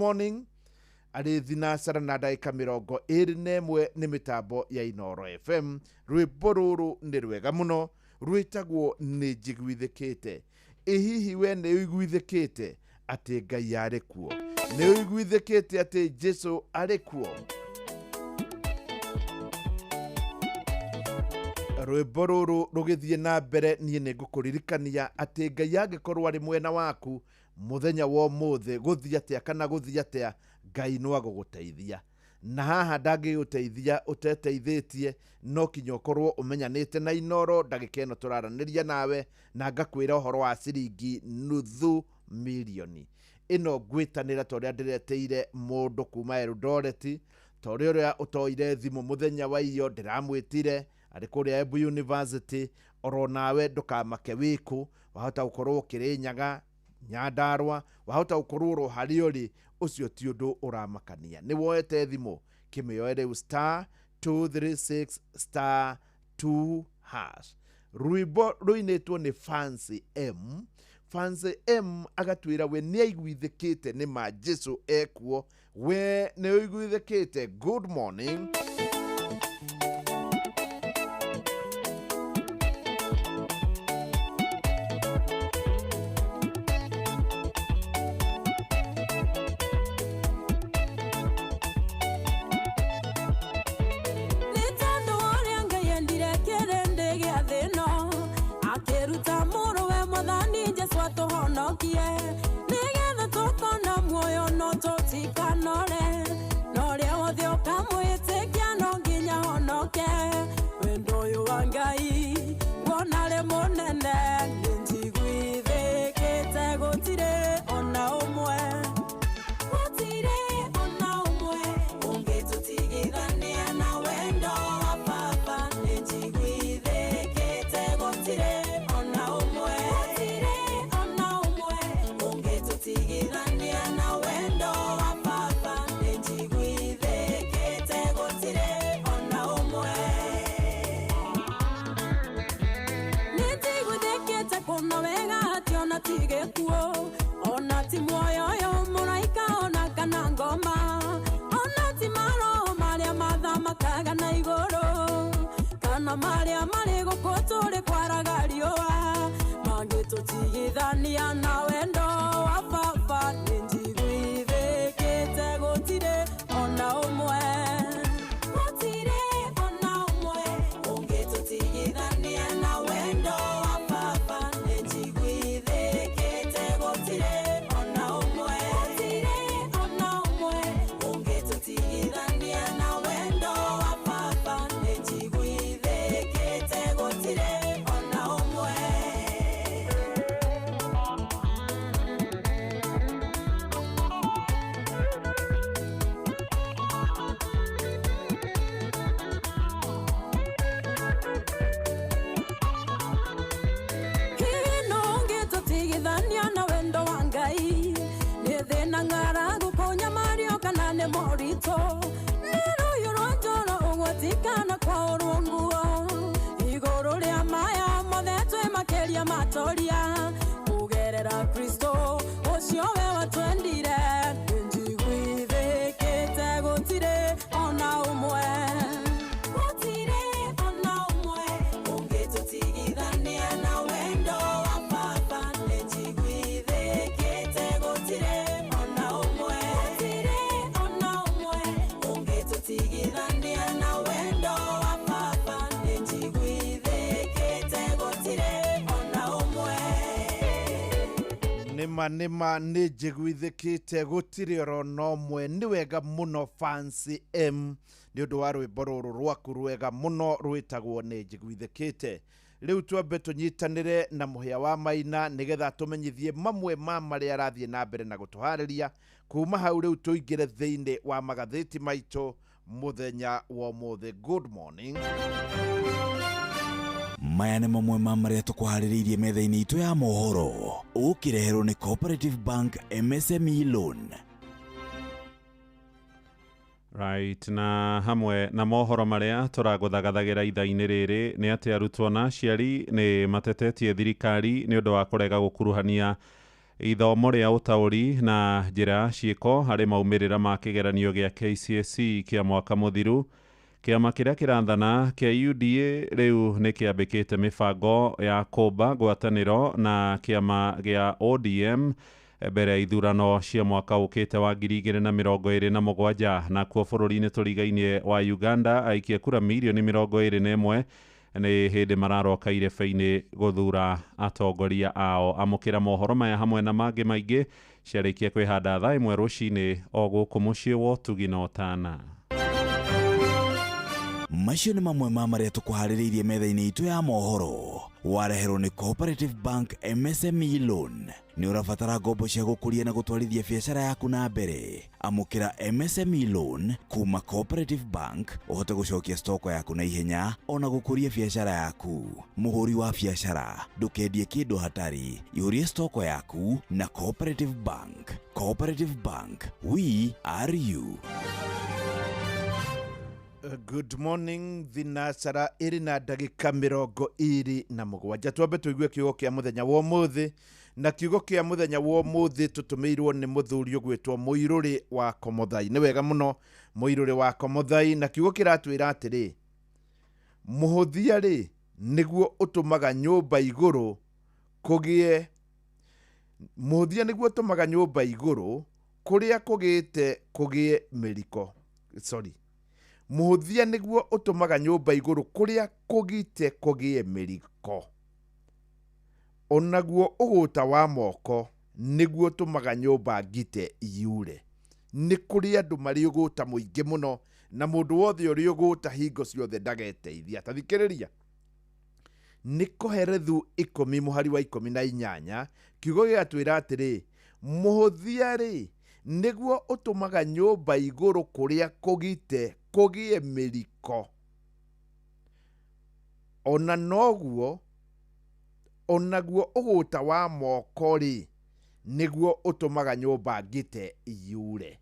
morning ari thinacara na ndaika mirongo iri nemwe ni mitambo ya Inoro FM. Rwimbo ruru ni rwega muno rwitagwo ni njiguithikite. Hihi we ni uiguithikite ati Ngai ari kuo? Ni uiguithikite ati Jesu ari kuo? Rwimbo ruru rugithie na mbere nie ni ngukuririkania ati Ngai angikorwo ari mwena waku muthenya wa muthe guthia atia kana guthia atia, Ngai no aguguteithia. Na haha ndangiguteithia uteteithĩtie no kinya ukorwo umenyanĩte na Inoro. Ndagĩka ĩno tũraranĩria nawe na ngakwĩra ũhoro wa ciringi $500,000. Ĩno ngwĩtanĩra torĩa ndĩreteire mũndũ kuma Eldoret, torĩa ũrĩa ũtoire thimũ mũthenya wa iyo ndĩramwĩtire arĩ kũrĩa Embu University. Oro nawe ndũkamake wĩkũ, wahota gũkorwo Kĩrĩnyaga, Nyandarua, wahota gũkorwo ro harĩa ũrĩ, ucio ti ũndũ ũramakania. Nĩ woete thimũ kĩmĩoe rĩu *236*2#. Rwimbo rũinĩtwo nĩ Fancy M. Fancy M agatwĩra we nĩ aiguithĩkĩte nĩ ma Jesu ekuo. We nĩ uiguithĩkĩte? Good morning. Nima nĩ njiguithĩkĩte gũtirĩ oro nomwe. Nĩ wega mũno Fancy M nĩ ũndũ wa rwĩmbo rũrũ rwaku rwega mũno rwĩtagwo nĩ njiguithĩkĩte. Rĩu twambe tũnyitanĩre na mũhĩa wa Maina nĩgetha tũmenyithie mamwe ma marĩa arathiĩ na mbere na gũtũharĩria. Kuma hau rĩu tũingĩre thĩinĩ wa magathĩti maitũ mũthenya wa ũmũthĩ. Good morning. Maya nĩ mamwe ma marĩa tũkũharĩrĩirie metha-inĩ itũ ya mohoro, ũkĩreherwo nĩ Cooperative Bank MSME Loan. Right, na hamwe na mohoro maria turaguthagathagira itha-ini riri ni ati arutwo na aciari ni matetetie thirikari ni undu wa kurega gukuruhania ithomo rĩa ũtaũri na njĩra ciĩko harĩ maumĩrĩra ma kĩgeranio gĩa KCSE kĩa mwaka mũthiru. Kĩama kĩrĩa kĩrathana kĩa UDA rĩu nĩ kĩambĩkĩte mĩbango ya kũmba ngwatanĩro na kĩama gĩa ODM mbere ya ithurano cia mwaka ũkĩte wa 2027. Nakuo bũrũri-inĩ tũrigainie wa Uganda, aikia kura milioni 21 nĩ hĩndĩ mararoka irebe-inĩ gũthura atongoria ao. Amũkĩra mohoro maya hamwe na mangĩ maingĩ ciarĩkia kwĩhanda thaa ĩmwe rũcinĩ o gũkũ mũciĩ wa Ũtugi na Ũtana. Macio nĩ mamwe ma marĩa tũkũharĩrĩirie metha-inĩ itũ ya mohoro. Wareherwo nĩ Cooperative Bank MSME Loan. Nĩ ũrabatara ngombo cia gũkũria na gũtwarithia biacara yaku na mbere. Amũkĩra MSME Loan kuma Cooperative Bank ũhote gũcokia stoko yaku na ihenya ona gũkũria biacara yaku. Mũhũri wa biacara, ndũkendie kĩndũ hatari. Ihũrie stoko yaku na Cooperative Bank. Cooperative Bank, we are you. Good morning, thinacara ĩrĩ na ndagĩka 27. Twambe tũigue kiugo kĩa mũthenya wa ũmũthĩ, na kiugo kĩa mũthenya wa ũmũthĩ tũtũmĩirwo nĩ mũthuri ũgwĩtwo Mũirũrĩ wa Komothai. Nĩ wega mũno, Mũirũrĩ wa Komothai, na kiugo kĩratwĩra atĩrĩ: mũhũthia rĩ nĩguo ũtũmaga nyũmba igũrũ kũgĩe, mũhũthia nĩguo ũtũmaga nyũmba igũrũ kũrĩa kũgĩte kũgĩe mĩriko. Mũhũthia nĩguo ũtũmaga nyũmba igũrũ kũrĩa kũgite kũgĩe mĩriko. Onaguo ũgũta wa moko nĩguo ũtũmaga nyũmba ngite iure. Nĩ kũrĩ andũ marĩ ũgũta mũingĩ mũno, na mũndũ wothe ũrĩ ũgũta hingo ciothe ndageteithia. Tathikĩrĩria, nĩ Koherethu 10 mũhari wa 18 kiugo gĩatwĩra atĩrĩ: mũhũthia rĩ nĩguo ũtũmaga nyũmba igũrũ kũrĩa kũgite kũgĩe mĩriko. Ona noguo, onaguo ũgũta wa moko rĩ nĩguo ũtũmaga nyũmba ngite iure.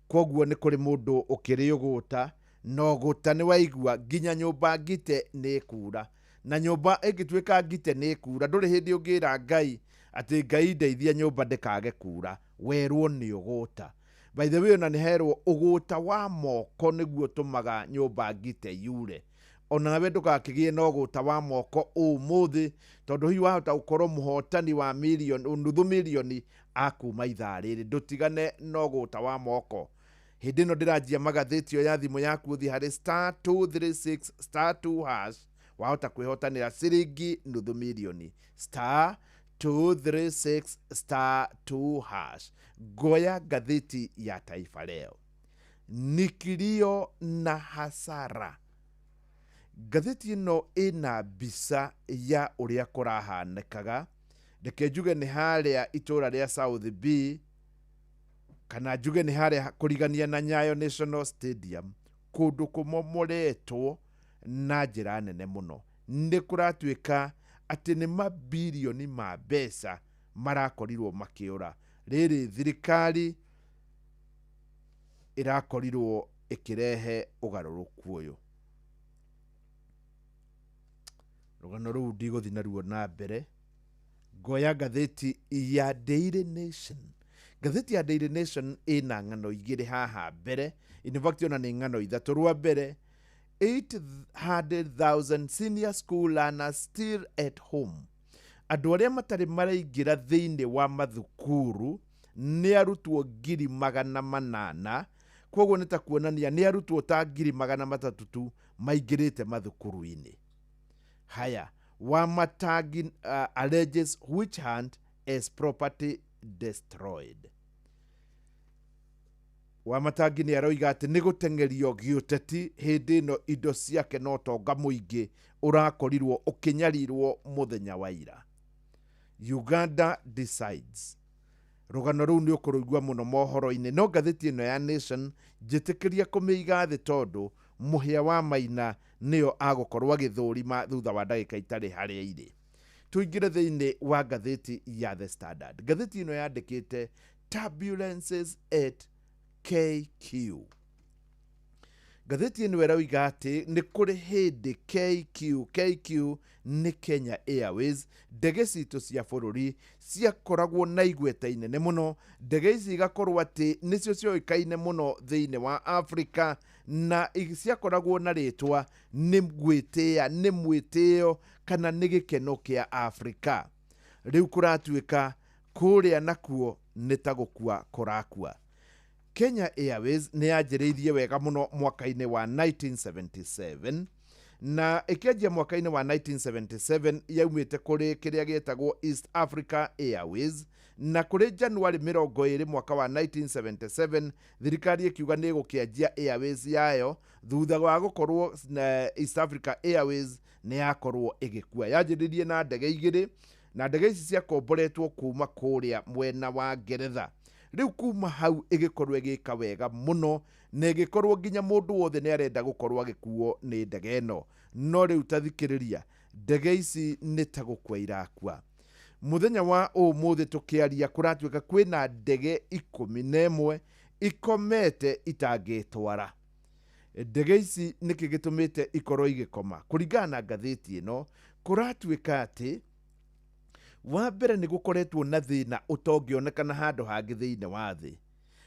Koguo nĩ kũrĩ mũndũ ũkĩrĩ ũgũta, na ũgũta nĩ waigua nginya nyũmba ngite nĩ kura, na nyũmba ĩngĩtuĩka ngite nĩ kura, ndũrĩ hĩndĩ ũngĩra Ngai atĩ Ngai ndeithia nyũmba ndĩkage kura, werwo nĩ ũgũta. By the way, ona nĩ herwo ũgũta wa moko nĩguo ũtũmaga nyũmba ngite iure. Ona nawe ndũgakĩgĩe na ũgũta wa moko ũmũthĩ, tondũ hihi wahota gũkorwo mũhotani wa nuthu milioni akuma ithaa rĩrĩ. Ndũtigane na ũgũta wa moko. Hĩndĩ ĩno ndĩranjia magathĩti ya thimũ yaku ũthiĩ harĩ *236 *2#, wahota kwĩhotanĩra ciringi nuthu milioni. *236 *2#. Ngoya ngathĩti ya Taifa Leo. Ni kilio na hasara. Ngathĩti ĩno ĩna mbica ya ũrĩa kũrahanĩkaga. Reke njuge nĩ harĩa itũra rĩa South B, kana njuge nĩ harĩa kũrigania na Nyayo National Stadium, kũndũ kũmomoretwo na njĩra nene mũno. Nĩ kũratuĩka atĩ nĩ mabilioni ma mbeca marakorirwo makĩũra. Rĩrĩ thirikari ĩrakorirwo ĩkĩrehe ũgarũrũku ũyũ. Rũgano rũu ndigũthiĩ naruo na mbere. Ngoya ngathĩti ya Daily Nation. Ngathĩti ya Daily Nation ĩna ng'ano igĩrĩ haha mbere. In fact, ona nĩ ng'ano ithatũ. Rwa mbere, 800,000 senior school learners still at home. Andũ arĩa matarĩ maraingĩra thĩinĩ wa mathukuru nĩ arutwo 800,000. Koguo nĩ ta kuonania nĩ arutwo ta 300,000 tu maingĩrĩte mathukuru-inĩ. Haya, Wamatangi alleges witch hunt as property destroyed. Wamatangi nĩ aroiga atĩ nĩ gũtengerio gĩũteti hĩndĩ ĩno indo ciake no tonga mũingĩ ũrakorirwo ũkĩnyarirwo mũthenya wa ira. Uganda decides. Rũgano rũu nĩ ũkũrũigua mũno mohoro-inĩ, no ngathĩti ĩno ya Nation njĩtĩkĩria kũmĩiga thĩ tondũ mũhĩa wa Maina nĩyo agũkorwo agĩthũrima thutha wa ndagĩka itarĩ harĩa irĩ. Tũingĩre thĩinĩ wa ngathĩti ya The Standard. Ngathĩti ĩno yandĩkĩte turbulences at KQ. Ngathĩti ĩno ĩrauga atĩ nĩ kũrĩ hĩndĩ KQ nĩ Kenya Airways, ndege citũ cia bũrũri ciakoragwo na igweta inene mũno. Ndege ici igakorwo atĩ nĩcio cioĩkaine mũno thĩinĩ wa Africa, na ciakoragwo na rĩtwa nĩ gwĩtĩĩa, nĩ mwĩtĩo kana nĩ gĩkeno kĩa Africa. Rĩu kũratuĩka kũrĩa nakuo nĩ ta gũkua kũrakua. Kenya Airways nĩ yanjĩrĩirie wega mũno mwaka-inĩ wa 1977, na ĩkĩanjia mwaka-inĩ wa 1977 yaumĩte kũrĩ kĩrĩa gĩetagwo East Africa Airways, na kũrĩ Januari 20 mwaka wa 1977 thirikari ĩkiuga nĩ gũkĩanjia Airways yayo thutha wa gũkorwo East Africa Airways nĩ yakorwo ĩgĩkua. Yanjĩrĩirie na ndege igĩrĩ, na ndege ici ciakomboretwo kuma kũrĩa mwena wa Ngeretha. Rĩu kuma hau ĩgĩkorwo ĩgĩka wega mũno, na ĩgĩkorwo nginya mũndũ wothe nĩ arenda gũkorwo agĩkuo nĩ ndege ĩno. No rĩu tathikĩrĩria, ndege ici nĩ ta gũkua irakua. Mũthenya wa ũmũthĩ tũkĩaria kũratuĩka kwĩna ndege 11 ikomete itangĩtwara. Ndege ici nĩkĩ gĩtũmĩte ikorwo igĩkoma? Kũringana na ngathĩti ĩno, kũratuĩka atĩ wa mbere nĩ gũkoretwo na thĩna ũtongĩonekana handũ hangĩ thĩinĩ wa thĩ.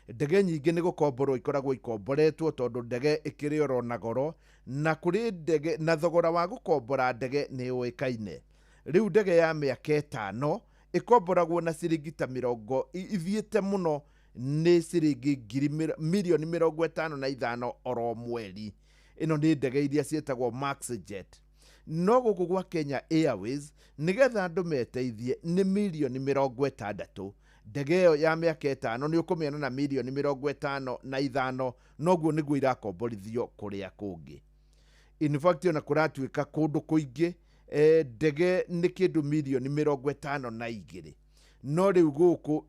Ndege nyingĩ nĩ gũkomborwo ikoragwo ikomboretwo tondũ ndege ĩkĩrĩ oro na goro, na kũrĩ ndege na thogora wa gũkombora ndege nĩ ũĩkaine. Rĩu ndege ya mĩaka 5 ĩkomboragwo na ciringi ta mĩrongo ithiĩte mũno nĩ ciringi mirioni 55 oro mweri. Ĩno nĩ ndege iria ciĩtagwo Maxjet. No gũkũ gwa Kenya Airways nĩgetha andũ meteithie nĩ mirioni 60. Ndege ĩyo ya mĩaka 5 nĩ ũkũmĩona na mirioni 55, noguo nĩguo irakomborithio kũrĩa kũngĩ. In fact, ona kũratuĩka kũndũ kũingĩ ndege nĩ kĩndũ mirioni 52. No rĩu gũkũ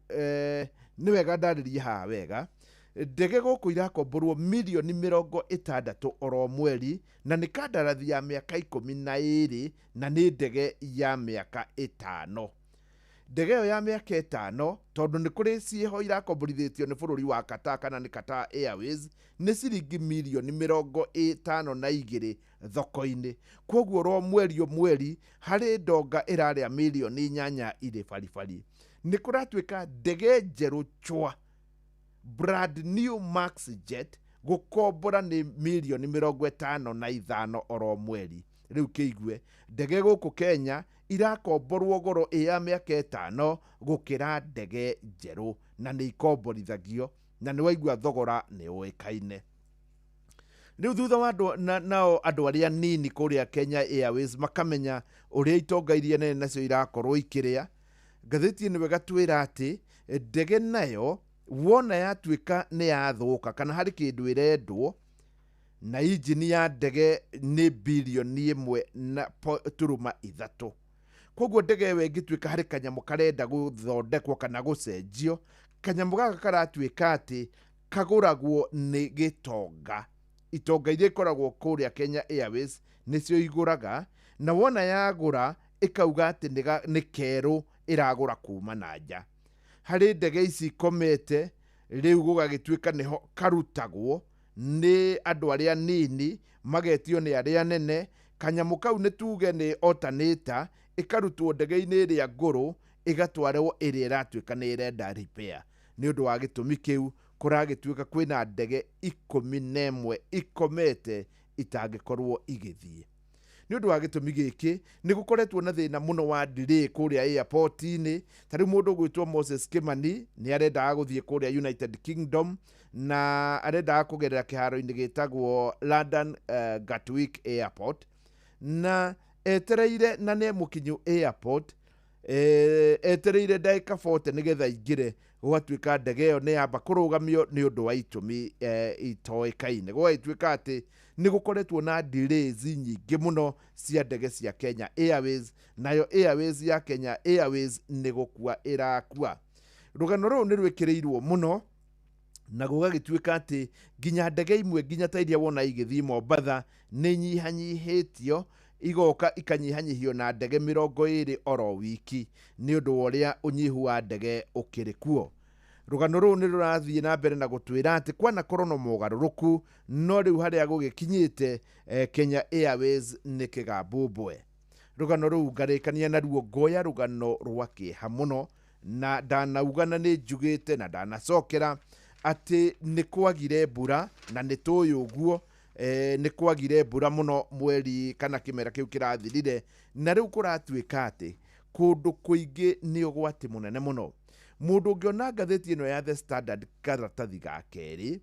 nĩ wega ndarĩrie haha wega, ndege gũkũ irakomborwo mirioni 60 oro mweri, na nĩ kandarathi ya mĩaka 12, na nĩ ndege ya mĩaka 5. Ndege ĩyo ya mĩaka 5, tondũ nĩ kũrĩ ciĩho irakomborithĩtio nĩ bũrũri wa Qatar kana nĩ Qatar Airways, nĩ ciringi mirioni 52 thoko-inĩ. Kwoguo oro mweri harĩ ndonga ĩrarĩa mirioni 8 irĩ baribari. Nĩ kũratuĩka ndege njerũ chwa, brand new Maxjet, gũkombora nĩ mirioni 55 oro mweri. Rĩu kĩigue, ndege gũkũ Kenya irakomborwo goro ya mĩaka 5 gũkĩra ndege njerũ, na nĩ ikomborithagio, na nĩ waigua thogora nĩ ũĩkaine. Rĩu thutha wa nao andũ arĩa nini kũrĩa Kenya Airways makamenya ũrĩa itonga iria nene nacio irakorwo ikĩrĩa, ngathĩti ĩno ĩgatwĩra atĩ ndege nayo wona yatuĩka nĩ yathũka kana harĩ kĩndũ ĩrendwo, na injini ya ndege nĩ birioni 1.3. Kwoguo ndege ĩyo ĩngĩtuĩka harĩ kanyamũ karenda gũthondekwo kana gũcenjio, kanyamũ gaka karatuĩka atĩ kagũragwo nĩ gĩtonga. Itonga iria ikoragwo kũrĩa Kenya Airways nĩcio igũraga, na wona yagũra ĩkauga atĩ nĩ kerũ ĩragũra kuma na nja. Harĩ ndege ici ikomete, rĩu gũgagĩtuĩka nĩho karutagwo nĩ andũ arĩa nini magetio nĩ arĩa nene. Kanyamũ kau nĩ tuge nĩ alternator, ĩkarutwo ndege-inĩ ĩrĩa ngũrũ ĩgatwarwo ĩrĩa ĩratuĩka nĩ ĩrenda repair. Nĩ ũndũ wa gĩtũmi kĩu kũragĩtuĩka kwĩna ndege 11 ikomete itangĩkorwo igĩthiĩ. Nĩ ũndũ wa gĩtũmi gĩkĩ nĩ gũkoretwo na thĩna mũno wa delay kũrĩa airport-inĩ. Ta rĩu mũndũ gwĩtwo Moses Kimani nĩ arendaga gũthiĩ kũrĩa United Kingdom, na arendaga kũgerera kĩharo-inĩ gĩtagwo London Gatwick Airport, na etereire na nĩ mũkinyu airport, etereire ndagĩka 40 nĩgetha ingĩre, gũgatuĩka ndege ĩyo nĩ yamba kũrũgamio nĩ ũndũ wa itũmi itoĩkaine. Gũgatuĩka atĩ nĩ gũkoretwo na delays nyingĩ mũno cia ndege cia Kenya Airways, nayo Airways ya Kenya Airways nĩ gũkua ĩrakua. Rũgano rũu nĩ rwĩkĩrĩirwo mũno, na gũgagĩtuĩka atĩ nginya ndege imwe nginya ta iria wona igĩthiĩ Mombatha nĩ nyihanyihĩtio, igoka ikanyihanyihio na ndege 20 oro wiki, nĩ ũndũ wa ũrĩa ũnyihu wa ndege ũkĩrĩ kuo. rugano rũu nĩ rũrathiĩ na mbere na gũtwĩra atĩ kwanakorwo na mogarũrũku no rĩu harĩa gũgĩkinyĩte Kenya Airways nĩ kĩgambũmbwe. Rugano rũu ngarĩkania naruo ngoya rugano rwa kĩeha mũno, na ndanaugana nĩ njugĩte na ndanacokera atĩ nĩ kwagire mbura, na nĩ tũĩ ũguo. Nĩ kwagire mbura mũno mweri kana kĩmera kĩu kĩrathirire, na rĩu kũratuĩka atĩ kũndũ kũingĩ nĩ ũgwati mũnene mũno. Mũndũ ũngĩona ngathĩti ĩno ya The Standard karatathi ga kerĩ,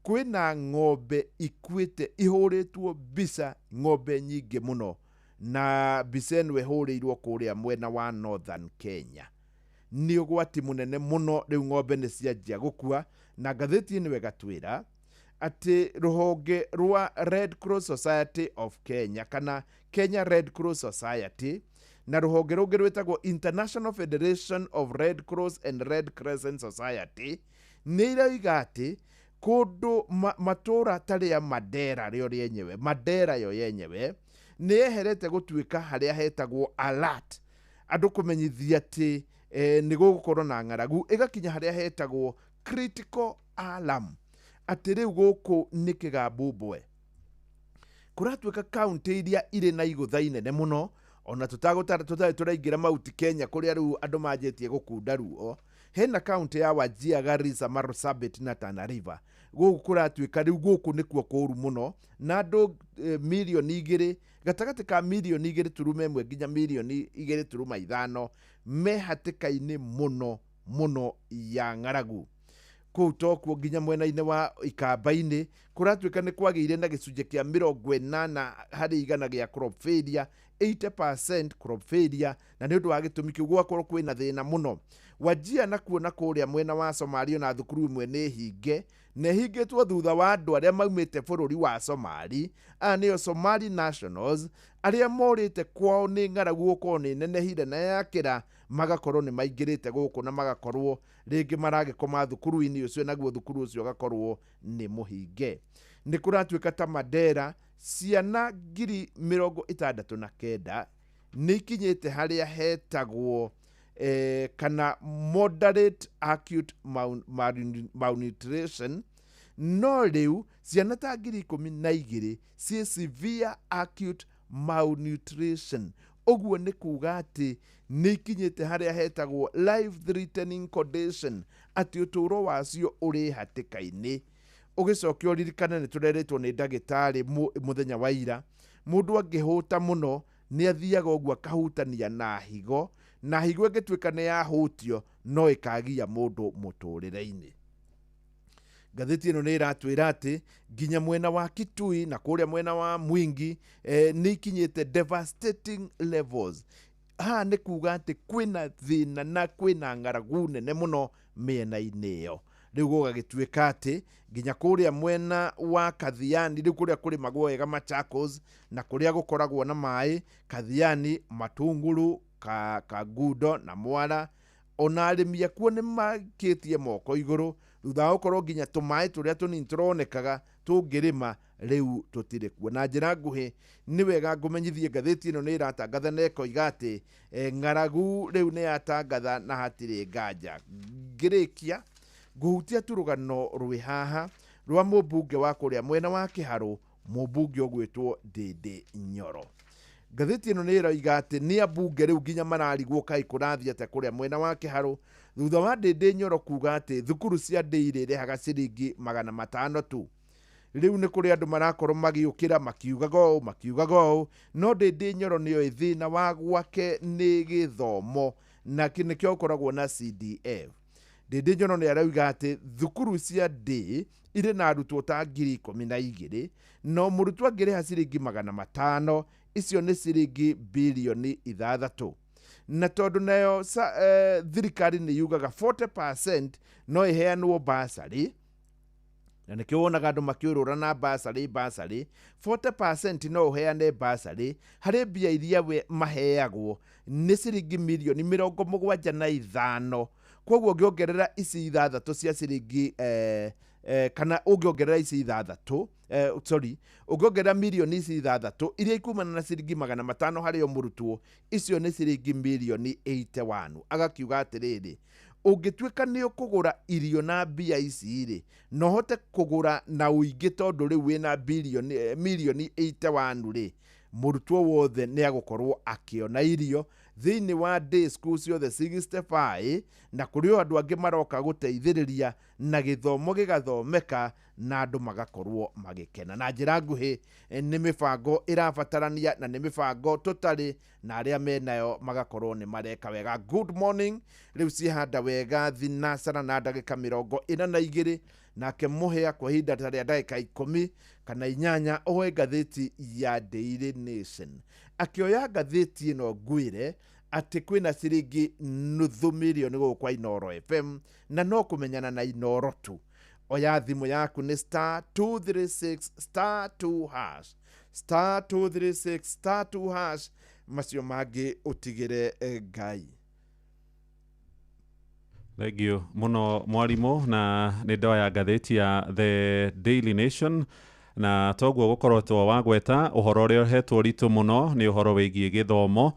kwĩna ng'ombe ikuĩte ihũrĩtwo mbica, ng'ombe nyingĩ mũno, na mbica ĩno ĩhũrĩirwo kũrĩa mwena wa Northern Kenya. Nĩ ũgwati mũnene mũno, rĩu ng'ombe nĩ cianjia gũkua, na ngathĩti ĩno ĩgatwĩra atĩ rũhonge rwa Red Cross Society of Kenya kana Kenya Red Cross Society na rũhonge rũngĩ rwĩtagwo International Federation of Red Cross and Red Crescent Society nĩ irauga atĩ kũndũ matũra tarĩa Mandera rĩo rĩenyewe, Mandera yo yenyewe nĩ yeherete gũtuĩka harĩa hetagwo alert, andũ kũmenyithia atĩ nĩ gũgũkorwo na ng'aragu, ĩgakinya harĩa hetagwo critical alarm, atĩ rĩu gũkũ nĩ kĩgambũmbwe. Kũratuĩka kaunti iria irĩ na igũtha inene mũno, ona tũtarĩ tũraingĩra Mount Kenya kũrĩa rĩu andũ manjĩtie gũkunda ruo. Hena kaunti ya Wajir, Garissa, Marsabit na Tana River. Gũkũ kũratuĩka rĩu gũkũ nĩkuo kũũru mũno, na andũ milioni 2, gatagatĩ ka milioni 2.1 nginya milioni 2.5 me hatĩka-inĩ mũno mũno ya ng'aragu. Kũu tokuo nginya mwena-inĩ wa ikamba-inĩ kũratuĩka nĩ kwagĩire na gĩcunjĩ kĩa 80 harĩ igana gĩa crop failure, 80% crop failure, na nĩ ũndũ wa gĩtũmi kĩu gũgakorwo kwĩna thĩna mũno. Wajir nakuo na kũrĩa mwena wa Somalia na thukuru imwe nĩ hinge, na hingĩtwo thutha wa andũ arĩa maumĩte bũrũri wa Somali, nĩo Somali Nationals, arĩa morĩte kwao nĩ ng'aragu gũkorwo nĩ nenehire na yakĩra, magakorwo nĩ maingĩrĩte gũkũ na magakorwo rĩngĩ maragĩkoma thukuru-inĩ ũcio, naguo thukuru ũcio gakorwo nĩ mũhinge. Nĩ kũratuĩka ta Mandera ciana 69,000 nĩ ikinyĩte harĩa hetagwo kana moderate acute malnutrition, no rĩu ciana ta 12,000 ciĩ severe acute malnutrition. Ũguo nĩ kuga atĩ nĩ ikinyĩte harĩa hetagwo life threatening condition, atĩ ũtũũro wacio ũrĩ hatĩka-inĩ. Ũgĩcokia ũririkane nĩ tũrerĩtwo nĩ ndagĩtarĩ mũthenya wa ira, mũndũ angĩhũta mũno nĩ athiaga ũguo akahutania na higo, na higo ĩngĩtuĩka nĩ yahũtio no ĩkagia mũndũ mũtũrĩre-inĩ. Ngathĩti ĩno nĩ ĩratwĩra atĩ nginya mwena wa Kitui na kũrĩa mwena wa Mwingi nĩ ikinyĩte devastating levels. Haha nĩ kuga atĩ kwĩna thĩna na kwĩna ng'aragu nene mũno mĩena-inĩ ĩyo. Rĩu gũgagĩtuĩka atĩ nginya kũrĩa mwena wa Kathiani, rĩu kũrĩa kũrĩmagwo wega Machakos na kũrĩa gũkoragwo na maĩ, Kathiani, Matunguru, Kagundo na Mwara, ona arĩmi akuo nĩ makĩtie moko igũrũ thutha wa gũkorwo nginya tũmaĩ tũrĩa tũnini tũronekaga tũngĩrĩma rĩu tũtirĩ kuo. Na njĩra nguhĩ nĩ wega ngũmenyithie ngathĩti ĩno nĩ ĩratangatha na ĩkoiga atĩ ng'aragu rĩu nĩ yatangatha na hatirĩ nganja. Ngĩrĩkia ngũhutia tu rũgano rwĩ haha rwa mũmbunge wa kũrĩa mwena wa Kĩharũ, mũmbunge ũgwĩtwo Ndĩndĩ Nyoro. Ngathĩti ĩno nĩ ĩroiga atĩ nĩ ambunge rĩu nginya mararigwo kaĩ kũrathiĩ atĩa kũrĩa mwena wa Kĩharũ, thutha wa Ndĩndĩ Nyoro kuga atĩ thukuru cia ndĩ irĩrĩhaga ciringi 500 tu. Rĩu nĩ kũrĩ andũ marakorwo magĩũkĩra makiugaga ũũ, no Ndĩndĩ Nyoro nĩoĩ thĩna wa gwake nĩ gĩthomo, na nĩkĩo gũkoragwo na CDF. Ndĩndĩ Nyoro nĩ arauga atĩ thukuru cia ndĩ irĩ na arutwo ta 12,000, no mũrutwo angĩrĩha ciringi 500, icio nĩ ciringi bilioni 6. Na tondũ nayo thirikari nĩ yugaga 40% no ĩheanwo basarĩ, na nĩkĩo wonaga andũ makĩũrũra na basarĩ, 40% no ũheane basarĩ, harĩ mbia iria maheagwo nĩ ciringi milioni 75. Kwoguo ũngĩongerera ici 6 cia ciringi kana ũngĩongerera ici 6, ũngĩongerera milioni ici 6 iria ikumana na ciringi 500 harĩ o mũrutwo, icio nĩ ciringi milioni 81. Agakiuga atĩrĩrĩ, ũngĩtuĩka nĩ ũkũgũra irio na mbia ici rĩ, no hote kũgũra na ũingĩ tondũ rĩu wĩna mirioni 81 rĩ, mũrutwo wothe nĩ agũkorwo akĩona irio thĩinĩ wa day school ciothe 65, na kũrĩ o andũ angĩ maroka gũteithĩrĩria na gĩthomo gĩgathomeka na andũ magakorwo magĩkena. Na njĩra nguhĩ nĩ mĩbango ĩrabatarania na nĩ mĩbango tũtarĩ, na arĩa menayo magakorwo nĩ mareka wega. Good morning, rĩu cihanda wega thinacara na ndagĩka 42, nake mũhĩa kwa ihinda rĩa ndagĩka 10 kana 8 oe ngathĩti ya Daily Nation, akĩoya ngathĩti ĩno ngwĩre atĩ kwĩna ciringi $500,000 gũkũ kwa Inooro FM, na no kũmenyana na Inooro tu. Oya thimũ yaku nĩ *236*2#, *236*2#, macio mangĩ ũtigĩre Ngai. Thank you muno mwarimũ, na nĩ ndoya ngathĩti ya The Daily Nation, na toguo gũkorwo twa wagweta ũhoro ũrĩa ũhetwo ritũ mũno nĩ ũhoro wĩgiĩ gĩthomo.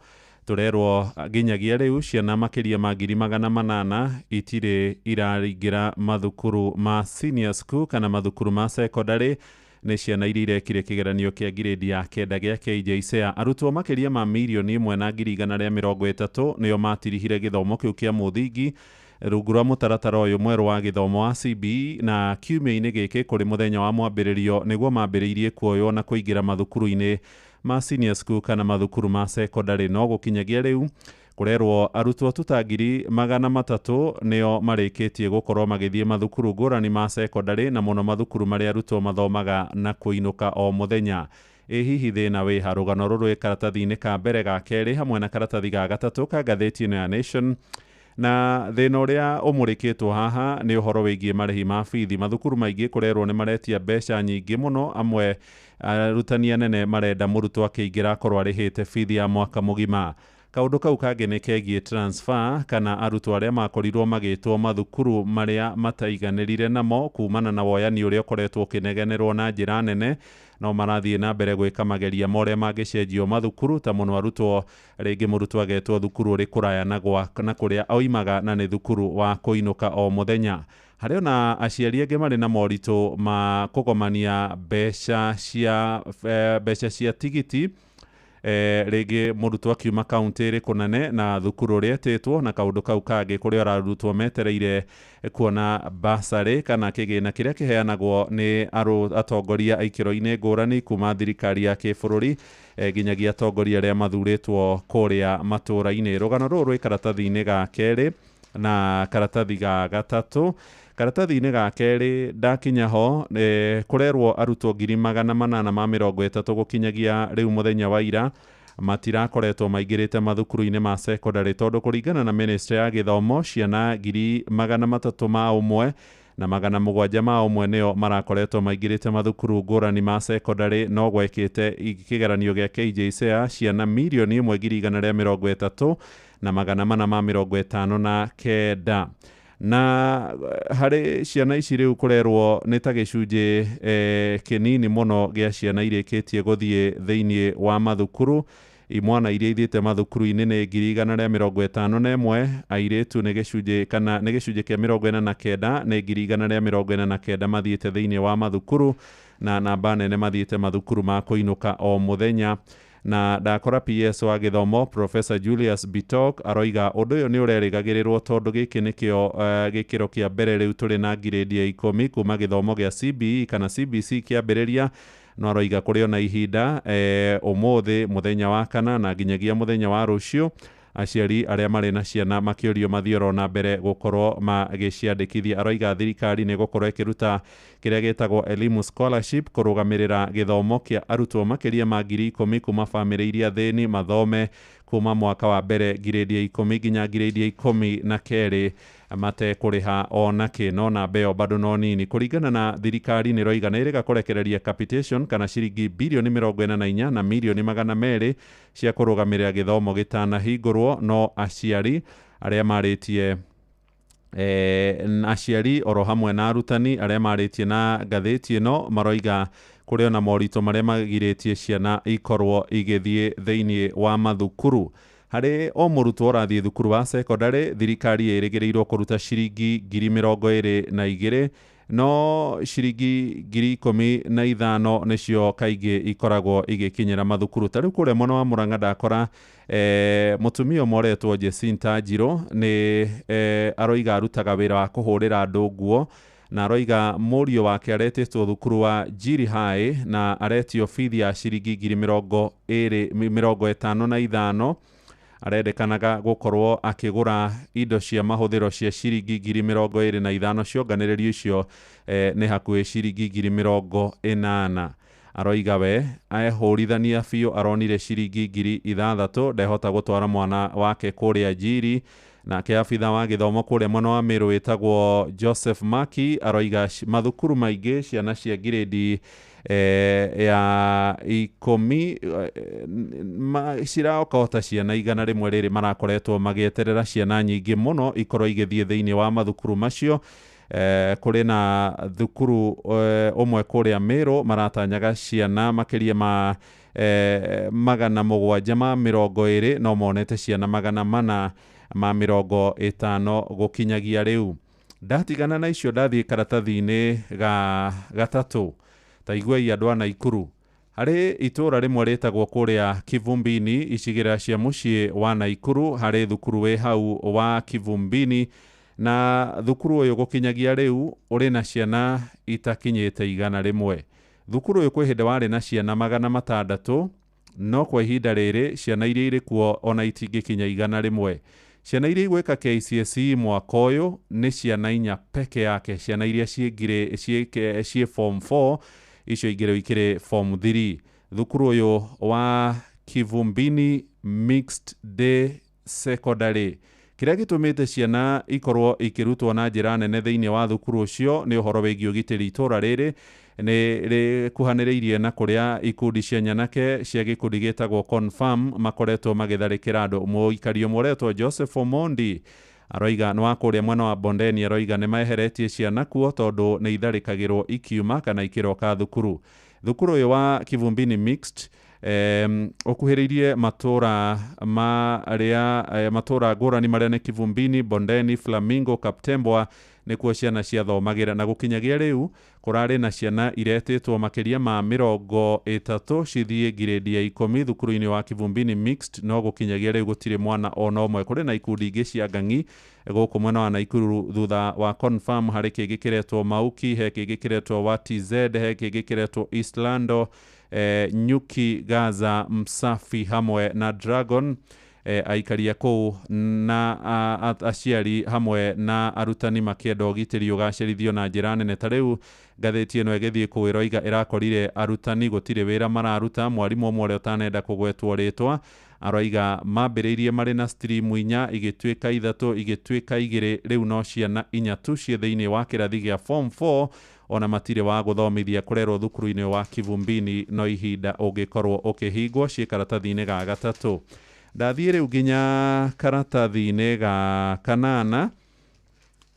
Tũrerwo nginyagia rĩu ciana makĩria ma 800,000 itirĩ iraringĩra mathukuru ma senior school kana mathukuru ma secondary. Nĩ ciana iria irekire kĩgeranio kĩa grade ya 9 gĩa KJSEA. Arutwo makĩria ma 1,130,000 nĩo matirihire gĩthomo kĩu kĩa mũthingi rungu rwa mũtaratara ũyũ mwerũ wa gĩthomo wa CBE, na kiumia-inĩ gĩkĩ kũrĩ mũthenya wa mwambĩrĩrio nĩguo mambĩrĩirie kuoywo na kũingĩra mathukuru-inĩ ma senior school kana mathukuru ma secondary. No gũkinyagia rĩu kũrerwo arutwo tutangiri 300 nĩo marĩkĩtie gũkorwo magĩthiĩ mathukuru ngũrani ma secondary, na mũno mathukuru marĩa arutwo mathomaga na kũinũka o mũthenya. Hihi thĩna wĩha? Rũgano rũrũ karatathi-inĩ ka mbere, ga kerĩ hamwe na karatathi ga gatatũ ka ngathĩti ĩno ya Nation. Na thĩna ũrĩa ũmũrĩkĩtwo haha nĩ ũhoro wĩgiĩ marĩhi ma bithi. Mathukuru maingĩ kũrerwo nĩ maretia mbeca nyingĩ mũno, amwe arutani anene marenda mũrutwo akĩingĩra akorwo arĩhĩte bithi ya mwaka mũgima. Kaũndũ kau kangĩ nĩ kegiĩ transfer, kana arutwo arĩa makorirwo magĩtwo mathukuru marĩa mataiganĩrire namo kumana na woyani ũrĩa ũkoretwo ũkĩnegenerwo na njĩra nene, no marathiĩ na mbere gwĩka mageria ma ũrĩa mangĩcenjio mathukuru, ta mũno arutwo rĩngĩ mũrutwo agetwo thukuru ũrĩ kũraya na kũrĩa oimaga na nĩ thukuru wa kũinũka o mũthenya. Harĩ ona aciari angĩ marĩ na moritũ ma kũgomania mbeca cia tigiti, rĩngĩ mũrutwo akiuma kaũntĩ ĩrĩ kũnene na thukuru ũrĩa etĩtwo, na kaũndũ kau kangĩ kũrĩa ararutwo metereire kuona basarĩ kana kĩgĩna kĩrĩa kĩheanagwo nĩ atongoria aikĩro-inĩ ngũrani kuma thirikari ya kĩbũrũri nginyagia atongoria arĩa mathurĩtwo kũrĩa matũũra-inĩ. Rũgano rũrũ rwĩ karatathi-inĩ ga kerĩ na karatathi ga gatatũ. Karatathi-inĩ ga kerĩ ndakinya ho kũrerwo arutwo 830 gũkinyagia rĩu mũthenya wa ira matirakoretwo maingĩrĩte mathukuru-inĩ ma secondary, tondũ kũringana na Ministry ya Gĩthomo ciana 301 na 701 nĩo marakoretwo maingĩrĩte mathukuru ngũrani ma secondary, no gwekĩte kĩgeranio gĩa KJSEA ciana 1,130,000 na 459. Na harĩ ciana ici rĩu kũrerwo nĩ ta gĩcunjĩ kĩnini mũno gĩa ciana irĩkĩtie gũthiĩ thĩinĩ wa mathukuru. Imwana iria ithiĩte mathukuru-inĩ nĩ 151, airĩtu nĩ gĩcunjĩ kĩa 49, nĩ 149 mathiĩte thĩinĩ wa mathukuru, na namba nene mathiĩte mathukuru ma kũinũka o mũthenya. Na ndakora PS wa gĩthomo Professor Julius Bitok aroiga ũndũ ũyũ nĩ ũrerĩgagĩrĩrwo tondũ gĩkĩ nĩkĩo gĩkĩro kĩa mbere rĩu tũrĩ na ngirĩndi ya 10 kuma gĩthomo gĩa CBE kana CBC kĩambĩrĩria, no aroiga kũrĩ ona ihinda ũmũthĩ mũthenya wa kana na nginyagia mũthenya wa rũciũ aciari arĩa marĩ na ciana makĩũrio mathiĩ na mbere gũkorwo magĩciandĩkithia. Aroiga thirikari nĩ gũkorwo ĩkĩruta kĩrĩa gĩtagwo Elimu Scholarship kũrũgamĩrĩra gĩthomo kĩa arutwo makĩria ma 10,000 kuma bamĩrĩ iria thĩni mathome kuma mwaka wa mbere ngirĩndi ya 10 nginya ngirĩndi ya 12 matekũrĩha ona kĩ, no namba ĩyo bado no nini. Kũringana na thirikari nĩ roiga nĩ ĩrĩga kũrekereria capitation kana ciringi birioni 44 na milioni 200 cia kũrũgamĩrĩra gĩthomo gĩtanahingũrwo, no aciari arĩa marĩtie aciari oro hamwe na arutani arĩa marĩtie na ngathĩti ĩno maroiga kũrĩ ona moritũ marĩa magirĩtie ciana ikorwo igĩthiĩ thĩinĩ wa mathukuru. harĩ o mũrutwo ũrathiĩ thukuru wa secondary, thirikari ĩrĩgĩrĩirwo kũruta ciringi 22,000, no ciringi 15,000 nĩcio kaingĩ ikoragwo igĩkinyĩra mathukuru. Ta rĩu kũrĩa mwena wa Murang'a ndakora mũtumia ũmwe ũretwo Jacinta Njirũ nĩ aroiga arutaga wĩra wa kũhũrĩra andũ nguo, na aroiga mũriũ wake aretĩtwo thukuru wa Njiri High na aretio bithi ya ciringi 55,000. Arendekanaga gũkorwo akĩgũra indo cia mahũthĩro cia ciringi 25,000, cionganĩrĩrio icio nĩ hakuhĩ ciringi 80,000. Aroiga we ehũrithania biũ aronire ciringi 6,000 ndehota gũtwara mwana wake kũrĩa Njiri. Nake abitha wa gĩthomo kũrĩa mwena wa Meru wĩtagwo Joseph Maki aroiga mathukuru maingĩ ciana cia grade ya 10 ciraokota ciana 100 rĩrĩ marakoretwo magĩeterera ciana nyingĩ mũno ikorwo igĩthiĩ thĩinĩ wa mathukuru macio. Kũrĩ na thukuru ũmwe kũrĩa Meru maratanyaga ciana makĩria ma 720 no monete ciana 450 gũkinyagia rĩu. Ndatigana na icio ndathiĩ karatathi-inĩ gatatũ. Ta iguai andũ a Naikuru. Harĩ itũra rĩmwe rĩtagwo kũrĩa Kivumbini, icigĩrĩra cia mũciĩ wa Naikuru, harĩ thukuru wĩ hau wa Kivumbini, na thukuru ũyũ gũkinyagia rĩu ũrĩ na ciana itakinyĩte 100. Thukuru ũyũ kwĩ hĩndĩ warĩ na ciana 600, no kwa ihinda rĩrĩ ciana iria irĩ kuo ona itingĩkinya 100. Ciana iria igwĩka KCSE mwaka ũyũ nĩ ciana 4 peke yake, ciana iria ciĩ form 4, icio igĩrĩ ikĩrĩ form 3. Thukuru ũyũ wa Kivumbini Mixed Day Secondary. Kĩrĩa gĩtũmĩte ciana ikorwo ikĩrutwo na njĩra nene thĩinĩ wa thukuru ũcio nĩ ũhoro wĩgiĩ ũgitĩri. Itũra rĩrĩ nĩ rĩkuhanĩrĩirie na kũrĩa ikundi cia nyanake cia gĩkundi gĩtagwo Confirm makoretwo magĩtharĩkĩra andũ. Mũikari ũmwe ũretwo Joseph Omondi aroiga nĩ wa kũrĩa mwena wa Bondeni, aroiga nĩ meheretie ciana kuo tondũ nĩ itharĩkagĩrwo ikiuma kana ikĩroka thukuru. Thukuru ũyũ wa Kivumbini Mixed ũkuhĩrĩirie matũra ngũrani marĩa nĩ Kivumbini, Bondeni, Flamingo, Kaptembwa nĩkuo ciana ciathomagĩra, na gũkinyagia rĩu kũrarĩ na ciana iretĩtwo makĩria ma 30 cithiĩ grade ya 10 thukuru-inĩ wa Kivumbini Mixed, no gũkinyagia rĩu gũtirĩ mwana ona ũmwe. Kũrĩ na ikundi ingĩ cia ng'ang'i gũkũ mwena wa Naikuru thutha wa Confirm, harĩ kĩngĩ kĩretwo Mauki, he kĩngĩ kĩretwo WTZ, he kĩngĩ kĩretwo Eastlando, Nyuki, Gaza, Msafi hamwe na Dragon. Aikaria kũu na aciari hamwe na arutani makĩenda ũgitĩri ũgacĩrithio na njĩra nene. Ta rĩu ngathĩti ĩno ĩgĩthiĩ kũu ĩroiga ĩrakorire arutani gũtirĩ wĩra mararuta. Mwarimũ ũmwe ũrĩa ũtanenda kũgwetwo rĩtwa aroiga mambĩrĩirie marĩ na stream 4 igĩtuĩka 3 igĩtuĩka 2, rĩu no ciana 4 tu ciĩ thĩinĩ wa kĩrathi gĩa form 4, ona matirĩ wa gũthomithia kũrerwo thukuru-inĩ wa Kivumbini, no ihinda ũngĩkorwo ũkĩhingwo. Ciĩ karatathi-inĩ ga gatatũ. Ndathiĩ rĩu nginya karatathi-inĩ ga 8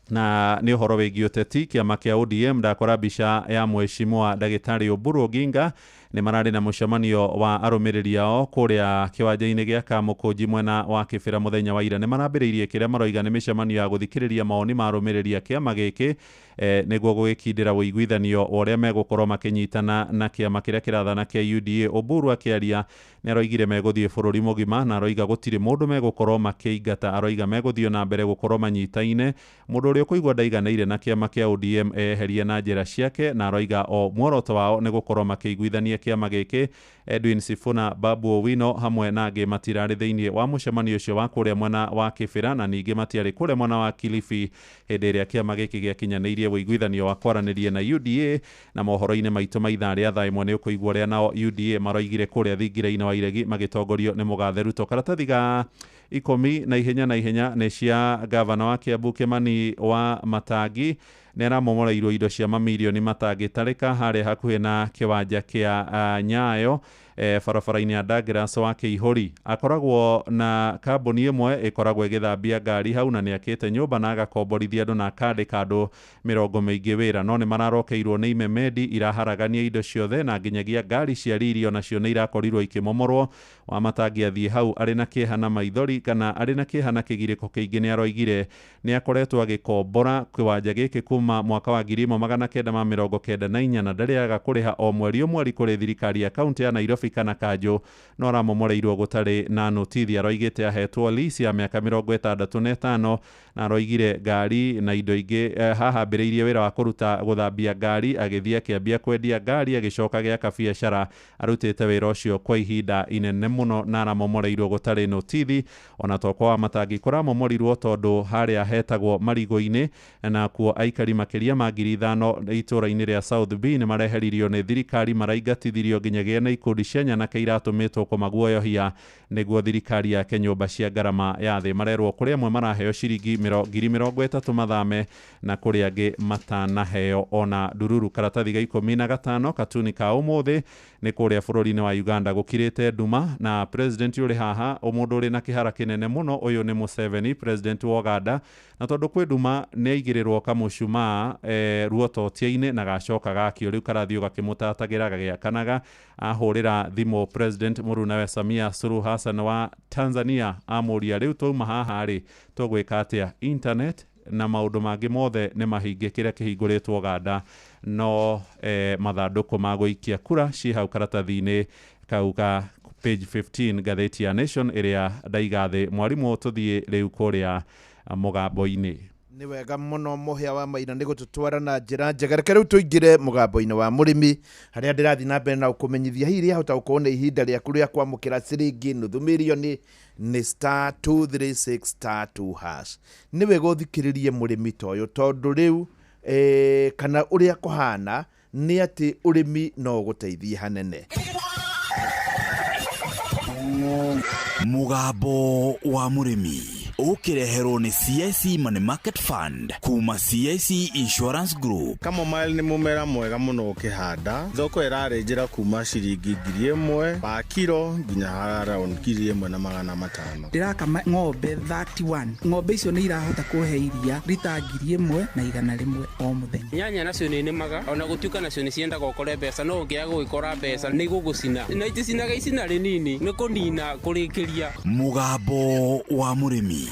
na nĩ ũhoro wĩgiĩ ũteti. Kĩama kĩa ODM ndakora mbica ya Mheshimiwa Ndagĩtarĩ Oburu Oginga nĩ mararĩ na mũcemanio wa arũmĩrĩri ao kũrĩa kĩwanja-inĩ gĩa Kamũkũnji mwena wa Kĩbĩra mũthenya wa ira. Nĩ marambĩrĩirie kĩrĩa maroiga nĩ mĩcemanio ya gũthikĩrĩria mawoni ma arũmĩrĩri a kĩama gĩkĩ nĩguo gũgĩkindĩra ũiguithanio wa ũrĩa megũkorwo makĩnyitana na kĩama kĩrĩa kĩrathana kĩa UDA. Oburu akĩaria nĩ aroigire megũthiĩ bũrũri mũgima, na aroiga gũtirĩ mũndũ megũkorwo makĩingata. Aroiga megũthiĩ na mbere gũkorwo manyitaine. Mũndũ ũrĩa ũkũigua ndaiganĩire na kĩama kĩa ODM eherie na njĩra ciake, na aroiga o muoroto wao nĩ gũkorwo makĩiguithania kĩama gĩkĩ. Edwin Sifuna, Babu Owino hamwe na angĩ matirarĩ thĩinĩ wa mũcemanio ũcio wa kũrĩa mwena wa Kĩbĩra, na ningĩ matiarĩ kũrĩa mwena wa Kilifi hĩndĩ ĩrĩa kĩama gĩkĩ gĩakinyanĩirie ũiguithanio wa kwaranĩria na UDA. Na mohoro-inĩ maitũ ma ithaa rĩa thaa ĩmwe nĩ ũkũigua ũrĩa nao UDA maroigire kũrĩa thingira-inĩ wa Iregi magĩtongorio nĩ Mũgathe Ruto. Karatathi ga 10 na ihenya nĩ cia gavana wa Kiambu Kimani wa Matangi. nĩaramomoreirwo indo cia mamirioni matangĩtarĩka harĩa hakuhĩ na kĩwanja kĩa Nyayo barabara-inĩ ya Douglas wa Kĩihũri. Akoragwo na kambuni ĩmwe ĩkoragwo ĩgĩthambia ngari hau na nĩakĩte nyũmba na agakomborithia andũ na akandĩka andũ mĩrongo mĩingĩ wĩra, no nĩ mararokeirwo nĩ imemendi iraharagania indo ciothe na nginyagia ngari cia riri onacio nĩ irakorirwo ikĩmomorwo. Wamatangiathiĩ hau arĩ na kĩeha na maithori kana arĩ na kĩeha na kĩgirĩko kĩingĩ nĩaroigire nĩakoretwo agĩkombora kĩwanja gĩkĩ kuma mwaka wa 1994 na ndarĩaga kũrĩha o mweri kũrĩ thirikari ya kaunti ya Nairobi kana Kanjũ, no aramomoreirwo gũtarĩ na notithi. Aroigĩte ahetwo lease ya mĩaka 65 na aroigire ngari na indo ingĩ haha ambĩrĩirie wĩra wa kũruta gũthambia ngari, agĩthiĩ akĩambia kwendia ngari, agĩcoka gĩaka biacara. Arutĩte wĩra ũcio kwa ihinda inene mũno na aramomoreirwo gũtarĩ notithi, ona tokwa wa matangi kũramomorirwo tondũ harĩa hetagwo Marigũ-inĩ na kuo aikari makĩria ma 5,000 itũra-inĩ rĩa South B nĩ mareheririo nĩ thirikari, maraingatithirio nginyagia na ikundi cia nyanake iratũmĩtwo kũmaguoyohia nĩguo thirikari yake nyũmba cia ngarama ya thĩ. Marerwo kũrĩ amwe maraheo ciringi 30,000 mathame na kũrĩ angĩ matanaheo ona ndururu. Karatathi ga 15 katuni ka ũmũthĩ nĩ kũrĩa bũrũri-inĩ wa Uganda gũkirĩte nduma na president ũrĩ haha mũndũ ũrĩ na kĩhara kĩnene mũno. Ũyũ nĩ Museveni, president wa Uganda, na tondũ kwĩ nduma nĩ aigĩrĩrwo kamũcumaa ruototia-inĩ na gacoka gakĩo rĩu karathiĩ gakĩmũtatagĩra gagĩakanaga. Ahũrĩra thimũ president mũrunawe Samia Suluhu Hassan wa Tanzania amũria rĩu twauma haha rĩ tũgwĩka atĩa, internet na maũndũ mangĩ mothe nĩ mahinge kĩrĩa kĩhingũrĩtwo Uganda, no mathandũkũ ma gũikia kura ciĩ hau karatathi-inĩ kau ka page 15 ngathĩti ya Nation ĩrĩa ndaiga thĩ. Mwarimũ tũthiĩ rĩu kũrĩa mũgambo-inĩ. Nĩ wega mũno mũhĩa wa Maina nĩ gũtũtwara na njĩra njega. Reke rĩu tũingĩre mũgambo-inĩ wa mũrĩmi harĩa ndĩrathiĩ na mbere na gũkũmenyithia hihi rĩahota gũkorwo nĩ ihinda rĩaku rĩa kwamũkĩra ciringi nuthu mirioni nĩ *236*2#. Nĩ wega ũthikĩrĩrie mũrĩmi ta ũyũ tondũ rĩu kana ũrĩa kũhana nĩ atĩ ũrĩmi no gũteithie hanene. Mũgambo wa mũrĩmi ũkĩreherwo nĩ CIC Money Market Fund kuma CIC Insurance Group. Kamomile nĩ mũmera mwega mũno ũkĩhanda. Thoko ĩrarĩnjĩra kuma ciringi 1,000 pa kilo nginya around 1,500. Ndĩrakama ng'ombe 31. Ng'ombe icio nĩ irahota kũhe iria rita 1,100 o mũthenya. Nyanya nacio nĩ nĩmaga ona gũtuĩka nacio nĩ ciendaga ũkore mbeca, no ũngĩaga gũgĩkora mbeca nĩ gũgũcina na iticinaga icina rĩnini nĩ kũnina kũrĩkĩria. Mũgambo wa mũrĩmi.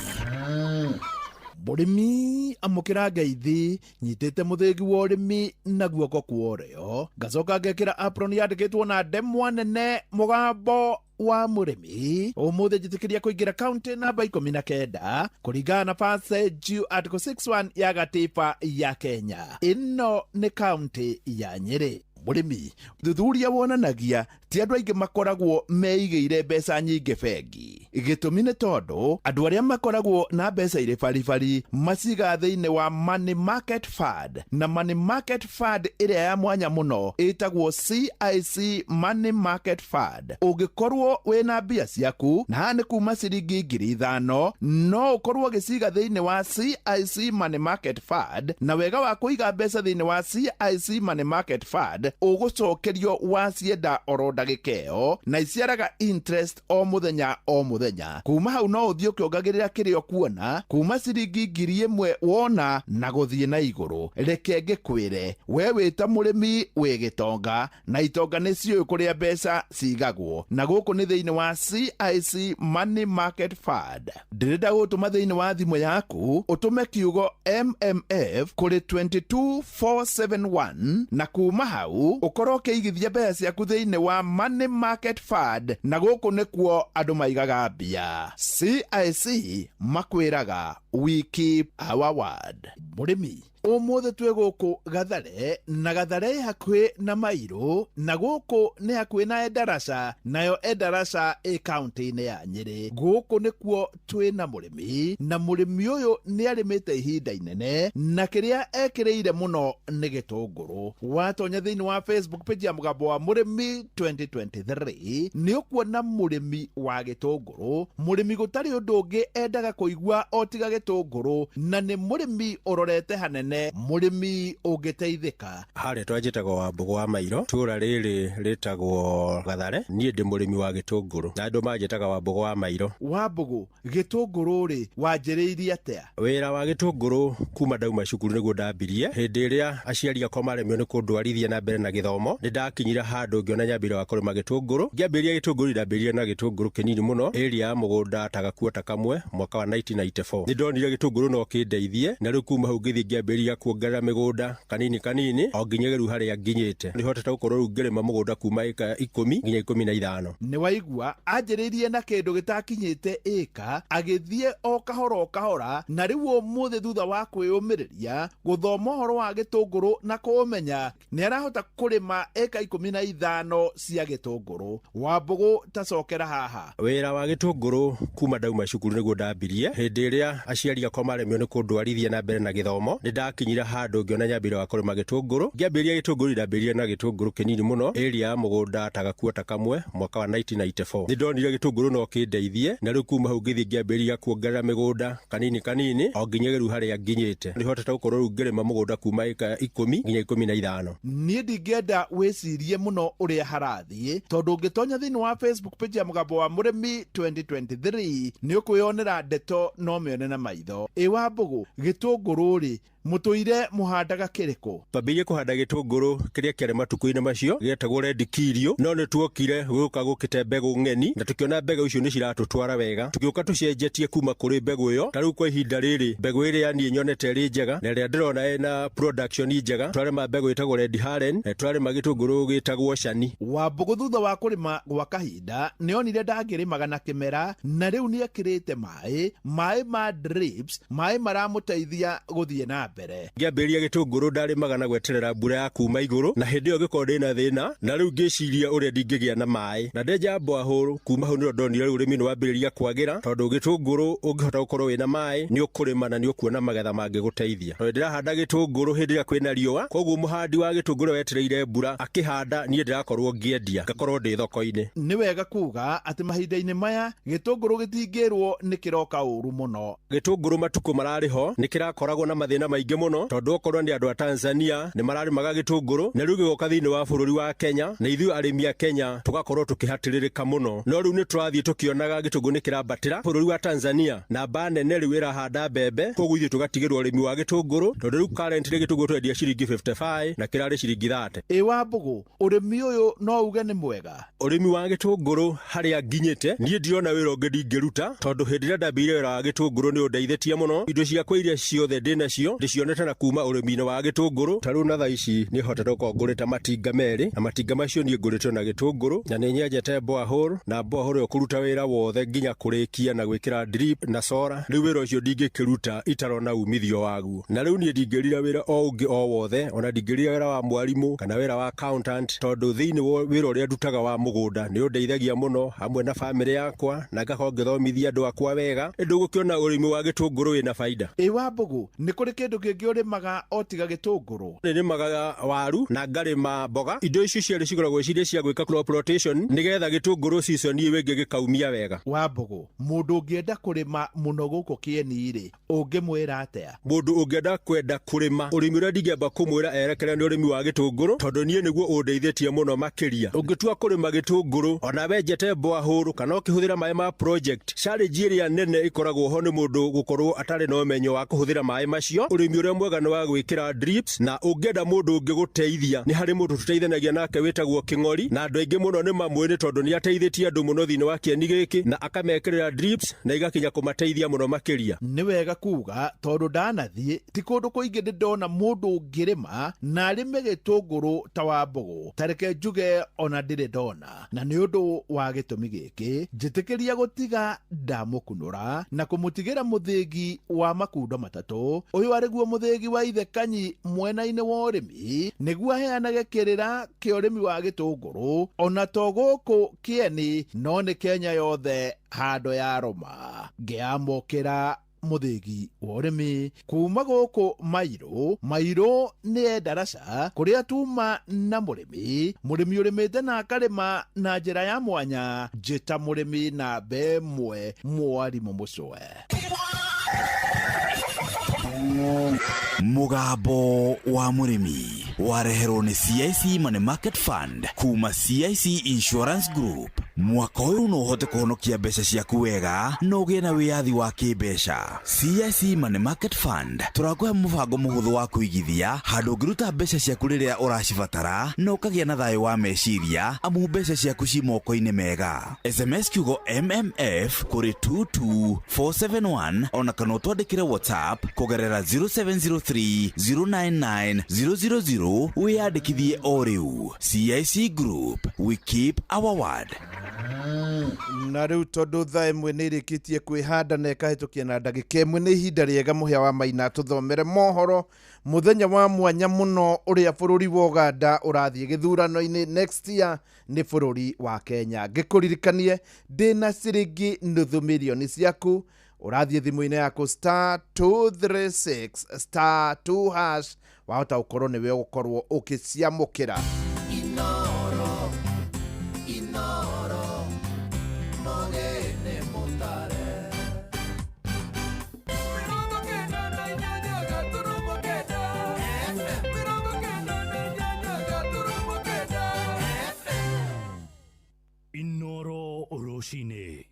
Mũrĩmi amũkĩra ngeithi nyitĩte mũthĩgi wa ũrĩmi na guoko kuoreo, ngacoka ngekĩra apron yandĩkĩtwo na ndemwa nene. Mũgambo wa mũrĩmi ũmũthĩ njĩtĩkĩria kũingĩra kaunti namba 19 kũringana na passage article 61 ya gatiba ya Kenya. Ĩno nĩ kaunti ya Nyĩrĩ. Mũrĩmi, thuthuria wonanagia ti andũ aingĩ makoragwo meigĩire mbeca nyingĩ bengi. Gĩtũmi nĩ tondũ andũ arĩa makoragwo na mbeca irĩ baribari maciga thĩinĩ wa Money Market Fund, na Money Market Fund ĩrĩa ya mwanya mũno ĩtagwo CIC Money Market Fund. Ũngĩkorwo wĩna mbia ciaku na haha nĩ kuma ciringi 5,000 no ũkorwo ũgĩciga thĩinĩ wa CIC Money Market Fund, na wega wa kũiga mbeca thĩinĩ wa CIC Money Market Fund ũgũcokerio wacienda oro ndagĩka ĩyo na iciaraga interest o mũthenya o mũthenya. Kuma hau no ũthiĩ ũkĩongagĩrĩra kĩrĩa ũkuona kuma ciringi 1,000 wona na gũthiĩ na igũrũ. Reke ngĩkwĩre we wĩta mũrĩmi wĩ gĩtonga, na itonga nĩ ciũĩ kũrĩa mbeca cigagwo, na gũkũ nĩ thĩinĩ wa CIC Money Market Fund. Ndĩrenda gũtũma thĩinĩ wa thimũ yaku ũtũme kiugo MMF kũrĩ 22471 na kuma hau ũkorwo ũkĩigithia mbeca ciaku thĩinĩ wa Money Market Fund, na gũkũ nĩkuo andũ maigaga mbia. CIC makwĩraga we keep our word. Mũrĩmi, ũmũthĩ twĩ gũkũ Gathare, na Gathare hakuhĩ na Mairũ, na gũkũ nĩ hakuhĩ na Endarasha, nayo Endarasha ĩ kaunti-inĩ ya Nyĩrĩ. Gũkũ nĩkuo twĩ na mũrĩmi, na mũrĩmi ũyũ nĩ arĩmĩte ihinda inene, na kĩrĩa ekĩrĩire mũno nĩ gĩtũngũrũ. Watonya thĩinĩ wa Facebook page ya Mũgambo wa Mũrĩmi 2023 nĩ ũkuona mũrĩmi wa gĩtũngũrũ. Mũrĩmi gũtarĩ ũndũ ũngĩ endaga kũigua o tiga gĩtũngũrũ, na nĩ mũrĩmi ũrorete hanene mũnene mũrĩmi ũngĩteithĩka. Harĩa twanjĩtagwo Wambũgũ wa Mairo, tũra rĩrĩ rĩtagwo Gathare, niĩ ndĩ mũrĩmi wa gĩtũngũrũ na andũ manjĩtaga Wambũgũ wa Mairo. Wambũgũ, gĩtũngũrũ rĩ wanjĩrĩirie atĩa? Wĩra wa gĩtũngũrũ kuma ndauma cukuru nĩguo ndambirie. Hĩndĩ ĩrĩa aciari akwa maremio nĩ kũndwarithia na mbere na gĩthomo, nĩ ndakinyire handũ ngĩona nyambĩrĩria wa kũrĩma gĩtũngũrũ. Ngĩambĩrĩria gĩtũngũrũ ndambĩrĩirie na gĩtũngũrũ kĩnini mũno area ya mũgũnda ta gakuota kamwe mwaka wa 1994. Nĩ ndonire gĩtũngũrũ no kĩndeithie, na rĩu kuma hau ngĩthiĩ ngĩambĩrĩria kuongerera mĩgũnda kanini kanini o nginya rĩu harĩa nginyĩte. Nĩ hotete gũkorwo rĩu ngĩrĩma mũgũnda kuma ĩka 10 nginya 15. Nĩ waigua anjĩrĩirie na kĩndũ gĩtakinyĩte ĩka, agĩthiĩ o kahora, na rĩu ũmũthĩ thutha wa kwĩyũmĩrĩria gũthoma ũhoro wa gĩtũngũrũ na kũũmenya, nĩ arahota kũrĩma ĩka 15 cia gĩtũngũrũ. Wambũgũ, tacokera haha. Wĩra wa gĩtũngũrũ kuma ndauma cukuru nĩguo ndambirie. Hĩndĩ ĩrĩa aciari akwa maremio nĩ kũndwarithia na mbere na gĩthomo, nĩ ndakinyire handũ ngĩona nyambĩrĩria wa kũrĩma gĩtũngũrũ. Ngĩambĩrĩria gĩtũngũrũ ndambĩrĩirie na gĩtũngũrũ kĩnini mũno area ya mũgũnda ta gakuota kamwe mwaka wa 1994. Nĩ ndonire gĩtũngũrũ no kĩndeithie, na rĩu kuma hau ngĩthiĩ ngĩambĩrĩria kuongerera mĩgũnda kanini kanini o nginya rĩu harĩa nginyĩte. Nĩ hotete gũkorwo rĩu ngĩrĩma mũgũnda kuma ĩka 10 nginya 15. Niĩ ndingĩenda wĩcirie mũno ũrĩa harathiĩ, tondũ ũngĩtonya thĩinĩ wa Facebook page ya Mũgambo wa Mũrĩmi 2023 nĩ ũkwĩyonera ndeto no mĩone na maitho. Wambũgũ, gĩtũngũrũ rĩ mũtũire mũhandaga kĩrĩkũ? Twambĩrĩirie kũhanda gĩtũngũrũ kĩrĩa kĩarĩ matukũ-inĩ macio gĩetagwo Red Kilio, no nĩ tuokire gũka gũkĩte mbegũ ng'eni na tũkĩona mbegũ icio nĩ ciratũtwara wega, tũgĩũka tũcenjetie kuma kũrĩ mbegũ ĩyo. Ta rĩu kwa ihinda rĩrĩ mbegũ ĩrĩa niĩ nyonete ĩrĩ njega na ĩrĩa ndĩrona ĩna production njega, twarĩma mbegũ ĩtagwo Red Haren, twarĩma gĩtũngũrũ gĩtagwo Shani. Wambũgũ, thutha wa kũrĩma gwa kahinda nĩ onire ndangĩrĩmaga na kĩmera, na rĩu nĩ ekĩrĩte maĩ ma drips, maĩ maramũteithia gũthiĩ na mbere. Ngĩambĩrĩria gĩtũngũrũ ndarĩmaga na gweterera mbura ya kuma igũrũ, na hĩndĩ ĩyo ngĩkorwo ndĩna thĩna, na rĩu ngĩciria ũrĩa ndingĩgĩa na maĩ, na ndenja borehole. Kuma hau nĩrĩo ndonire rĩu ũrĩmi nĩ wambĩrĩria kwagĩra, tondũ gĩtũngũrũ ũngĩhota gũkorwo wĩna maĩ nĩ ũkũrĩma na nĩ ũkuona magetha mangĩgũteithia. Tondũ ndĩrahanda gĩtũngũrũ hĩndĩ ĩrĩa kwĩna riũa, koguo mũhandi wa gĩtũngũrũ wetereire mbura akĩhanda, niĩ ndĩrakorwo ngĩendia ngakorwo ndĩ thoko-inĩ. Nĩ wega kuga atĩ mahinda-inĩ maya gĩtũngũrũ gĩtingĩrwo nĩ kĩroka ũru mũno. Gĩtũngũrũ matukũ mararĩ ho nĩ kĩrakoragwo na mathĩna maingĩ mũno, tondũ okorwo nĩ andũ a Tanzania nĩ mararĩmaga gĩtũngũrũ, na rĩu gĩgoka thĩinĩ wa bũrũri wa Kenya, na ithuĩ arĩmi a Kenya tũgakorwo tũkĩhatĩrĩrĩka mũno. No rĩu nĩ tũrathiĩ tũkĩonaga gĩtũngũrũ nĩ kĩrambatĩra bũrũri wa Tanzania, na mba nene rĩu ĩrahanda mbembe, koguo ithuĩ tũgatigĩrwo ũrĩmi wa gĩtũngũrũ, tondũ rĩu currently gĩtũngũrũ twendia ciringi 55 na kĩrarĩ ciringi 30. Wambũgũ, ũrĩmi ũyũ no uge nĩ mwega? Ũrĩmi wa gĩtũngũrũ harĩa nginyĩte niĩ ndirona wĩra ũngĩ ndingĩruta, tondũ hĩndĩ ĩrĩa ndambĩrĩire wĩra wa gĩtũngũrũ nĩ ũndeithĩtie mũno. Indo ciakwa iria ciothe ndĩnacio ndĩcionete na kuma ũrĩmi-inĩ wa gĩtũngũrũ. Ta rĩu na thaa ici nĩ hotete gũkorwo ngũrĩte matinga merĩ, na matinga macio niĩ ngũrĩtwo na gĩtũngũrũ, na nĩ nyenjete borehole, na borehole ĩyo kũruta wĩra wothe nginya kũrĩkia na gwĩkĩra drip na solar. Rĩu wĩra ũcio ndingĩkĩruta itarona umithio waguo, na rĩu niĩ ndingĩrira wĩra o ũngĩ o wothe, ona ndingĩrira wĩra wa mwarimũ kana wĩra wa accountant, tondũ thĩinĩ wa wĩra ũrĩa ndutaga wa mũgũnda nĩ ũndeithagia mũno hamwe na bamĩrĩ yakwa, na ngakorwo ngĩthomithia andũ akwa wega. Ndũgũkĩona ũrĩmi wa gĩtũngũrũ wĩna baida. Wambũgũ, nĩ kũrĩ kĩndũ kĩngĩ ũrĩmaga o tiga gĩtũngũrũ? Nĩrĩmaga waru na ngarĩma mboga. Indo icio cierĩ cigoragwo cirĩ cia gwĩka crop rotation, nĩgetha gĩtũngũrũ season ĩyo ĩngĩ gĩkaumia wega. Wambũgũ, mũndũ ũngĩenda kũrĩma mũno gũkũ Kĩeni-rĩ ũngĩmwĩra atĩa? Mũndũ ũngĩenda kwenda kũrĩma ũrĩmi ũrĩa ndingĩamba kũmwĩra erekere nĩ ũrĩmi wa gĩtũngũrũ, tondũ niĩ nĩguo ũndeithĩtie mũno makĩria. Ũngĩtua kũrĩma gĩtũngũrũ ona wenjete borehole kana ũkĩhũthĩra maĩ ma project, challenge ĩrĩa nene ĩkoragwo ho nĩ mũndũ gũkorwo atarĩ na ũmenyo wa kũhũthĩra maĩ macio. Ũrĩmi ũrĩa mwega nĩ wa gwĩkĩra drips, na ũngĩenda mũndũ ũngĩgũteithia nĩ harĩ mũndũ tũteithanagia nake wĩtagwo Kĩng'ori, na andũ aingĩ mũno nĩ mamwĩrĩ tondũ nĩ ateithĩtie andũ mũno thĩinĩ wa Kĩeni gĩkĩ, na akamekĩrĩra drips na igakinya kũmateithia mũno makĩria. Nĩ wega kuga, tondũ ndanathiĩ ti kũndũ kũingĩ ndĩndona mũndũ ũngĩrĩma na arĩme gĩtũngũrũ ta Wambũgũ. Tareke njuge ona ndĩrĩ ndona, na nĩ ũndũ wa gĩtũmi gĩkĩ njĩtĩkĩria gũtiga ndamũkunũra na kũmũtigĩra mũthĩgi wa makundo matatũ. Ũyũ arĩ guo mũthĩgi wa Ithe Kanyi mwena-inĩ wa ũrĩmi, nĩguo aheanage kĩrĩra kĩa ũrĩmi wa gĩtũngũrũ, ona to gũkũ Kĩeni no nĩ Kenya yothe handũ ya roma. Ngĩamũkĩra mũthĩgi wa ũrĩmi kuma gũkũ Mairũ nĩ Ndaraca, kũrĩa tuma na mũrĩmi ũrĩmĩte na akarĩma na njĩra ya mwanya, njĩta mũrĩmi na mbemwe Mwarimũ Mũcwe. Mugambo wa murimi wareherwo ni CIC Money Market Fund kuma CIC Insurance Group. Mwaka uyu no hote kuhonokia mbeca ciaku wega no ugie na wiyathi wa kimbeca. CIC Money Market Fund turakuhe mubango muhuthu wa kuigithia handu ngiruta mbeca ciaku riria uracibatara no ukagia na thayo wa meciria amu mbeca ciaku ci moko-ini mega. SMS kiugo MMF kuri 22471 ona kana twandikire WhatsApp kugerera 0703099000 wiyandikithie o riu. CIC Group, we keep our word. Na riu tondu thaa imwe ni irikitie kwihanda na ikahitukia na ndagika imwe ni ihinda riega muhia wa Maina tuthomere mohoro muthenya wa mwanya muno uria bururi wa Uganda urathie githurano-ini next year ni bururi wa Kenya. Ngikuririkanie ndina ciringi nuthu milioni ciaku urathie thimu-ini yaku *236*2# wahota ukorwo niwe ugukorwo ukiciamukira. Inoro Oroshine.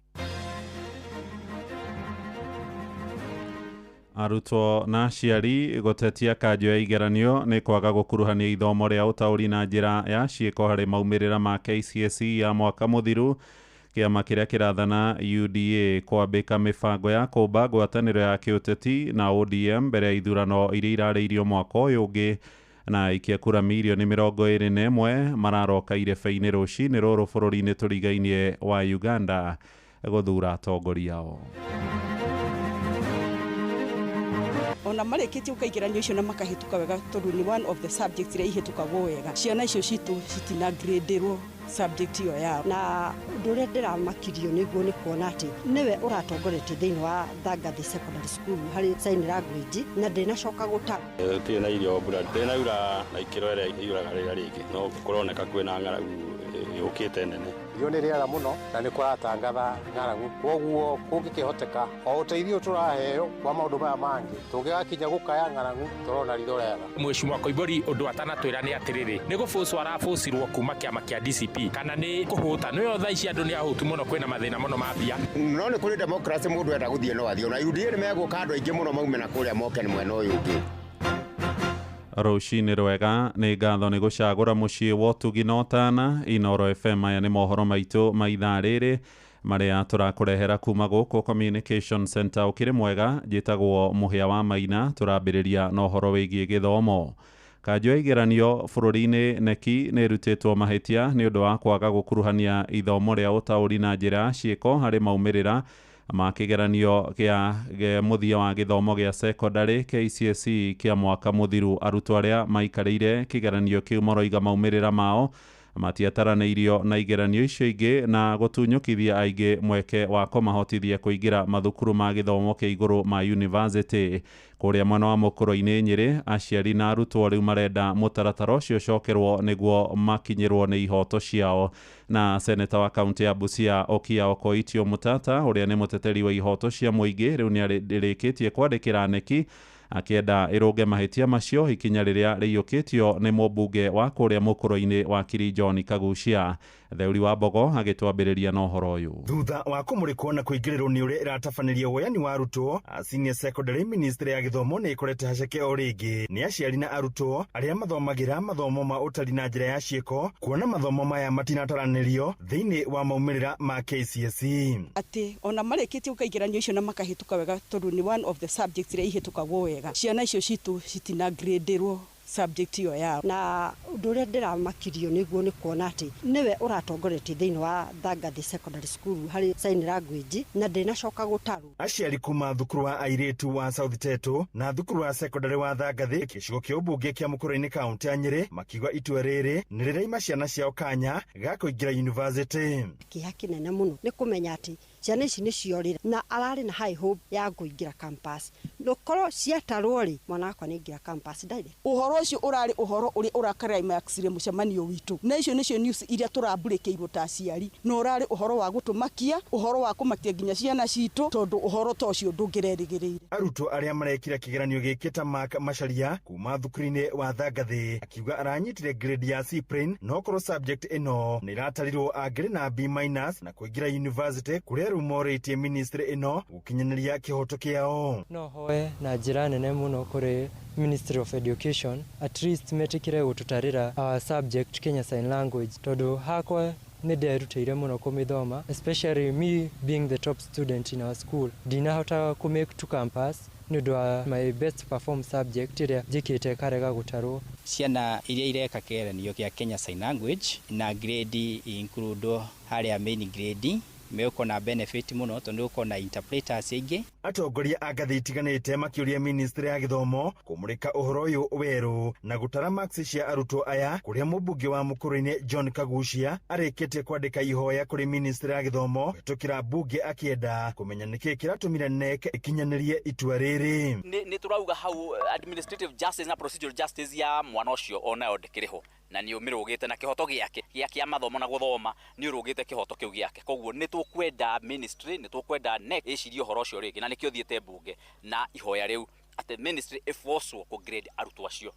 Arutwo na aciari gutetia kanjo ya igeranio ni kwaga gukuruhania ithomo ria utauri na njira ya ciiko hari maumirira ma KCSE ya mwaka muthiru. Kiama kiria kirathana UDA kwambika mibango ya kumba ngwataniro ya kiuteti na ODM mbere ya ithurano iria irariirio mwaka uyu ungi na ikia kura milioni 21 mararoka irebe-ini rucini ruru bururi-ini turigainie wa Uganda guthura atongoria ao. Ona mareketie ukaigeranio icio na makahituka wega tondu ni one of the subjects iria ihitukago wega. Ciana icio citu citina graderwo subject iyo yao na ndure ndiramakirio niguo ni kuona ati niwe uratongoretie thiini wa Thagathi Secondary School hari sign language na ndinacoka gutara tena irio mbura tena ura na ikiro ria iuraga rira ringi no kuroneka kwina ng'aragu yukite nene iyo ni riera muno na ni kuratangatha ng'aragu koguo kungikihoteka o uteithio turaheo kwa maundu maya mangi tungigakinya gukaya ng'aragu turona ritho rega. Mheshimiwa Koimburi undu atanatwira ni atiriri ni gufucwo arafucirwo kuma kiama kia DCP kana ni kuhuta no thaa ici andu ni ahutu muno kwina mathina muno mabia no ni kuri democracy mundu enda guthie no athio na UDA ni meguka andu aingi muno maume na kuria moke ni mwena uyu ungi. Rucini rwega ni ngatho ni gucagura mucii wa Utugi na Otana. Inoro FM aya ni mohoro maitu ma ithaa riri maria turakurehera kuma guku Communication Center ukiri mwega jitagwo Muhia wa Maina. Turambiriria na uhoro wigie githomo. Kanjo ya igeranio bururi-ini neki ni rutitwo mahitia ni undu wa kwaga gukuruhania ithomo ria utauri na njira ciiko hari maumirira ma kigeranio kia muthia wa githomo gia secondary KCSE kia mwaka muthiru. Arutwo aria maikarire kigeranio kiu maroiga maumirira mao matiataraneirio na igeranio icio ingi na gutunyukithia aingi mweke wa kumahotithia kuingira mathukuru ma githomo kia iguru ma university. Kuria mwena wa mukuru-ini Nyeri aciari na arutwo riu marenda mutaratara ucio cokerwo niguo makinyirwo ni ihoto ciao. Na seneta wa kaunti ya Busia Okia Okoitio Mutata uria ni muteteri wa ihoto cia muingi riu ni arikitie kwandikira neki akienda iroge mahitia macio ikinya riria riyukitio ni mubunge wa kuria mukuru-ini wa Kiri John Kagucia. Theuri wa Bogo agitwambiriria na uhoro uyu. Thutha wa kumurikwo na kuingirirwo ni uria iratabaniria woyani wa arutwo, Senior Secondary Ministry ya githomo ni ikorete haceke o ringi ni aciari na arutwo aria mathomagira mathomo ma utari na njira ya ciiko kuona mathomo maya matinataranĩrio thiini wa maumirira ma KCSE. Ati ona mareketie ukaigeranio icio na makahituka wega tondu ni one of the subjects iria ihitukago wega. Ciana icio citu citina graderwo subject iyo yao na ndure ndiramakirio niguo ni kuona ati niwe uratongoretie thiini wa Thagathi Secondary School hari sign language na ndinacoka gutaru. Aciari kuma thukuru wa airitu wa South Teto na thukuru wa secondary wa Thagathi gicigo kia ubunge kia mukuru-ini kaunti ya Nyeri makiuga itua riri ni riraima ciana ciao kanya ga kuingira university. Kiha kinene muno ni kumenya ati ciana ici nĩ ciorire na ararĩ na high hope ya kũingĩra campus no korwo ciatarwo rĩ mwana wakwa nĩ ingĩra campus direct. Ũhoro ũcio ũrarĩ ũhoro ũrĩa ũrakaraimakaire mũcemanio witũ na icio nĩcio news iria tũrambũrĩkĩirwo ta aciari no ũrarĩ ũhoro wa gũtũmakia ũhoro wa kũmakia nginya ciana citũ tondũ ũhoro ta ũcio ndũngĩrerĩgĩrĩire. Arutwo arĩa marekira kĩgeranio gĩkĩ ta Mark Macharia kuma thukuru-inĩ wa Thagathĩ akiuga aranyitire grade ya C plain no korwo subject ĩno nĩ ĩratarirwo angĩrĩ na B- na kũingĩra university kũrĩa rumorĩtie ministry ĩno gũkinyanĩria kĩhoto kĩao. No hoe na njĩra nene mũno kũrĩ Ministry of Education at least metĩkĩre gũtũtarĩra our subject Kenya Sign Language tondũ hakwa nĩ nderutĩire mũno kũmĩthoma, especially me being the top student in our school. Ndinahota kũmake to campus nĩ ũndũ wa my best perform subject ĩrĩa njĩkĩte karega gũtarwo. Ciana iria ireka kĩgeranio gĩa Kenya Sign Language na grade include harĩa main grade meuko na benefit muno tondu uko na interpreters aingĩ. Atongoria a ngathĩ itiganĩte makĩũria ministry ya gĩthomo kũmũrĩka ũhoro ũyũ werũ na gũtara marks cia arutwo aya kũrĩa mũmbunge wa Mũkũrũ-inĩ John Kagucia arĩkĩtie kwandĩka ihoya kũrĩ ministry ya gĩthomo kũhĩtũkĩra mbunge akĩenda kũmenya nĩkĩĩ kĩratũmire NEC ĩkinyanĩrie itua rĩrĩ. Nĩ tũrauga hau administrative justice na procedural justice ya mwana ũcio onayo ndĩkĩrĩho na nĩ ũmĩrũgĩte na kĩhoto gĩake gĩa mathomo na gũthoma nĩ ũrũgĩte kĩhoto kĩu gĩake. Koguo nĩ tũkwenda ministry nĩ tũkwenda NEC ĩcirie ũhoro ũcio rĩngĩ na nĩkĩo thiĩte mbunge na ihoya rĩu atĩ ministry ĩforcwo kũgrade arutwo acio.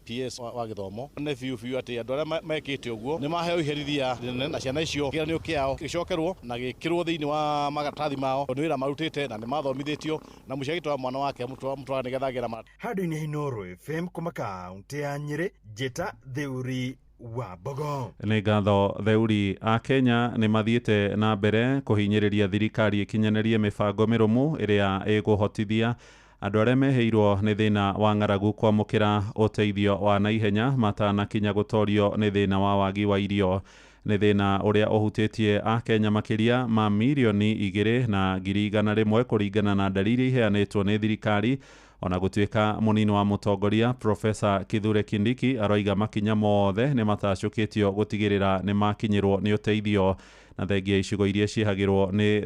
PS wa gĩthomo nĩ biũ atĩ andũ arĩa mekĩte ũguo nĩ maheo iherithia na ciana icio kĩgeranio kĩao gĩcokerwo na gĩkĩrwo thĩinĩ wa maratathi mao nĩ wĩra marutĩte na nĩ mathomithĩtio na mũciari gĩtwara mwana wake mũtwara nĩgetha agĩra maratathi. Handũ-inĩ Inooro FM kuma kaũntĩ ya Nyĩrĩ Njĩta Thĩũri wa Bogo. Nĩ ngatho Thĩũri a Kenya nĩ mathiĩte na mbere kũhinyĩrĩria thirikari ĩkinyanĩrie mĩbango mĩrũmu ĩrĩa ĩkũhotithia andũ arĩa meheirwo nĩ thĩna wa ng'aragu kwamũkĩra ũteithio wa naihenya matanakinya gũtorio nĩ thĩna wa wagi wa irio. Nĩ thĩna ũrĩa ũhutĩtie a Kenya makĩria ma milioni 2.1 kũringana na ndariri iheanĩtwo nĩ thirikari. Ona gũtuĩka mũnini wa mũtongoria Profesa Kithure Kindiki aroiga makinya mothe nĩ matacũkĩtio gũtigĩrĩra nĩ makinyĩrwo nĩ ũteithio na thengia icigo iria ciehagĩrwo nĩ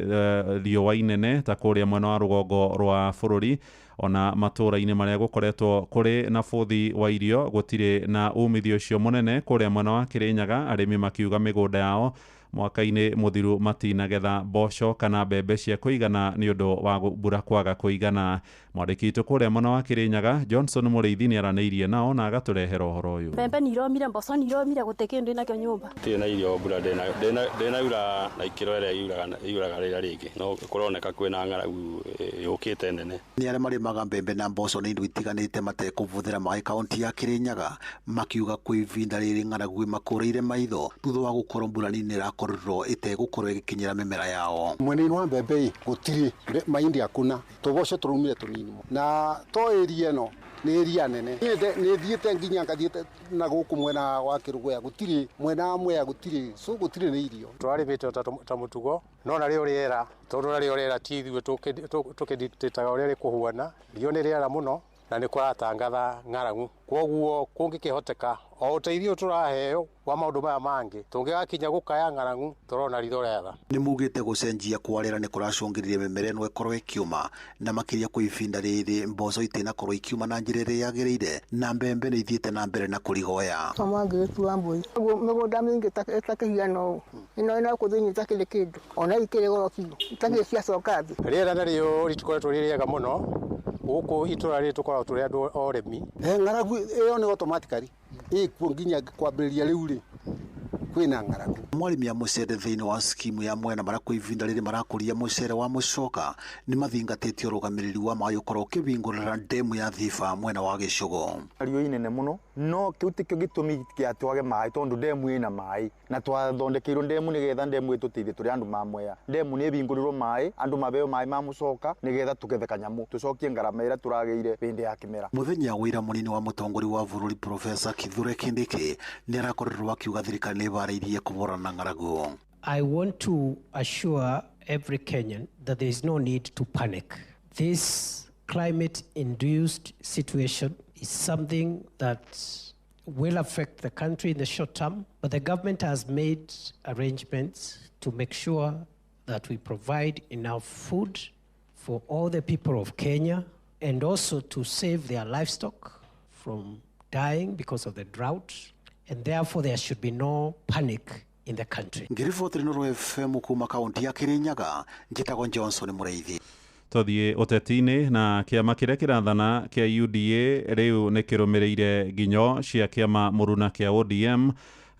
riũa inene ta kũrĩa mwena wa rũgongo rwa bũrũri ona matũũra-inĩ marĩa gũkoretwo kũrĩ na bũthi wa irio gũtirĩ na umithio ũcio mũnene. Kũrĩa mwena wa Kĩrĩnyaga arĩmi makiuga mĩgũnda yao mwaka-inĩ mũthiru matinagetha mboco kana mbembe cia kũigana nĩ ũndũ wa mbura kwaga kũigana. Mwandĩki witũ kũrĩa mwena wa Kĩrĩnyaga Johnson Mũrĩithi nĩ aranĩirie nao na agatũrehera ũhoro ũyũ. Mbembe nĩ iromire, mboco nĩ iromire, gũtirĩ kĩndũ nakĩo nyũmba. Tĩ na irio mbura ndĩnaura na ikĩro ĩrĩa yuraga rĩrĩa rĩngĩ no kũroneka kwĩna ng'aragu yũkĩte nene. Nĩ arĩa marĩmaga mbembe na mboco nĩ indo itiganĩte matekũbũthĩra maĩ kaunti ya Kĩrĩnyaga makiuga kwĩ ivinda rĩrĩ ng'aragu makũrĩire maitho thutha wa gũkorwo mbura nini ĩrakorirwo ĩtegũkorwo ĩgĩkinyĩra mĩmera yao. Mwena-inĩ wa mbembe gũtirĩ mahindi hakuna, tũboco tũraumire tũnini na to area ĩno nĩ area nene. Nĩ thiĩte nginya ngathiĩte na gũkũ mwena wa Kĩrũgũya gũtirĩ, mwena wa Mwea gũtirĩ, so gũtirĩ nĩ irio. Twarĩmĩte ta mũtugo no narĩo rĩera tondũ narĩo rĩera ti ithuĩ tũkĩdictaga ũrĩa rĩkũhuana. Rio nĩ rĩera mũno na nĩ kũratangatha ng'aragu, kwoguo kũngĩkĩhoteka o ũteithio tũraheo wa maũndũ maya mangĩ tũngĩgakinya gũkaya ng'aragu tũrona ritho rĩega. Nĩ mugĩte gũcenjia kwa rĩera nĩ kũracũngĩrĩria mĩmera ĩno ĩkorwo ĩkiuma na makĩria kwa ivinda rĩrĩ mboco itinakorwo ikiuma na njĩra ĩrĩa yagĩrĩire na mbembe nĩ ithiĩte na mbere na kũrigoya. Twamangĩtua mbũri mĩgũnda mĩingĩ ĩtakĩhiana ũũ ĩno kũthĩinĩ itakĩrĩ kĩndũ ona ikĩrĩ goro biũ itakĩrĩ ciacoka thĩ. Rĩera narĩo rĩtikoretwo rĩ rĩega mũno gũkũ itũra rĩrĩ tũkoragwo tũrĩ andũ orĩmi. Ng'aragu ĩyo nĩ automatically ĩkuo nginya kwambĩrĩria rĩu rĩ kwĩna ng'aragu. Mwarĩmi ya mũcere thĩinĩ wa skimu ya mwena marĩa kwa ivinda rĩrĩ marakũria mũcere wa mũcoka nĩ mathingatĩtie ũrũgamĩrĩri wa maĩ ũkorwo ũkĩhingũrĩra ndemu ya Thiba mwena wa Gĩcũgũ. Riũa inene mũno no kĩu tikĩo gĩtũmi kĩa twage maĩ tondũ ndemu ĩna maĩ na twathondekeirwo ndemu nĩgetha ndemu ĩtũteithie tũrĩ andũ ma Mwea. Ndemu nĩ ĩhingũrĩrwo maĩ andũ mabeo maĩ ma mũcoka nĩgetha tũgethe kanyamũ tũcokie ngarama ĩrĩa tũragĩire hĩndĩ ya kĩmera. Mũthenya wa ira mũnini wa mũtongoria wa bũrũri Profesa Kithure Kindiki nĩ arakorirwo akiuga thirikari nĩ ĩbarĩirie kũborana na ng'aragu. I want to assure every Kenyan that there is no need to panic. This climate-induced situation is something that will affect the country in the short term, but the government has made arrangements to make sure that we provide enough food for all the people of Kenya, and also to save their livestock from dying because of the drought, and therefore there should be no panic in the country. Ngiriboti Nuru FM kuma kaunti ya Kirinyaga, njitagwo Johnson Mureithi. Tuthie uteti-ini na kiama kiria kirathana kia UDA riu ni kirumireire nginyo cia kiama muruna kia ODM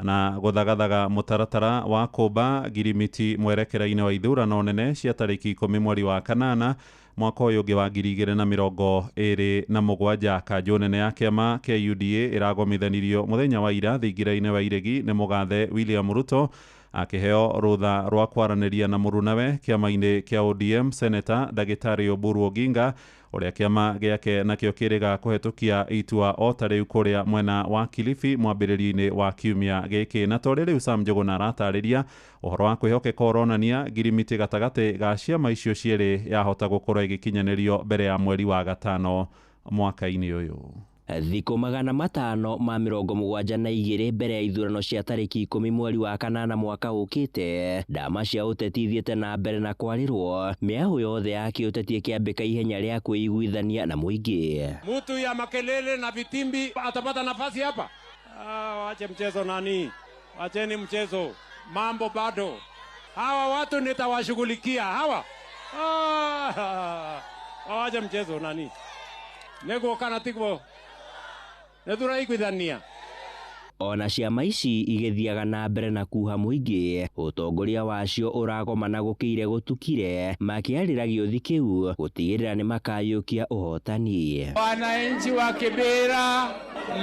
na guthagathaga mutaratara wa kumba ngirimiti mwerekera-ini wa ithurano nene cia tariki 10 mweri wa kanana mwaka uyu ungi wa 2027. Kanjũ nene ya kiama kia UDA iragomithanirio muthenya wa ira thingira-ini wa iregi ni mugathe William Ruto akiheo rutha rwa kwaraniria na murunawe kiama-ini kia ODM Senator Ndagĩtarĩ Oburu Oginga uria kiama giake nakio kiriga kuhetukia itua o tariu kuria mwena wa Kilifi mwambĩrĩrio-ini wa kiumia giki. Na tondũ riu Sam Njuguna aratariria uhoro wa kwĩhokeka uronania ngirimiti gatagati ga ciama icio cierĩ yahota gukorwo igikinyanĩrio mbere ya mweri wa gatano mwaka-ini uyu. Thikũ 572 mbere ya ithurano cia tariki 10 mweri wa kanana mwaka ukite, ndama cia uteti ithiĩte na mbere na kwarirwo mĩahũ yothe ya kĩũteti ĩkĩambĩka ihenya rĩa kwĩiguithania na mũingĩ. Mtu ya makelele na vitimbi atapata nafasi hapa? Wache mchezo nani? Wacheni mchezo. Mambo bado. Hawa watu nitawashughulikia hawa. Wache mchezo nani? Nego kana tikwo. Ona ciama ici igĩthiaga na mbere na kuha mũingĩ, ũtongoria wacio ũragomana gũkĩire gũtukire, makĩarĩra gĩũthi kĩu gũtigĩrĩra nĩ makayũkia ũhotani. Wananchi wa Kibera,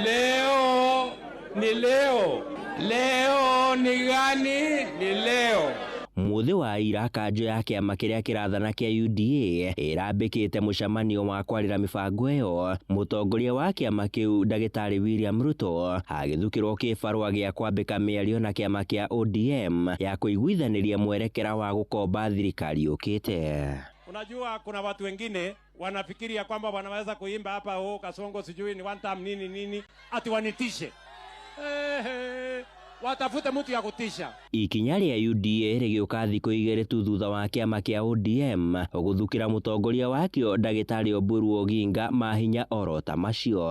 leo ni leo, leo ni gani? Ni leo. Muthi wa ira kanjũ ya kiama kĩrĩa kĩrathana kia UDA ĩrambĩkĩte mũcemanio wa kwarĩra mĩbango ĩyo, mũtongoria wa kiama kĩu Ndagĩtarĩ William Ruto agĩthukĩrwo kĩbarũa gĩa kwambĩka mĩario na kiama kia ODM ya kũiguithanĩria mwerekera wa gũkomba thirikari yũkĩte. Unajua kuna watu wengine wanafikiria kwamba wanaweza kuimba hapa Kasongo sijui ni one time nini ati wanitishe. Watafute mtu ya kutisha. Ikinya rĩa UDA rĩgĩũka thikũ 2 tu thutha wa kiama kia ODM gũthukĩra mũtongoria wakĩo Ndagĩtarĩ Oburu Oginga mahinya orota macio.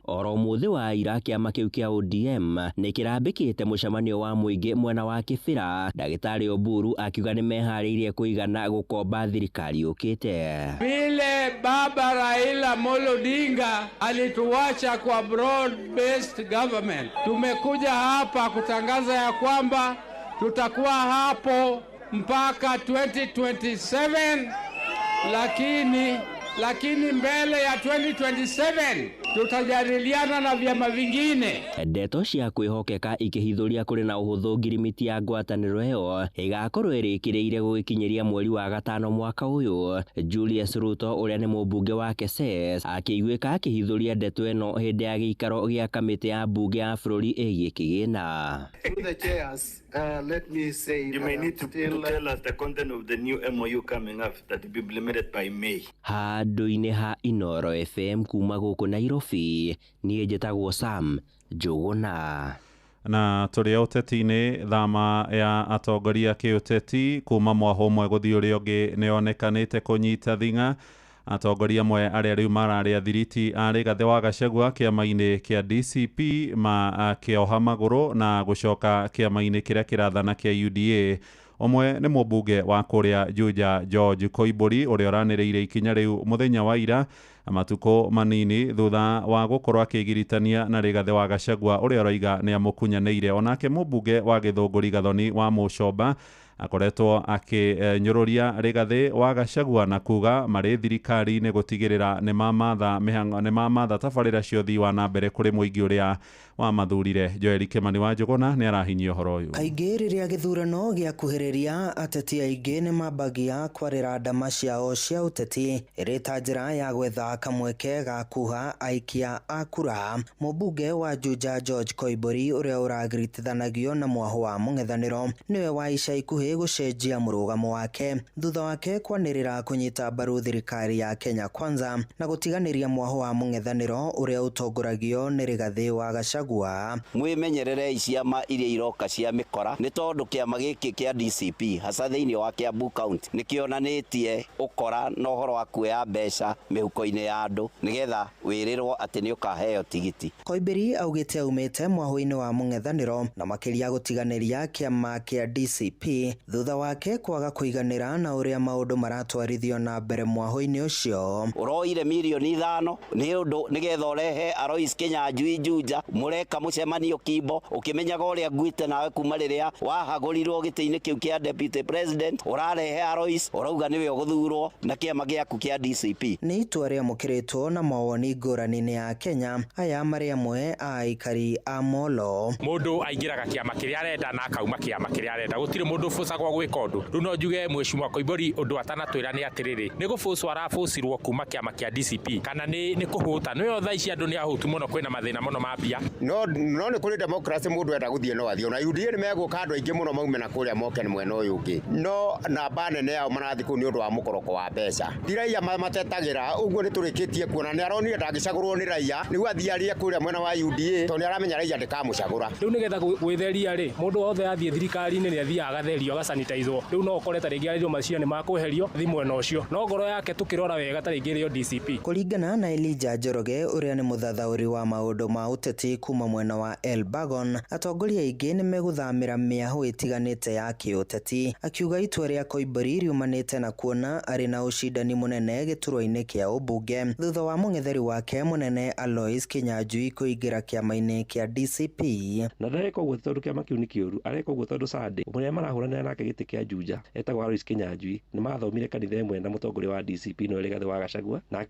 Oro mũthĩ wa ira kiama kĩu kia ODM nĩ kĩrambĩkĩte mũcemanio wa mũingĩ mwena wa Kĩbĩra, Ndagĩtarĩ Oburu akiuga nĩ meharĩirie kũigana gũkomba thirikari yũkĩte. Vile baba Raila Amolo Odinga alituacha kwa broad based government, tumekuja hapa kutangaza ya kwamba tutakuwa hapo mpaka 2027, lakini mbele ya 2027 tutajadiliana na vyama vingine. Ndeto cia kwĩhokeka ikĩhithũria kũrĩ na ũhũthũ ngirimiti ya ngwatanĩro ĩyo ĩgakorwo ĩrĩkĩrĩire gũgĩkinyĩria mweri wa gatano mwaka ũyũ. Julius Ruto ũrĩa nĩ mũmbunge wa Keses akĩiguĩka akĩhithũria ndeto ĩno hĩndĩ ya gĩikaro gĩa kamĩtĩ ya mbunge ya bũrũri ĩgiĩ kĩgĩna. Let me say you may need to tell us the content of the new MOU coming up that will be implemented by May. Handũ-inĩ ha Inoro FM kuma gũkũ Nairobi, niĩ njĩtagwo Sam Njuguna. Na tũrĩ ũteti-inĩ, thama ya atongoria kĩũteti kuma mwahũ ũmwe gũthiĩ ũrĩa ũngĩ nĩyonekanĩte kũnyita thing'a. Atongoria amwe arĩa rĩu mararĩa thiriti a Rigathĩ wa Gachagua kĩama-inĩ kĩa DCP makĩoha magũrũ na gũcoka kĩama-inĩ kĩrĩa kĩrathana kĩa UDA. Omwe nĩ mũmbunge wa kũrĩa Juja George Koimbũri ũrĩa ũranĩrĩire ikinya rĩu mũthenya wa ira matukũ manini thutha wa gũkorwo akĩgiritania na Rigathĩ wa Gachagua ũrĩa ũroiga nĩ amũkunyanĩire. Onake mũmbunge wa Gĩthũngũri Gathoni wa Mũcomba akoretwo akĩnyũrũria Rigathĩ wa Gachagua na kuga marĩ thirikari-inĩ gũtigĩrĩra nĩ mamatha tabarĩra cia ũthii wa na mbere kũrĩ mũingĩ ũrĩa wamathurire. Joel Kimani wa Njuguna nĩ arahinyia ũhoro ũyũ. Kaingĩ rĩrĩa gĩthurano gĩakuhĩrĩria, ateti aingĩ nĩ mambagia kwarĩra ndama ciao cia ũteti ĩrĩ ta njĩra ya gwetha wa kamweke ga kuha aikia a kura. Mũmbunge wa Juja George Koimbũri ũrĩa ũragiritithanagio na mwaho wa mũng'ethanĩro nĩwe wa ica ikuhĩ gũcenjia mũrũgamo wake thutha wake kwanĩrĩra kũnyita mbaru thirikari ya Kenya Kwanza na gũtiganĩria mwaho wa mũng'ethanĩro ũrĩa ũtongoragio nĩ Rigathĩ wa Gachagua. Mwĩmenyerere ciama iria iroka cia mĩkora nĩ tondũ kĩama gĩkĩ kĩa DCP hasa thĩinĩ wa Kiambu County nĩkĩonanĩtie ũkora na ũhoro wa kuoya mbeca mĩhuko-inĩ ya andũ nĩgetha wĩrĩrwo atĩ nĩ ũkaheo tigiti. Koimbũri augĩte aumĩte mwaho-inĩ wa mũng'ethanĩro na makĩria gũtiganĩria kĩama kĩa DCP thutha wake kwaga kũiganĩra na ũrĩa maũndũ maratwarithio na mbere mwaho-inĩ ũcio. Ũroire milioni 5 nĩ ũndũ nĩgetha ũrehe Alois Kinyanjui Juja mũreka mũcemanio Kimbo ũkĩmenyaga ũrĩa nguĩte nawe kuma rĩrĩa wahagũrirwo gĩtĩ-inĩ kĩu kĩa deputy president ũrarehe Alois ũrauga nĩwe ũgũthurwo na kĩama gĩaku kĩa DCP. Nĩ itua rĩamũkĩrĩtwo na mawoni ngũrani-inĩ ya Kenya aya marĩ amwe a aikari a Molo. Mũndũ aingĩraga kĩama kĩrĩa arenda na akauma kĩama kĩrĩa arenda gũtirĩ mũndũ ũbũcagwo gwĩka ũndũ. Rĩu no njuge Mheshimiwa Koimbũri ũndũ atanatwĩra nĩ atĩrĩrĩ nĩ gũbũcwo arabũcirwo kuma kĩama kĩa DCP kana nĩ kũhũta nĩyo thaa ici andũ nĩ ahũtu mũno kwĩna mathĩna mũno ma mbia. No nĩ kũrĩ democracy mũndũ enda gũthiĩ no athiĩ na UDA nĩ megũka andũ aingĩ mũno maume na kũrĩa moke mwena ũyũ ũngĩ no namba nene yao marathi kũu nĩ ũndũ wa mũkoroko wa mbeca. Ndiraia matetagĩra ũguo nĩ tũrĩkĩtie kuona nĩ aronire ndangĩcagũrwo nĩ raia nĩguo athiarie kũrĩa mwena wa UDA tondũ nĩ aramenya raia ndĩkamũcagũra. Rĩu nĩgetha gwĩtheria rĩ mũndũ wothe athiĩ thirikari-inĩ nĩ athiaga agatherio agasanitizwo. Rĩu no ũkore ta rĩngĩ arĩrio macia nĩ makweherio thi mwena ũcio no ngoro yake tũkĩrora wega ta rĩngĩ rĩo DCP. Kũringana na Elijah Njoroge ũrĩa nĩ mũthathaũri wa maũndũ ma ũteti kuma mwena wa Elbagon, atongoria aingĩ nĩ megũthamĩra mĩahũ ĩtiganĩte ya kĩũteti, akiuga itua rĩa Koimbũri riumanĩte na kuona arĩ na ũcindani mũnene gĩturwa-inĩ kĩa ũmbunge thutha wa mũng'etheri wake mũnene Alois Kinyanjui kũingĩra kĩama-inĩ kĩa DCP. Na ndareka ũguo tondũ kĩama kĩu nĩ kĩũru, areka ũguo tondũ Sunday ũrĩa marahũranĩra nake gĩtĩ kĩa Juja etagwo Alois Kinyanjui nĩ mathomire kanitha ĩmwe na mũtongoria wa DCP no Rigathĩ wa Gachagua na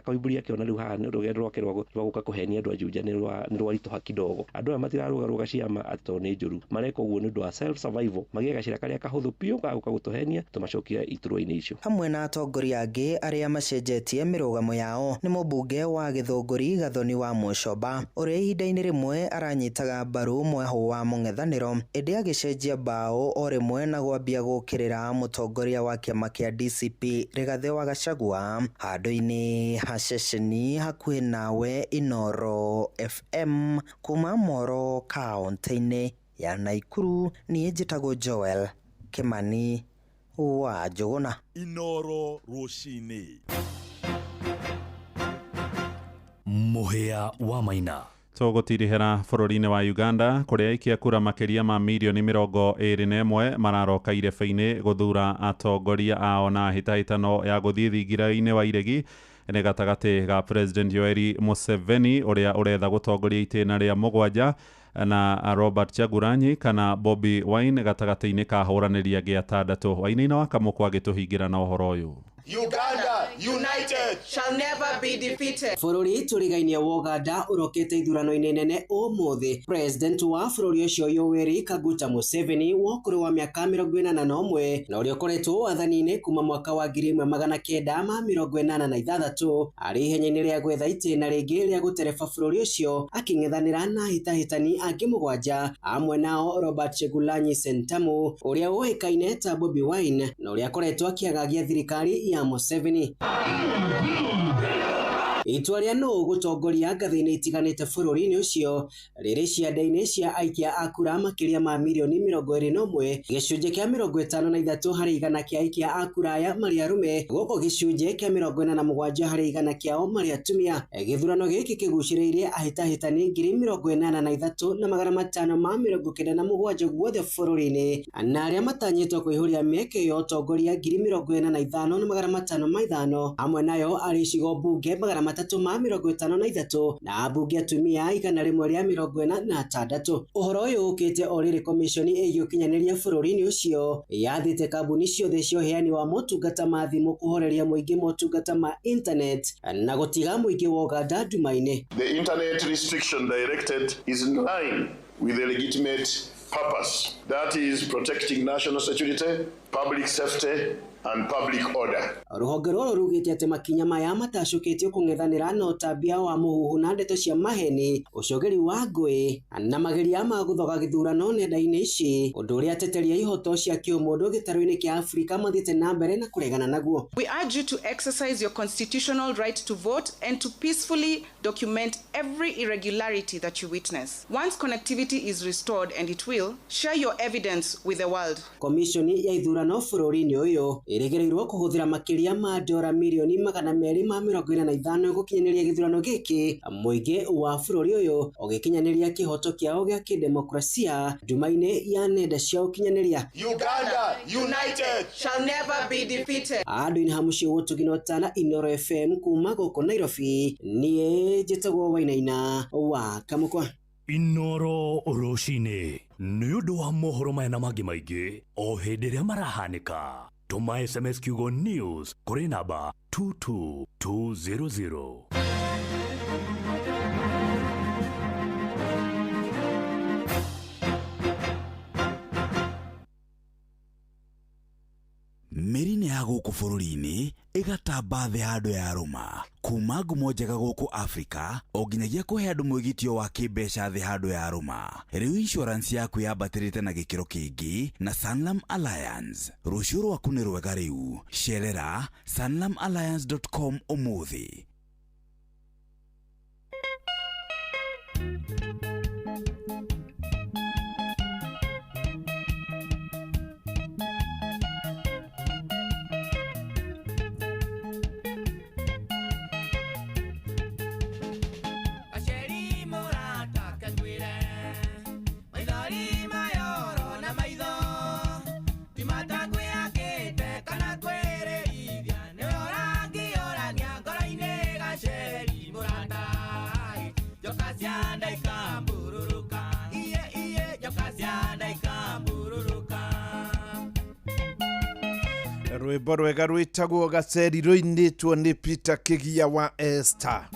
Koimbũri akĩona rĩu haha nĩ rũgendo rwake rwa gũka kũhenia andũ a Juja nĩ rwaritũha kidogo. Andũ aya matirarũgarũga ciama atĩ nĩ njũru mareka ũguo nĩ ũndũ wa self survival magĩe gacĩra karĩa kahũthũ piũ gagũka gũtũhenia tũmacokia iturwa-inĩ icio. Hamwe na atongoria angĩ arĩa macenjetie mĩrũgamo yao nĩ mũmbunge wa Gĩthũngũri Gathoni wa Mũcoba ũrĩa ihinda-inĩ rĩmwe aranyitaga mbaru mwaho wa mũng'ethanĩro ĩndĩ agĩcenjia mbaũ o rĩmwe na gwambia gũkĩrĩra mũtongoria wa kĩama kĩa DCP Rigathĩ wa Gachagua. Handũ-inĩ ha ceceni hakuhĩ nawe Inoro FM kuma Moro kaunti-inĩ ya Naikuru, niĩ njĩtagwo Joel Kimani wa Njũgũna. Inoro rũcinĩ. Mũhĩa wa Maina. Tũgũtirihĩra bũrũri-inĩ wa Uganda kũrĩa aikia kura makĩria ma milioni 21 mararoka irebe-inĩ gũthura atongoria ao na hĩtahĩtano ya gũthiĩ thingira-inĩ wa iregi nĩ gatagatĩ ga President Yoweri Museveni ũrĩa ũretha gũtongoria itĩna rĩa mũgwanja na Robert Kyagulanyi kana Bobi Wine gatagatĩ-inĩ ka hũranĩria gĩa tandatũ. Wainaina wa Kamũkũ agĩtũhingĩra na ũhoro ũyũ. Uganda united shall never be defeated. Bũrũri tũrigainie wa Uganda ũrokete ithurano-inĩ nene ũmũthĩ. President wa bũrũri ũcio Yoweri Kaguta Museveni wa ũkũrũ wa mĩaka 41 na ũrĩa ũkoretwo wathani-inĩ kuma mwaka wa 1986 arĩ ihenya-inĩ rĩa gwetha itĩna rĩngĩ rĩa gũtereba bũrũri ũcio akĩng'ethanĩra na hĩtahĩtani angĩ mũgwanja amwe nao Robert Kyagulanyi Ssentamu ũrĩa ũĩkaine ta Bobi Wine na ũrĩa akoretwo akĩagagia thirikari ya Museveni. Itua rĩa no gũtongoria ngathĩ-inĩ itiganĩte bũrũri-inĩ ũcio rĩrĩ ciande-inĩ cia aikia a kura makĩria ma milioni 21, gĩcunjĩ kĩa 53 harĩ igana kĩa aikia a kura aya marĩ arũme, gũkũ gĩcunjĩ kĩa 47 harĩ igana kĩao marĩ atumia. Gĩthurano gĩkĩ kĩgucĩrĩirie ahĩtahĩtani 83,597 guothe bũrũri-inĩ na arĩa matanyĩtwo kũihũria mĩeke ya ũtongoria 45,505 hamwe nayo arĩ icigo mbunge 353 na ambunge atumia 146. Ũhoro ũyũ ũkĩte o rĩrĩ komishoni ĩgiĩ ũkinyanĩria bũrũri-inĩ ũcio yathĩte kambuni ciothe cia ũheani wa motungata ma thimũ kũhoreria mũingĩ motungata ma internet na gũtiga mũingĩ wa Uganda nduma-inĩ. The Internet Restriction Directed is in line with the legitimate purpose, that is protecting national security, public safety and public order. Ruhonge rũrũ rugĩte atĩ makinya maya matacũkĩtio kũng'ethanĩra na ũtambia wa mũhuhu na ndeto cia maheni, ũcogeri wa ngũĩ na mageria ma gũthoga gĩthurano nenda-inĩ ici, ũndũ ũrĩa ateteri a ihoto cia kĩũmũndũ gĩtarũ-inĩ kĩa Afrika mathiĩte na mbere na kũregana naguo. We urge you to exercise your constitutional right to vote and to peacefully document every irregularity that you witness. Once connectivity is restored, and it will, share your evidence with the world. Komishoni ya ithurano bũrũri-inĩ ũyũ ĩrĩgĩrĩirwo kũhũthĩra makĩria ma $245 milioni gũkinyanĩria gĩthurano gĩkĩ, mũingĩ wa bũrũri ũyũ ũgĩkinyanĩria kĩhoto kĩao gĩa kĩdemokrasia nduma-inĩ ya nenda cia ũkinyanĩria. Uganda united shall never be defeated. Andũ-inĩ hamucio gũtũginotana Inoro FM kuma gũkũ Nairobi, niĩ njĩtagwo Wainaina wa Kamũkwa. Inoro rũcinĩ nĩ ũndũ wa mohoro maya na mangĩ maingĩ o hĩndĩ ĩrĩa marahanĩka. Tũma SMS kiugo news kũrĩ namba 22200. Mĩri ya gũkũ bũrũri-inĩ ĩgatamba thĩ handũ ya rũma, kuma ngumo njega gũkũ Afrika o nginyagia kũhe andũ mwĩgitio wa kĩmbeca thĩ handũ ya rũma. Rĩu insurance yaku yambatĩrĩte na gĩkĩro kĩngĩ na Sanlam Alliance. Rũciũ rwaku nĩ rwega rĩu. Cerera sanlamalliance.com ũmũthĩ. Rwĩmbo rwega rwĩtagwo Gaceri rũinĩtwo nĩ Peter Kĩgia wa Esther.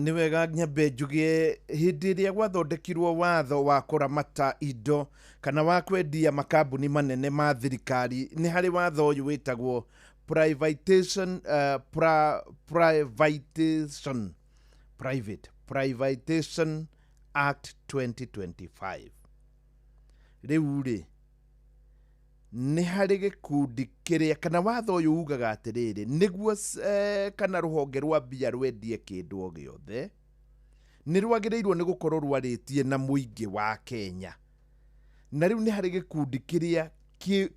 Nĩ wega nyambe njuge hĩndĩ ĩrĩa gwathondekirwo watho wa kũramata indo kana wa kwendia makambuni manene ma thirikari, nĩ harĩ watho ũyũ wĩtagwo Privatization Act 2025. Rĩu rĩ nĩ harĩ gĩkundi kĩrĩa kana watho ũyũ ugaga atĩrĩrĩ, nĩguo kana rũhonge rwa mbia rwendie kĩndũ o gĩothe nĩ rwagĩrĩirwo nĩ gũkorwo rwarĩtie na mũingĩ wa Kenya. Na rĩu nĩ harĩ gĩkundi kĩrĩa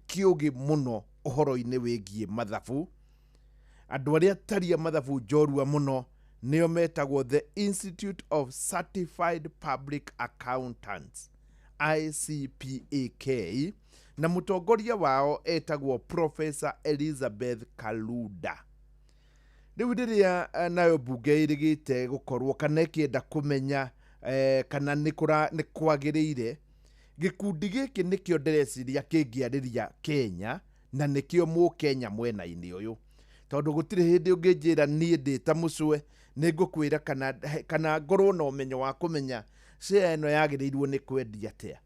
kĩũgĩ mũno ũhoro-inĩ wĩgiĩ mathabu, andũ arĩa taria mathabu njorua mũno, nĩo metagwo the Institute of Certified Public Accountants, ICPAK, na mũtongoria wao etagwo Professor Elizabeth Kaluda. Rĩu rĩrĩa nayo mbunge ĩrĩgĩte gũkorwo kana ĩkĩenda kũmenya kana nĩ kwagĩrĩire, gĩkundi gĩkĩ nĩkĩo ndĩreciria kĩngĩarĩria Kenya na nĩkĩo mũkenya mwena-inĩ ũyũ, tondũ gũtirĩ hĩndĩ ũngĩnjĩra niĩ ndĩ ta mũcwe nĩ ngũkwĩra kana ngorwo na ũmenyo wa kũmenya share ĩno yagĩrĩirwo nĩ kwendia atĩa.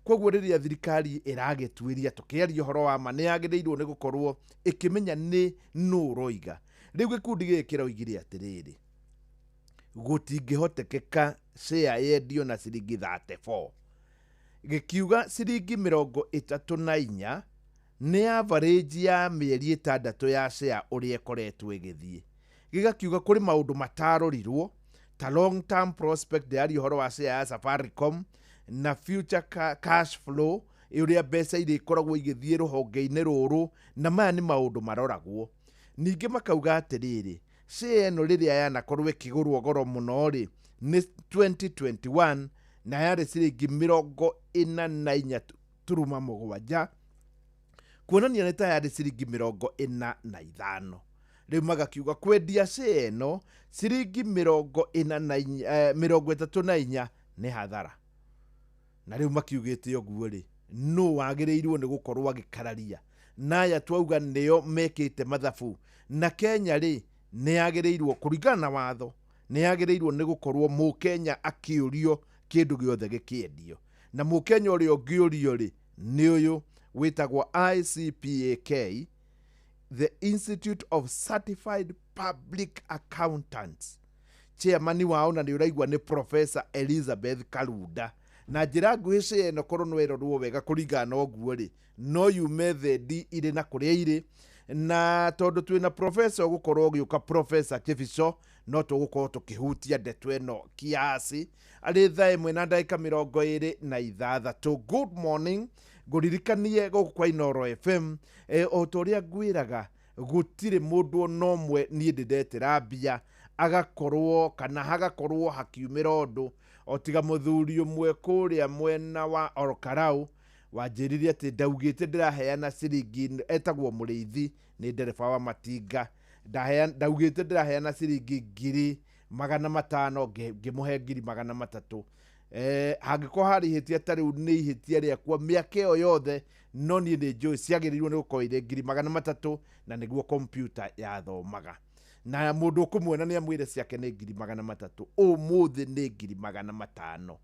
Koguo rĩrĩa thirikari ĩragĩtuĩria tũkĩaria ũhoro wa ma, nĩ yagĩrĩirwo nĩ gũkorwo ĩkĩmenya nĩ nũ ũroiga. Rĩu gĩkundi gĩkĩ kĩroigire atĩrĩrĩ, gũtingĩhotekeka share yendio na ciringi 34. Gĩkiuga ciringi 34 nĩ average ya mĩeri 6 ya share ũrĩa ĩkoretwo ĩgĩthiĩ. Gĩgakiuga kũrĩ maũndũ matarorirwo ta long term prospect ya ũhoro wa share ya Safaricom na future cash flow ũrĩa mbeca irĩ ikoragwo igĩthiĩ rũhonge-inĩ rũrũ, na maya nĩ maũndũ maroragwo. Ningĩ makauga atĩrĩrĩ, share ĩno rĩrĩa yanakorwo ĩkĩgũrwo goro mũno rĩ nĩ 2021 na yarĩ ciringi 44.7, kuonania nĩ tayari ciringi 45. Rĩu magakiuga kwendia ĩno ciringi 34 nĩ hathara. Na rĩu makiugĩte ũguo rĩ, no wagĩrĩirwo nĩ gũkorwo agĩkararia. Naya twauga nĩo mekĩte mathabu. Na Kenya rĩ, nĩ yagĩrĩirwo kũringana na watho, nĩ yagĩrĩirwo nĩ gũkorwo Mũkenya akĩũrio kĩndũ gĩothe gĩkĩendio. Na Mũkenya ũrĩa ũngĩũrio rĩ, nĩ ũyũ wĩtagwo ICPAK, the Institute of Certified Public Accountants. Chairman wao na nĩ ũraigua nĩ Professor Elizabeth Karunda. Na njĩra nguhĩ ĩno korwo no ĩrorwo wega kũringana na ũguo rĩ, no yume thendi irĩ na kũrĩa irĩ. Na tondũ twĩna professor gũkorwo gĩũka Professor Kĩbico, no tũgũkorwo tũkĩhutia ndeto ĩno kiasi. Arĩ thaa 1:26. Good morning. Ngũririkanie gũkũ kwa Inooro FM, o torĩa ngwĩraga gũtirĩ mũndũ no mwe niĩ ndĩndetera mbia agakorwo kana hagakorwo hakiumĩra ũndũ o tiga mũthuri ũmwe kũrĩa mwena wa Orkarau wanjĩrire atĩ ndaugĩte ndĩraheana ciringi, etagwo Mũrĩithi, nĩ ndereba wa matinga, ndaugĩte ndĩraheana ciringi 500,000 ngĩmũhe 300,000. Hangĩkorwo harĩ ihĩtia ta rĩu nĩ ihĩtia rĩakwa mĩaka ĩyo yothe, no niĩ nĩ njũĩ ciagĩrĩirwo nĩ gũkorwo irĩ 300,000 na nĩguo kompyuta yathomaga. Na mũndũ ũkũmuona nĩ amwĩre ciake nĩ 300,000, ũmũthĩ nĩ 500,000.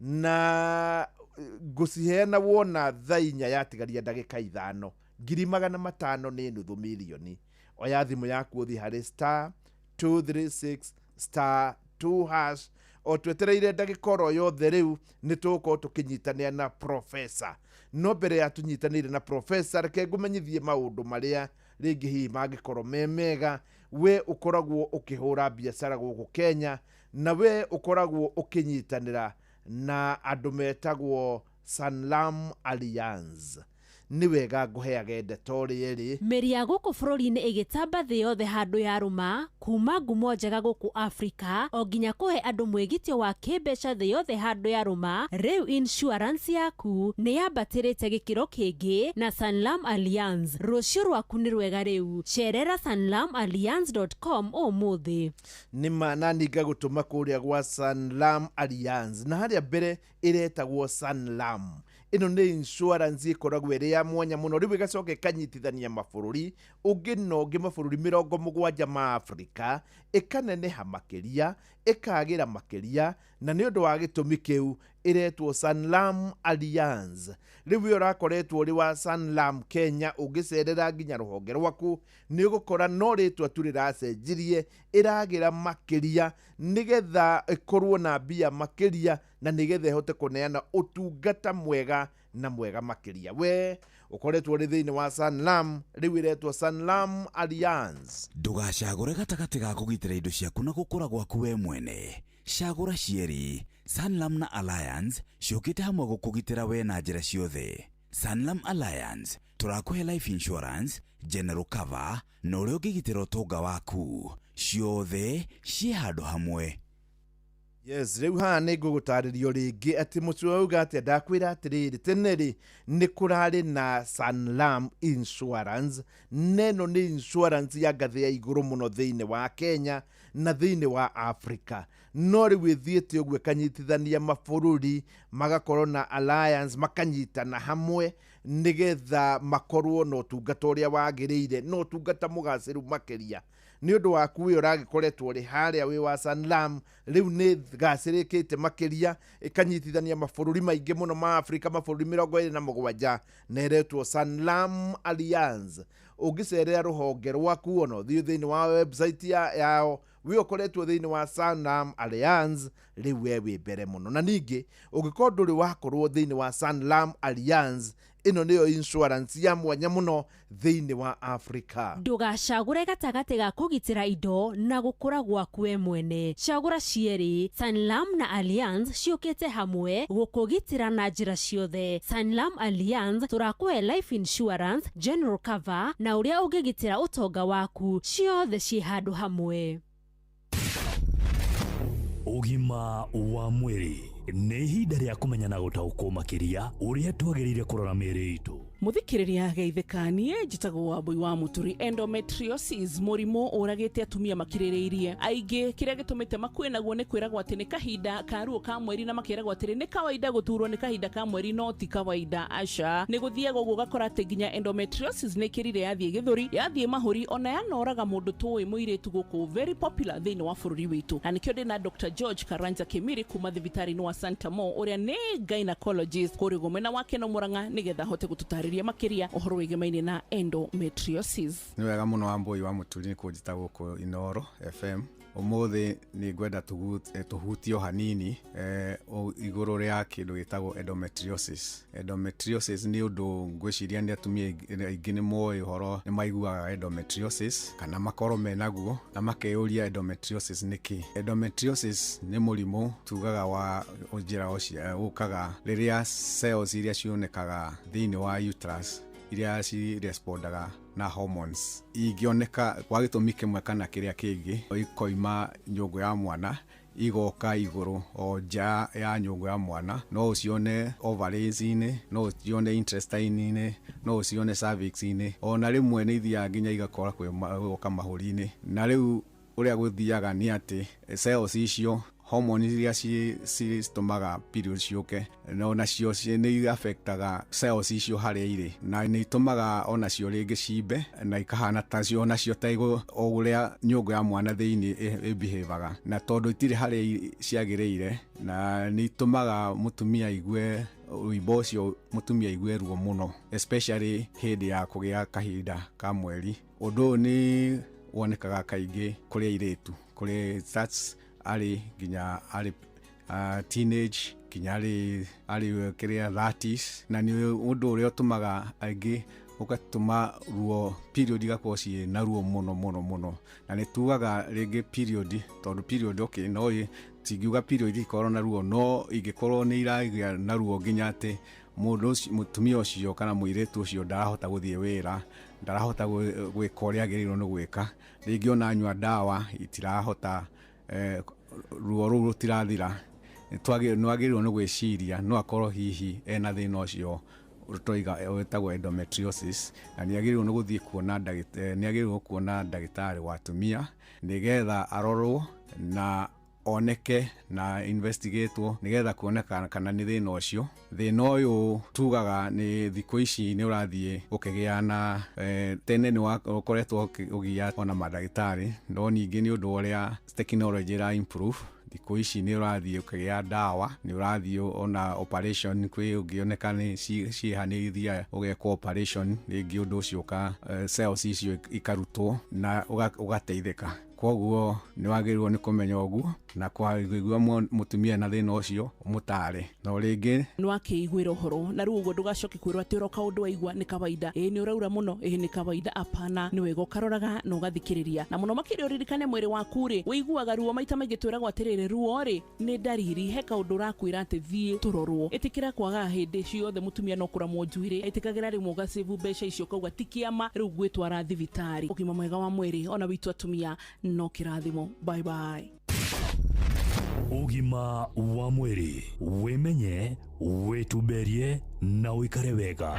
Na ngũciheana wona thaa 4 yatigaria ndagĩka 5. 500,000 nĩ nuthu mirioni. Oya thimũ yaku ũthiĩ harĩ *236*2#. O twetereire ndagĩka oro yothe rĩu nĩ tũgũkorwo tũkĩnyitanĩra na Professor. No mbere ya tũnyitanĩire na Professor, reke ngũmenyithie maũndũ marĩa rĩngĩ hihi mangĩkorwo me mega. We ũkoragwo ũkĩhũra biacara gũkũ Kenya, na we ũkoragwo ũkĩnyitanĩra na andũ metagwo Sanlam Alliance. Nĩ wega ngũheage ndeto rĩrĩ. Mĩri ya gũkũ bũrũri-inĩ ĩgĩtamba thĩ yothe handũ ya rũma, kuma ngumo njega gũkũ Afrika, o nginya kũhe andũ mwĩgitio wa kĩmbeca thĩ yothe handũ ya rũma. Rĩu insurance yaku nĩ yambatĩrĩte gĩkĩro kĩngĩ na Sanlam Alliance. Rũciũ rwaku nĩ rwega rĩu. Cerera sanlamalliance.com ũmũthĩ. Nĩma nani ngagũtũma kũrĩa gwa Sanlam Alliance. Na harĩa mbere ĩretagwo Sanlam. Ĩno nĩ insurance ĩkoragwo ĩrĩ ya mwanya mũno. Rĩu ĩgacoka ĩkanyitithania mabũrũri ũngĩ na ũngĩ, mabũrũri 70 ma Afrika, ĩkaneneha makĩria, ĩkagĩra makĩria, na nĩ ũndũ wa gĩtũmi kĩu ĩretwo Sanlam Alliance. Rĩu ũyũ ũrakoretwo ũrĩ wa Sanlam Kenya, ũngĩcerera nginya rũhonge rwaku nĩ ũgũkora no rĩtwa tu rĩracenjirie, ĩragĩra makĩria nĩgetha ĩkorwo na mbia makĩria na nĩgetha ĩhote kũneana ũtungata mwega na mwega makĩria. We ũkoretwo rĩ thĩinĩ wa Sanlam, rĩu ĩretwo Sanlam Alliance. Ndũgacagũre gatagatĩ ga kũgitĩra indo ciaku na gũkũra gwaku we mwene. Cagũra cierĩ. Sanlam na Alliance ciũkĩte hamwe gũkũgitĩra we na njĩra ciothe. Sanlam Alliance tũrakũhe life insurance, general cover na ũrĩa ũngĩgitĩra ũtonga waku. Ciothe ciĩ handũ hamwe. Yes, rĩu haha nĩ ngũgũtarĩrio rĩngĩ atĩ mũciĩ wauga atĩ ndakwĩra atĩrĩrĩ, tene rĩ nĩ kũrarĩ na Sanlam Insurance. Neno nĩ insurance ya ngathĩ ya igũrũ mũno thĩinĩ wa Kenya na thĩinĩ wa Africa. No rĩu ĩthiĩte ũguo ĩkanyitithania mabũrũri, magakorwo na alliance, makanyitana hamwe nĩgetha makorwo na ũtungata ũrĩa wagĩrĩire, no ũtungata mũgacĩru makĩria. Nĩ ũndũ waku wĩ ũragĩkoretwo ũrĩ harĩa wĩ wa Sanlam, rĩu nĩ gacĩrĩkĩte makĩria, ĩkanyitithania mabũrũri maingĩ mũno ma Afrika, mabũrũri 27, na ĩretwo Sanlam Alliance. Ũngĩcerera rũhonge rwaku ona ũthiĩ thĩinĩ wa website yao, wĩ ũkoretwo thĩinĩ wa Sanlam Alliance, rĩu we wĩ mbere mũno. Na ningĩ ũngĩkorwo ndũrĩ wakorwo thĩinĩ wa Sanlam Alliance, ĩno nĩyo insurance ya mwanya mũno thĩinĩ wa Afrika. Ndũgacagũre gatagatĩ ga kũgitĩra indo na gũkũra gwaku we mwene. Cagũra cierĩ. Sanlam na Alliance ciũkĩte hamwe gũkũgitĩra na njĩra ciothe. Sanlam Alliance tũrakũhe life insurance, general cover na ũrĩa ũngĩgitĩra ũtonga waku. Ciothe ciĩ handũ hamwe. Ũgima wa mwĩrĩ nĩ ihinda rĩa kũmenya na gũtaũkwo makĩria ũrĩa twagĩrĩire kũrora mĩĩrĩ itũ. Muthikiriria geithekanie njitagwo Wambui wa Muturi. Endometriosis murimu uragite atumia makiririirie aingi kiria gitumite makue naguo ni kwiragwo ati ni kahinda ka ruo ka mweri na makiragwo ati ni kawaida guturwo ni kahinda ka mweri no ti kawaida. Aca ni guthiaga uguo gakora ati nginya endometriosis ni kirire yathie githuri yathie mahuri ona yanoraga mundu tuwi muiritu guku very popular thiini wa bururi witu. Na nikio ndina Dr. George Karanja Kimiri kuma thibitari wa Santa Mo uria ni gynecologist kuri gomena wake no Murang'a nigetha hote gututariria makiria uhoro wigemaine na endometriosis. Ni wega muno Wambui wa Muturi kunjita guku Inoro FM. Umuthi ni ngwenda tuhutio hanini iguru ria kindu gitagwo endometriosis. Endometriosis ni undu ngwiciria ni atumia aingi ni moyo horo ni maiguaga endometriosis kana makoro menaguo na makeyuria endometriosis niki. Endometriosis ni murimu tugaga wa njira ocia ukaga riria cells iria cionekaga thiini wa uterus iria ci respondaga na hormones igioneka kwa gitumi kimwe kana kiria kingi ikoima nyungu ya mwana igoka iguru o nja ya nyungu ya mwana. No ucione ovaries-ini, no ucione intestine-ini, no ucione cervix-ini, ona rimwe ni ithia nginya igakora kwigoka mahuri-ini. Na riu uria guthiaga ni ati cells icio hormones iria citumaga period ciuke no nacio ni affectaga cells icio haria iri na ni itumaga ona cio ringi cimbe na ikahana tacio nacio taigo oguria nyungu ya mwana thiini behaviaga na tondu itiri haria ciagiriire na ni itumaga mutumia igue uimbo cio mutumia igue ruo muno especially hindi ya kugia kahinda ka mweri. Undu ni wonekaga kaingi kuri airitu kuri starts ali ginya ali teenage ginya ali kiria 30s na ni undu uria utumaga aingi ugatuma ruo period igakoci na ruo muno na ni tugaga ringi period tondu period okay no tigiuga period ikoro na ruo no igikorwo ni iragia na ruo ginya ati mundu mutumia ucio kana muiritu ucio ndarahota guthie wira ndarahota gwika uria agirirwo ni gwika ringi ona anywa dawa itirahota ruo ruru tirathira twagirwo ni gwiciria no akorwo hihi ena thina ucio utoiga wetagwo endometriosis na ni agirwo ni guthie kuona ndagitari wa atumia nigetha arorwo na oneke na investigatwo nigetha kuoneka kana ni thina ucio. Thina uyu tugaga ni thiku ici ni urathie ukigia na tene ni wakoretwo ugia ona madagitari no ningi ni undu uria technology ra improve thiku ici ni urathie ukigia dawa ni urathie ona operation kwi ugioneka ni cihanirithia ugekwo operation ringi undu ucio ka cells icio ikarutwo na ugateithika. Koguo ni wagirwo ni kumenya uguo na kwagigwa mutumia na thina ucio umutare no ringi ni wakiiguira uhoro na ruo ndugacoke kwirwo ati uroka undu waigwa ni kawaida ni uraura muno ni kawaida apana ni wega ukaroraga na ugathikiriria na muno makiri uririkane mwiri waku ri wiguaga ruo maita maingi twiragwo atiriri ruo ri ni ndariri he kaundu urakwira ati thie turorwo itikira kwaga hindi ciothe mutumia no kuramwo njuiri itikagira rimwe ugacivu mbeca icio kauga tikiama riu gwitwara thibitari. Ugima mwega wa mwiri ona witu atumia no kirathimo. Bye bye. Ugima wa mwiri wimenye wituberie na wikare wega.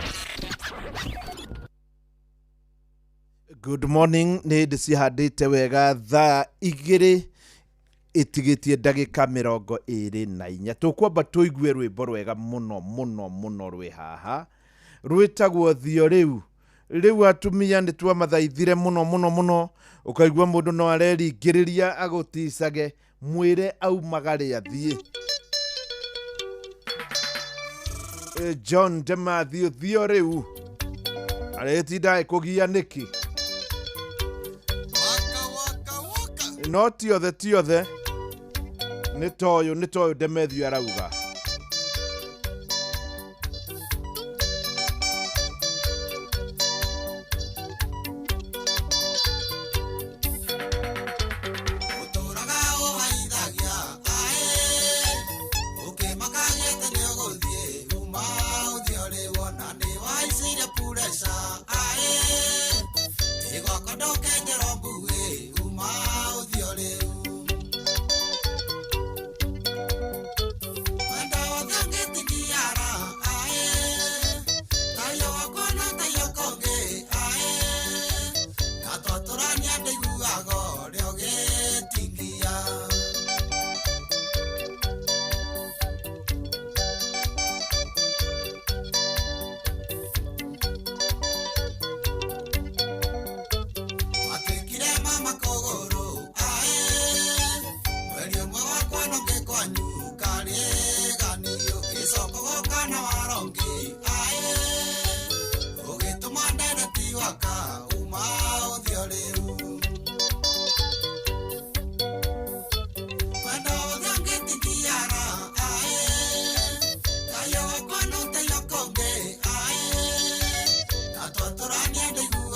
Good morning ni ndicihandite wega thaa igiri itigitie ndagika 24 tukwamba tuigue rwimbo rwega muno rwi haha rwitagwo thio riu atumia ni twamathaithire muno ukaigua mundu no areringiriria aguticage mwire aumagare athie. John Demathio thio riu aretinda kugia niki no tiothe ni toyo Demathio arauga Wanda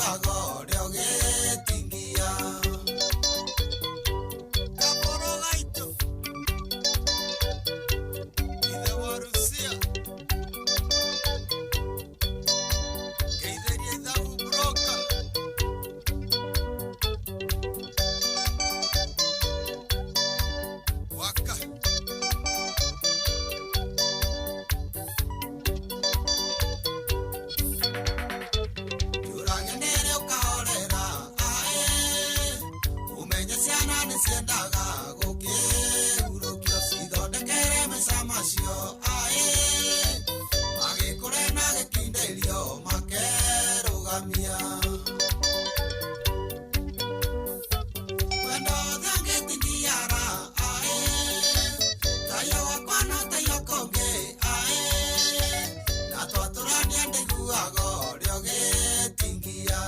ndiguago rĩo gĩtingia Kaporo gaitũ ithe wa Rusia Geithĩrie Thau Broka Waka Juragenere ukahorera ae Umenye ciana nĩciendaga gũkĩhurũkio cithondekere maica macio ae Magĩkũre na gĩkindĩrio makerũgamia Wendo othe angĩtingiara ae Tayo wakwa no tayo konge ae Na twatũrania ndĩiguago rĩo gĩtingia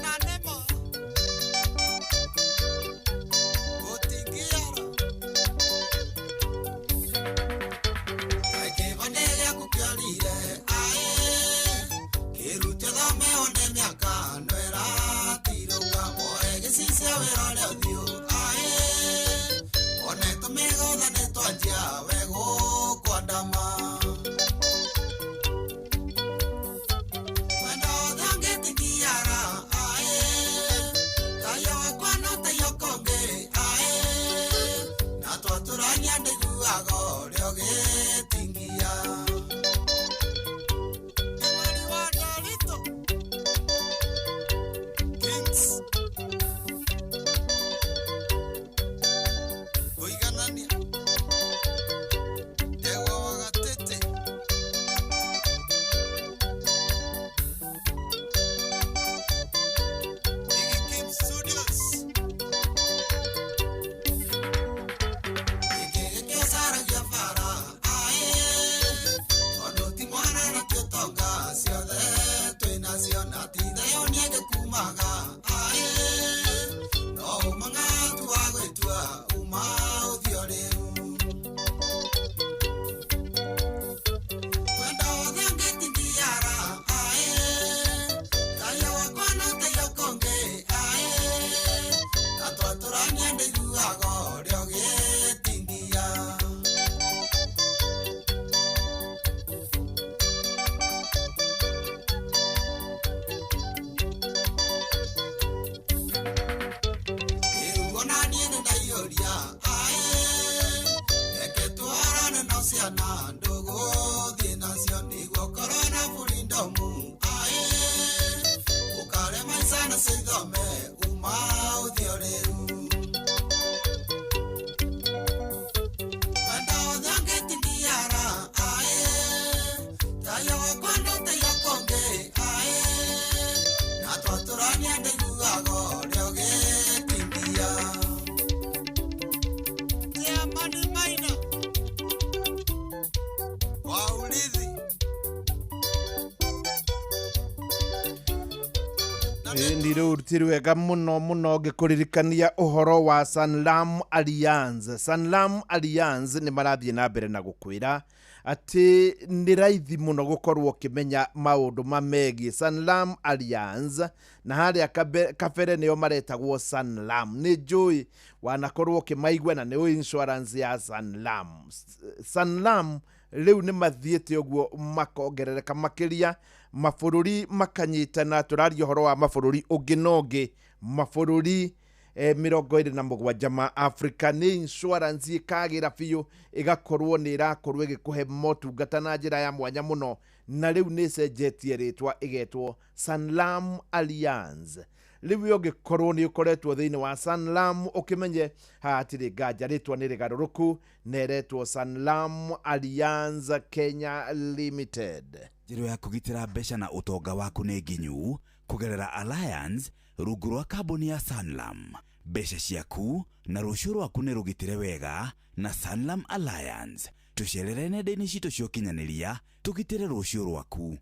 Na nemo gũtingiara Kaingĩ gĩaku kĩarire ae Kĩrute thome one mĩaka no ĩratirũga Moe gĩcicia wĩra ũrĩa ũthiũ ae One tũmĩgũtha nĩ twanjia wegũkwandama Wendo othe angĩtingiara ae Tayo wakwa no tayo konge ae Na twatũrania ndĩiguago rĩo gĩtingia Kĩmari wa Ndorito Kings Kũiganania Ndegwa wa Gatete Gigi Kim Studios Gĩkĩgĩkĩcaragia bara ae Tondũ ti mwana na kĩũtonga ciothe twĩnacio na ti thayo nĩngĩkumaga ae No umanga tu wa gwĩtua uma ũthiũ rĩu Wendo othe angĩtingiara ae Tayo wakwa no tayo konge ae Na twatũrania ndĩiguago rĩo gĩtingia Rĩu ona niĩ nĩndaiyũria ae Reke twarane na ciana ndũgũthiĩ nacio nĩguo korwo na freedom ae Ũkare maica na cithome uma ũthiũ rĩu Wendo othe angĩtingiara ae Tayo wakwa no tayo konge ae Na twatũrania ndĩiguago rĩo gĩtingia Tia Mani Maina wa Ulithi Ĩni rĩu ti rwega mũno mũno ngĩkũririkania ũhoro wa Sanlam Alliance. Sanlam Alliance nĩ marathiĩ na mbere na gũkwĩra atĩ nĩ raithi mũno gũkorwo ũkĩmenya maũndũ mamegiĩ Sanlam Alliance na harĩa kabere nĩo maretagwo Sanlam. Nĩ njũĩ wanakorwo ũkĩmaigua na nĩ insurance ya Sanlam. Sanlam rĩu nĩ mathiĩte ũguo makongerereka makĩria mabũrũri makanyitana. Tũraria ũhoro wa mabũrũri ũngĩ na ũngĩ, mabũrũri 27 ma Africa. Nĩ insurance ĩkagĩra biũ ĩgakorwo nĩ ĩrakorwo ĩgĩkũhe motungata na njĩra ya mwanya mũno, na rĩu nĩ ĩcenjetie rĩtwa ĩgetwo Sanlam Alliance. Rĩu ũngĩkorwo nĩ ũkoretwo thĩinĩ wa Sanlam ũkĩmenye hatirĩ nganja rĩtwa nĩ rĩgarũrũku na ĩretwo Sanlam Alliance Kenya Limited. Njĩra ya kũgitĩra mbeca na ũtonga waku nĩ nginyu kũgerera Alliance rungu rwa kambuni ya Sanlam. Mbeca ciaku na rũciũ rwaku nĩ rũgitĩre wega na Sanlam Alliance. Tũcerere nenda-inĩ citũ cia ũkinyanĩria tũgitĩre rũciũ rwaku.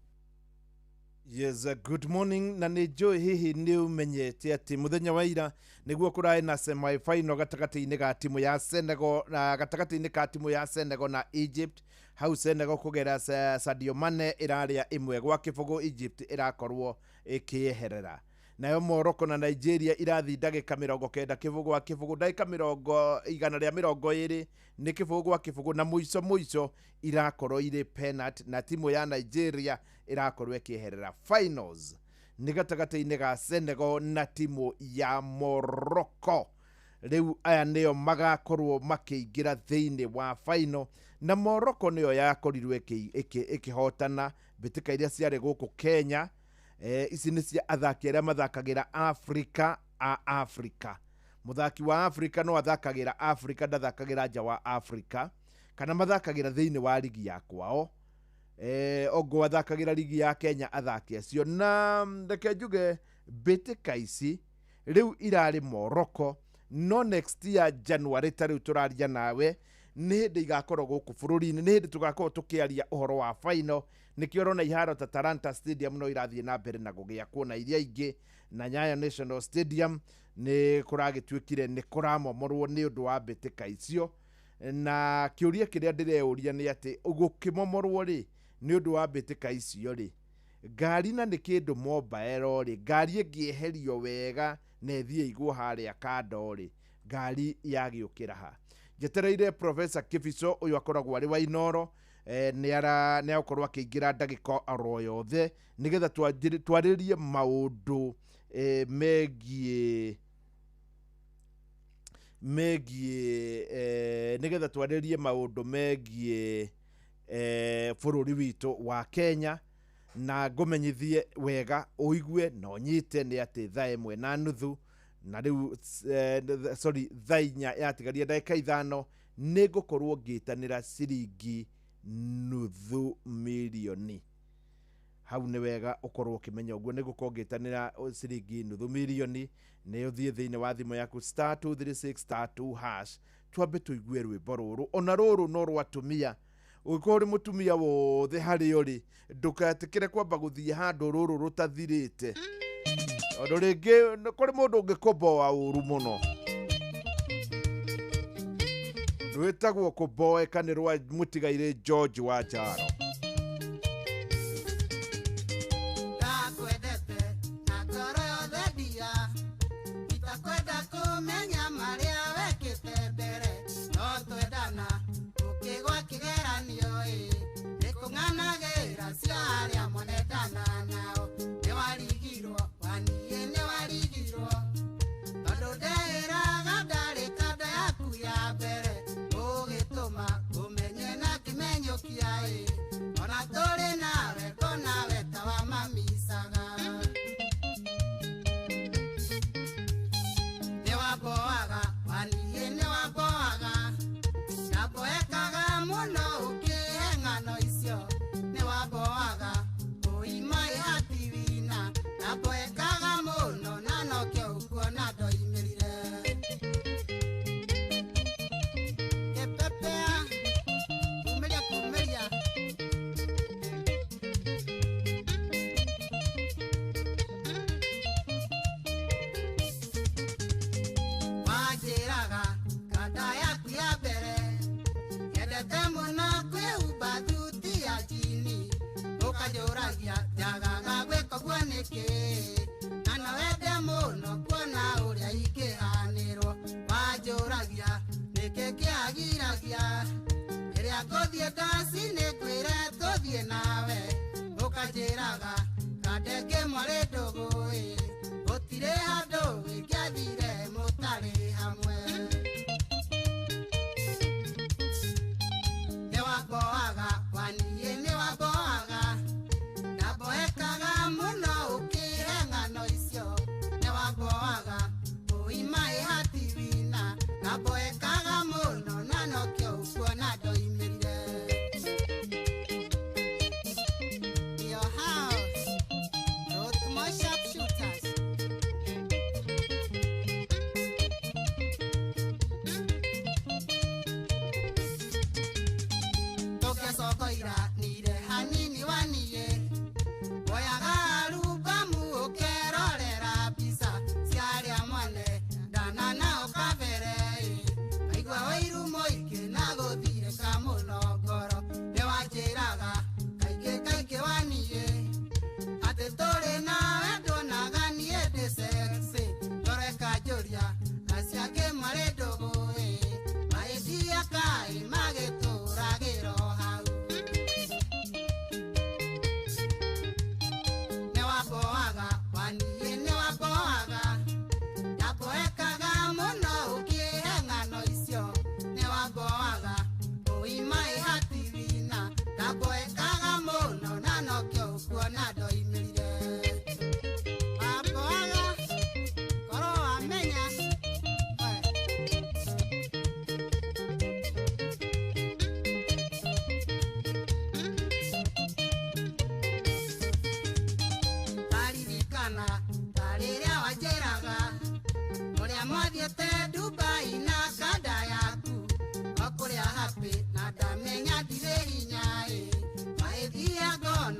Yes, good morning. Na nĩ njũĩ hihi nĩ ũmenyete atĩ mũthenya wa ira nĩguo kũraĩ na semi-final gatagatĩ-inĩ ga timu ya Senegal na gatagatĩ-inĩ ka timu ya Senegal na Egypt. Hau Senegal kũgera Sadio Mane ĩrarĩa ĩmwe gwa kĩbũgũ, Egypt ĩrakorwo ĩkĩeherera. Nayo Morocco na Nigeria irathi ndagĩka 90 kĩbũgũ gwa kĩbũgũ, ndagĩka 120 nĩ kĩbũgũ gwa kĩbũgũ, na mũico irakorwo irĩ penalty na timu ya Nigeria irakorwo ĩkĩeherera. Finals nĩ gatagatĩ-inĩ ga Senegal na timu ya Morocco. Rĩu aya nĩo magakorwo makĩingĩra thĩinĩ wa final, na Morocco nĩyo yakorirwo ĩkĩhotana mbĩtĩka iria ciarĩ gũkũ Kenya. Ici nĩ cia athaki arĩa mathakagĩra Africa. Mũthaki wa Africa no athakagĩra Africa, ndathakagĩra nja wa Africa, kana mathakagĩra thĩinĩ wa ligi ya kwao. Ogo athakagĩra ligi ya Kenya athaki acio. Na reke njuge mbĩtĩka ici rĩu irarĩ Morocco, no next year January ta rĩu tũraria nawe nĩ hĩndĩ igakorwo gũkũ bũrũri-inĩ, nĩ hĩndĩ tũgakorwo tũkĩaria ũhoro wa final. Nĩkĩo ũrona iharo ta Talanta Stadium no irathiĩ na mbere na gũgĩakwo, na iria ingĩ na Nyayo National Stadium nĩ kũragĩtuĩkire nĩ kũramomorwo nĩ ũndũ wa mbĩtĩka icio. Na kĩũria kĩrĩa ndĩreũria nĩ atĩ gũkĩmomorwo rĩ nĩ ũndũ wa mbĩtĩka icio rĩ, ngari na nĩ kĩndũ mobile rĩ, ngari ĩngĩeherio wega na ĩthiĩ igwo harĩa kando rĩ, ngari yagĩũkĩra ha. Njetereire Professor Kibiso ũyũ akoragwo arĩ wa Inoro, nĩ akorwo akĩingĩra ndagĩka oro yothe nĩgetha twarĩrie maũndũ megiĩ nĩgetha twarĩrie maũndũ megiĩ bũrũri witũ wa Kenya, na ngũmenyithie wega ũigue na ũnyite nĩ atĩ thaa 1:30 na rĩu thaa 4 yatigaria ndagĩka 5 nĩ ngũkorwo ngĩtanĩra ciringi $500,000. Hau nĩ wega ũkorwo ũkĩmenya ũguo, nĩ gũkorwo ngĩtanĩra ciringi $500,000. Nĩ ũthiĩ thĩinĩ wa thimũ yaku *236*2# twambe tũigue rwĩmbo rũrũ. Ona rũrũ no rwa atumia, ũngĩkorwo ũrĩ mũtumia wothe harĩa ũrĩ, ndũgetĩkĩre kwamba gũthiĩ handũ rũrũ rũtathirĩte, tondũ rĩngĩ kũrĩ mũndũ ũngĩkũmboa ũru mũno. Rwĩtagwo kũmboeka nĩ rwa mũtigairĩ George wa Njaro.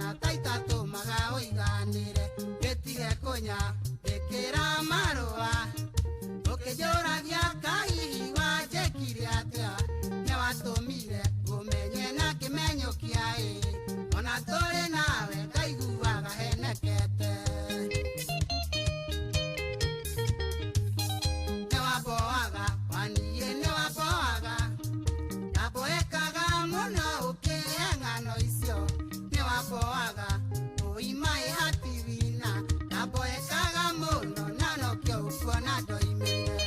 na taitatu magaoiganire getige kunya dekera marua ukijuragia kai wajekire atia nyawatumire umenye na kimenyo kiai ona tore nawe kaiguaga henekete newaboaga waniye newaboaga naboekaga muno ukieng'ano icio newaboaga uimai hativina naboekaga muno nanokio ukuona ndoimire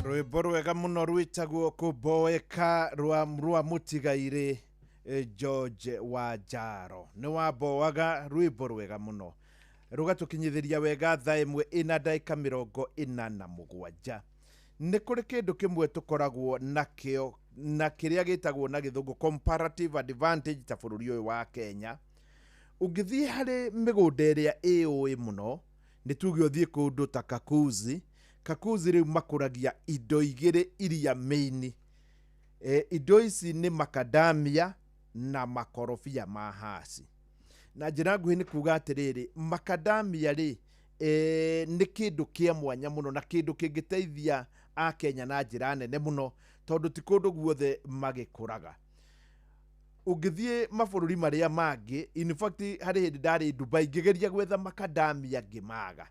rwimbo rwega muno rwitagwo kuboeka rwa mutigaire George Wanjaro ni waboaga rwimbo rwega muno rugatukinyithiria wega thaa imwe ina ndagika 47 ni kuri kindu kimwe tukoragwo nakio na kiria gitagwo na githungu comparative advantage ta bururi uyu wa Kenya ungithie hari migunda iria iui muno ni tuge uthie kundu ta Kakuzi riu makuragia indo igire iria main indo ici ni macadamia na makorofia ma hasi na njira nguhi ni kuga atiriri macadamia ri ni kindu kia mwanya muno na kindu kingiteithia a Kenya na njira nene muno tondu ti kundu guothe magikuraga ungithie mabururi maria mangi in fact hari hindi ndari Dubai ngigeria gwetha macadamia ngimaga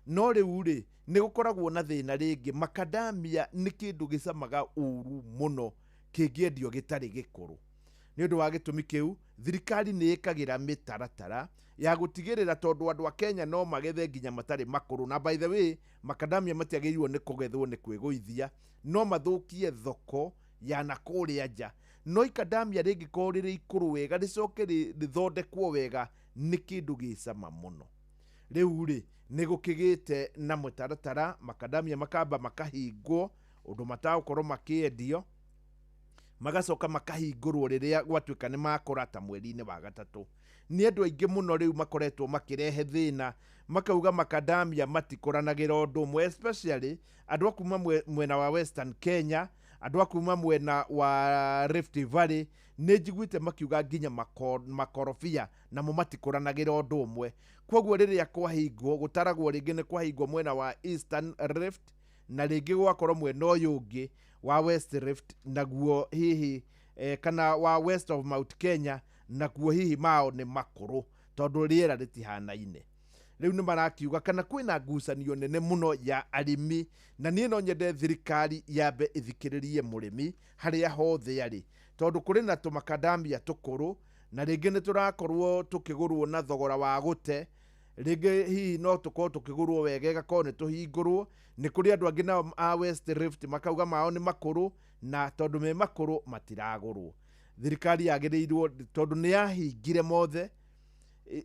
no riu ri ni gukoragwo na thina ringi macadamia ni kindu gicamaga uru muno kingiendio gitari gikuru ni undu wa gitumi kiu thirikari ni ikagira mitaratara ya gutigirira tondu andu a Kenya no magethe nginya matari makuru na by the way macadamia matiagirwo ni kugethwo ni kwiguithia no mathukie thoko ya nakuria nja no ikadamia ringi korire ikuru wega ricoke rithondekwo wega ni kindu gicama muno riu ri nigukigite na mutaratara macadamia makamba makahingwo undu matagukorwo makiendio magacoka makahingurwo riria gwatuika ni makora ta mweri-ini wa gatatu ni andu aingi muno riu makoretwo makirehe thina makauga macadamia matikoranagĩra ũndũ ũmwe especially andu akuma mwena wa Western Kenya andu akuma mwena wa Rift Valley ni njiguite makiuga nginya makorofia na matikoranagĩra ũndũ ũmwe kwoguo riria kwahingwo gutaragwo ringi ni kwahingwo mwena wa Eastern Rift na ringi gwakorwo mwena ũyũ ũngĩ wa West Rift naguo hihi kana wa West of Mount Kenya naguo hihi mao ni makuru tondu riera ritihanaine riu ni marakiuga kana kwina ngucanio nene muno ya arimi na nie no nyende thirikari yabe ithikiririe murimi haria hothe ari tondu kuri na tumakadamia tukuru na ringi ni turakorwo tukigurwo na thogora wa gute ringi hihi no tukorwo tukigurwo wegega ko ni tuhingurwo ni kuri andu angi na a West Rift makauga mao ni makuru na tondu me makuru matiragurwo thirikari yagirirwo tondu ni yahingire mothe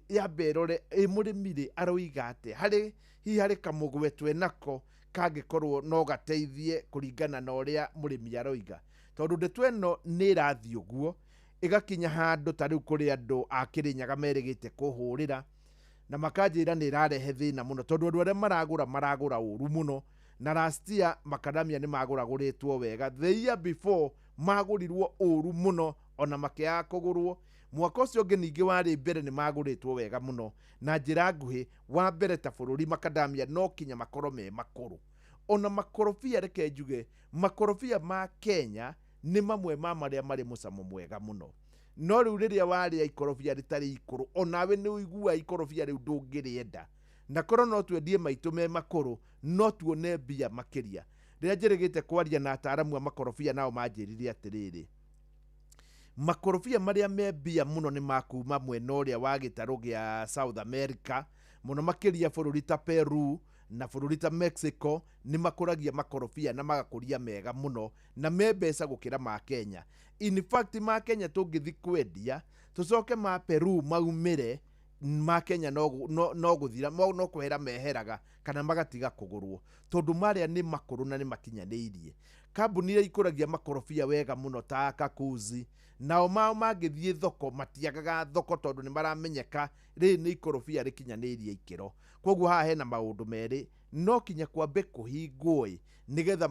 ya berore murimire aroiga ate hari kamugwe twenako kangikorwo no gateithie kuringana na uria murimi aroiga tondu ndeto eno ni rathi uguo igakinya handu tariu kuri andu a Kirinyaga merigite kuhurira na makanjira ni rarehe thina muno tondu andu aria maragura uru muno na last year macadamia ni maguraguritwo wega the year before magurirwo uru muno ona makia kugurwo mwaka ucio ungi ningi wari mbere ni maguritwo wega muno na njira nguhi wa mbere ta bururi macadamia no kinya makoro me makuru ona makorofia reke njuge makorofia ma Kenya ni mamwe ma maria mari mucamo mwega muno no riu riria wari ikorofia ritari ikuru onawe ni uigua ikorofia riu ndungirienda na korwo no twendie maitu me makuru no tuone mbia makiria riria njirigite kwaria na ataramu a makorofia nao manjiririe atiriri makorofia maria me mbia muno ni makuma mwena uria wa gitaru gia South America muno makiria bururi ta Peru na bururi ta Mexico ni makuragia makorofia na magakuria mega muno na me mbeca gukira ma Kenya in fact ma Kenya tungithi kwendia tucoke ma Peru maumire ma Kenya no guthira no kwehera meheraga kana magatiga kugurwo tondu maria ni makuru na ni makinyaniirie kambuni iria ikũragia makorobia wega mũno ta Kakuzi, nao mao mangĩthiĩ thoko matiagaga thoko tondũ nĩ maramenyeka rĩrĩ nĩ ikorobia rĩkinyanĩirie ikĩro. Koguo haha hena maũndũ merĩ, no kinya kwambe kũhingwo nĩgetha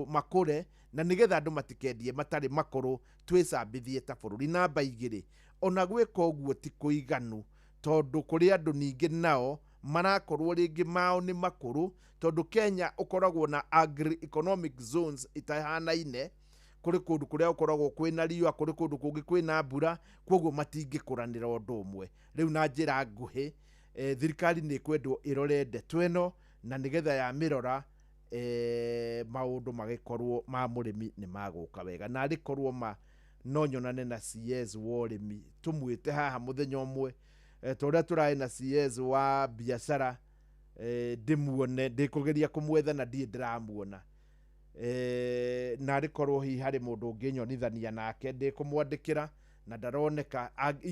makũre na nĩgetha andũ matikendie matarĩ makũrũ, twĩcambithie ta bũrũri. Namba 2, ona gwĩka ũguo ti kũiganu tondũ kũrĩ andũ ningĩ nao marakorwo rĩngĩ mao nĩ makũrũ, tondũ Kenya ũkoragwo na agri-economic zones itahanaine. Kũrĩ kũndũ kũrĩa ũkoragwo kwĩna riũa, kũrĩ kũndũ kũngĩ kwĩna mbura, koguo matingĩkũranĩra ũndũ ũmwe. Rĩu na njĩra nguhĩ, thirikari nĩ kwendwo ĩrore ndeto ĩno na nĩgetha yamĩrora maũndũ magĩkorwo ma mũrĩmi nĩ magũka wega. Na rĩkorwo no nyonane na CS wa ũrĩmi, tũmwĩte haha mũthenya ũmwe, torĩa tũraĩ na CS wa biacara, ndĩmuone, ndĩkũgeria kũmwetha na ndiĩ ndĩramuona. Na rĩkorwo hihi harĩ mũndũ ũngĩnyonithania nake, ndĩkũmwandĩkĩra na ndaroneka.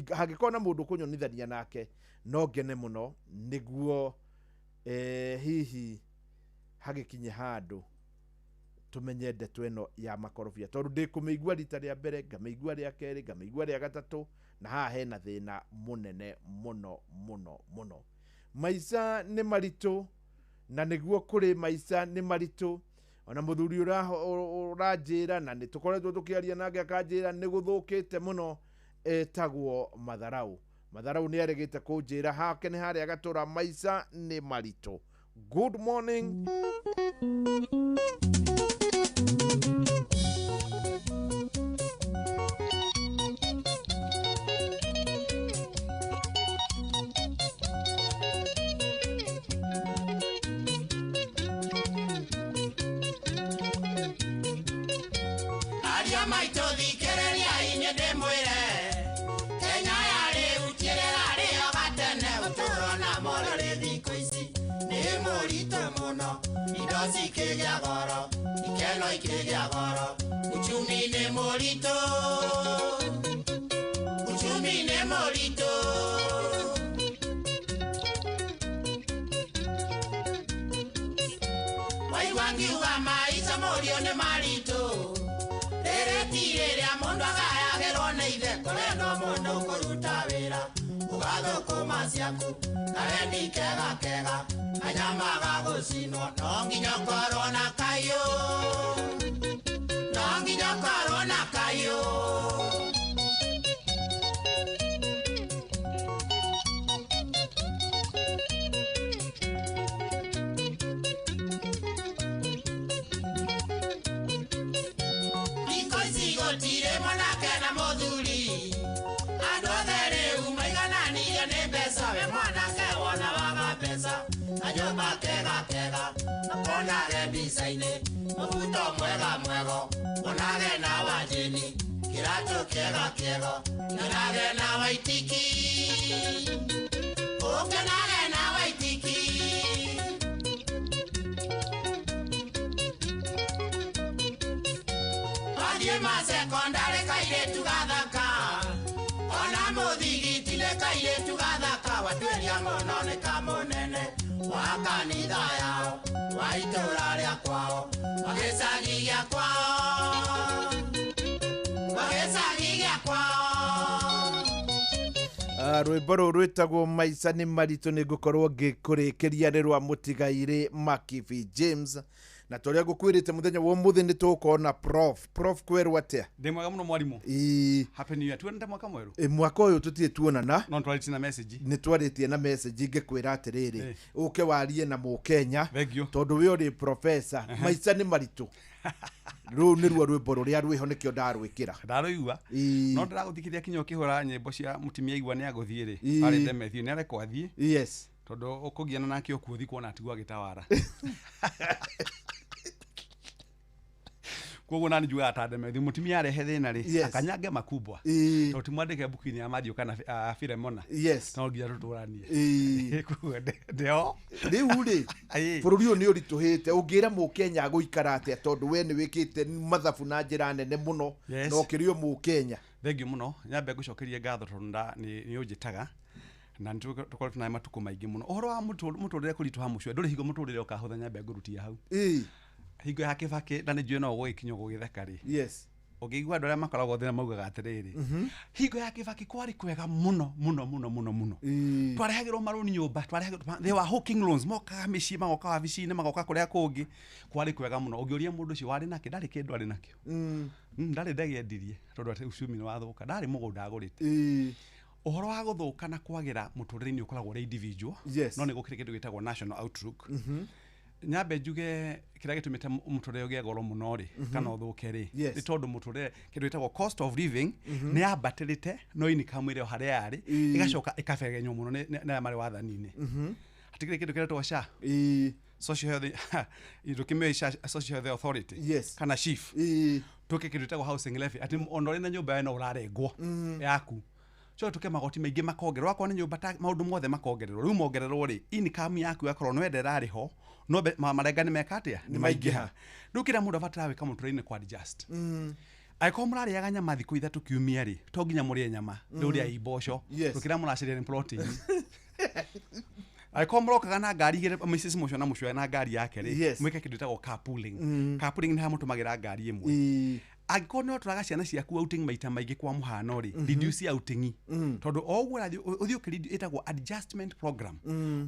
Hangĩkorwo na mũndũ kũnyonithania nake no ngene mũno, nĩguo hihi hagĩkinye handũ tũmenye ndeto ĩno ya makorobia, tondũ ndĩkũmĩigua rita rĩa mbere, ngamĩigua rĩa kerĩ, ngamĩigua rĩa gatatũ, na haha hena thĩna mũnene mũno mũno mũno. Maica nĩ maritũ, na nĩguo kũrĩ maica nĩ maritũ. Ona mũthuri ũranjĩra na nĩ tũkoretwo tũkĩaria nake akanjĩra nĩ gũthũkĩte mũno, etagwo Matharau. Matharau nĩ aregete kũnjĩra hake nĩ harĩa Gatũra maica nĩ maritũ. Good morning. Ikigya goro, ikeno ikigya goro, uchumi ne morito, uchumi ne morito. Waiwangi wa maisha morio ne marito, rere tire ya mondo agaya gerone ide koleno mondo koruta vera, ugado komasiaku, karendi kega kega. Ayamaga gusino, nonginya corona kayo, nonginya corona kayo. Niko sigo tire manake na moduli, adodere umaigana niya ne pesa we manake wana waga pesa. Ayoma kega kega, akona rebisaine, mafuto mwega mwego, onage na wajeni, kiracho kega kega, onage na waitiki, okenage na waitiki. Wadie ma sekondare kaire tugadaka, ona modigitile kaire tugadaka, watuelia monone kamonene. Wakanitha yao, waitora rĩa kwao, magĩcagi gĩa kwao, magĩcagi gĩa kwao. Rwĩmbo rũrũ rwĩtagwo maica nĩ maritũ, nĩ ngũkorwo ngĩkũrĩkĩria nĩ rwa mũtigairĩ Makibi James, na tũrĩa ngũkwĩrĩte mũthenya wa ũmũthĩ nĩ tũgũkorwo na Prof kwerwo atĩa? Ndĩ mwega mũno mwarimũ. Happy New Year. Tuonete mwaka mwerũ? Mwaka ũyũ tũtirĩ tuonana. No twarĩtie na message. Nĩ twarĩtie na message ngĩkwĩra atĩrĩrĩ, ũke warie na Mũkenya tondũ we ũrĩ professor. Maica nĩ maritũ. Rũu nĩ ruo rwĩmbo rũrĩa rwĩho nĩkĩo ndarwĩkĩra. Ndarũigua. No ndĩragũthikĩria kinya ũkĩhũra nyĩmbo cia mũtumia igua nĩ agũthiĩ rĩ. Harĩ Ndemethio nĩ arekwo athiĩ. Yes. Tondũ ũkũgiana nake ũkuthi kuona atigwa gĩtawara. Koguo nani juga atademethi mutimia arehe thina ri akanyange makubwa to timwandike buku-ini ya Mathew kana Philemona no nginya tuturanie koguo ndeo riu ri bururi uyu ni urituhite ungira Mũkenya guikara atia tondu we ni wikite mathabu na njira nene muno no kirio Mũkenya thengio muno nyambe gucokerie ngatho tondu ni unjitaga na tukorwo tuna matuko maingi muno uhoro wa muturire kurituha mucwe nduri higo muturire ukahutha nyambe ngurutia hau hingo ya Kibaki na nĩnjũĩ no gũgĩkinywo gũgĩtheka-rĩ. Yes. Ũngĩigua andũ arĩa makoragwo thĩna maugaga atĩrĩrĩ, hingo ya Kibaki kwarĩ kwega mũno. Twarehagĩrwo marũni nyũmba, they were hawking loans, mokaga mĩciĩ, magoka wabici-inĩ, magoka kũrĩa kũngĩ, kwarĩ kwega mũno. Ũngĩũria mũndũ ũcio warĩ nakĩ, ndarĩ kĩndũ arĩ nakĩo. Ndarĩ ndege endirie tondũ atĩ ũcumi nĩ wathũka, ndarĩ mũgũnda agũrĩte. Ũhoro wa gũthũka na kwagĩra mũtũrĩre-inĩ ũkoragwo ũrĩ individual, no nĩ gũkĩrĩ kĩndũ gĩtagwo national outlook. Nyambe njuge kĩrĩa gĩtũmĩte mũtũrĩre ũgĩe goro mũno-rĩ, kana ũthũke-rĩ, nĩ tondũ mũtũrĩre kĩndũ gĩtagwo cost of living nĩ yambatĩrĩte, no income ĩrĩ o harĩa yarĩ ĩgacoka ĩkabegenywo mũno nĩ arĩa marĩ wathani-inĩ. Hatikĩrĩ kĩndũ kĩretwo SHA, social health, social health authority, kana chief, tũke kĩndũ gĩtagwo housing levy, atĩ ona ũrĩ na nyũmba yawe no ũrarengwo yaku. So tuke magoti maingĩ makongererwo, akorwo nĩ nyũmba maũndũ mothe makongererwo. Rĩu mongererwo-rĩ, income yaku yakorwo no enderarĩ ho, no marenga nĩ meka atĩa, nĩ maingĩha. Rĩu kĩrĩa mũndũ abataraga gwĩka mũtũrĩre-inĩ kwa adjust. Angĩkorwo mũrarĩaga nyama thikũ ithatũ kiumia-rĩ, to nginya mũrĩe nyama, rĩu rĩai mboco, rũkĩra mũracĩrĩa nĩ protein. Angĩkorwo mũrokaga na ngari igĩrĩ, Mrs. Mũcio na Mũcio na ngari yake-rĩ, mwĩke kĩndũ gĩtagwo carpooling. Carpooling nĩ harĩa mũtũmagĩra ngari ĩmwe. Angĩkorwo nĩ ũtũraga ciana ciaku outing maita maingĩ kwa mũhano-rĩ, reduce outing. Tondũ o ũguo ũthiĩ ĩtagwo adjustment program.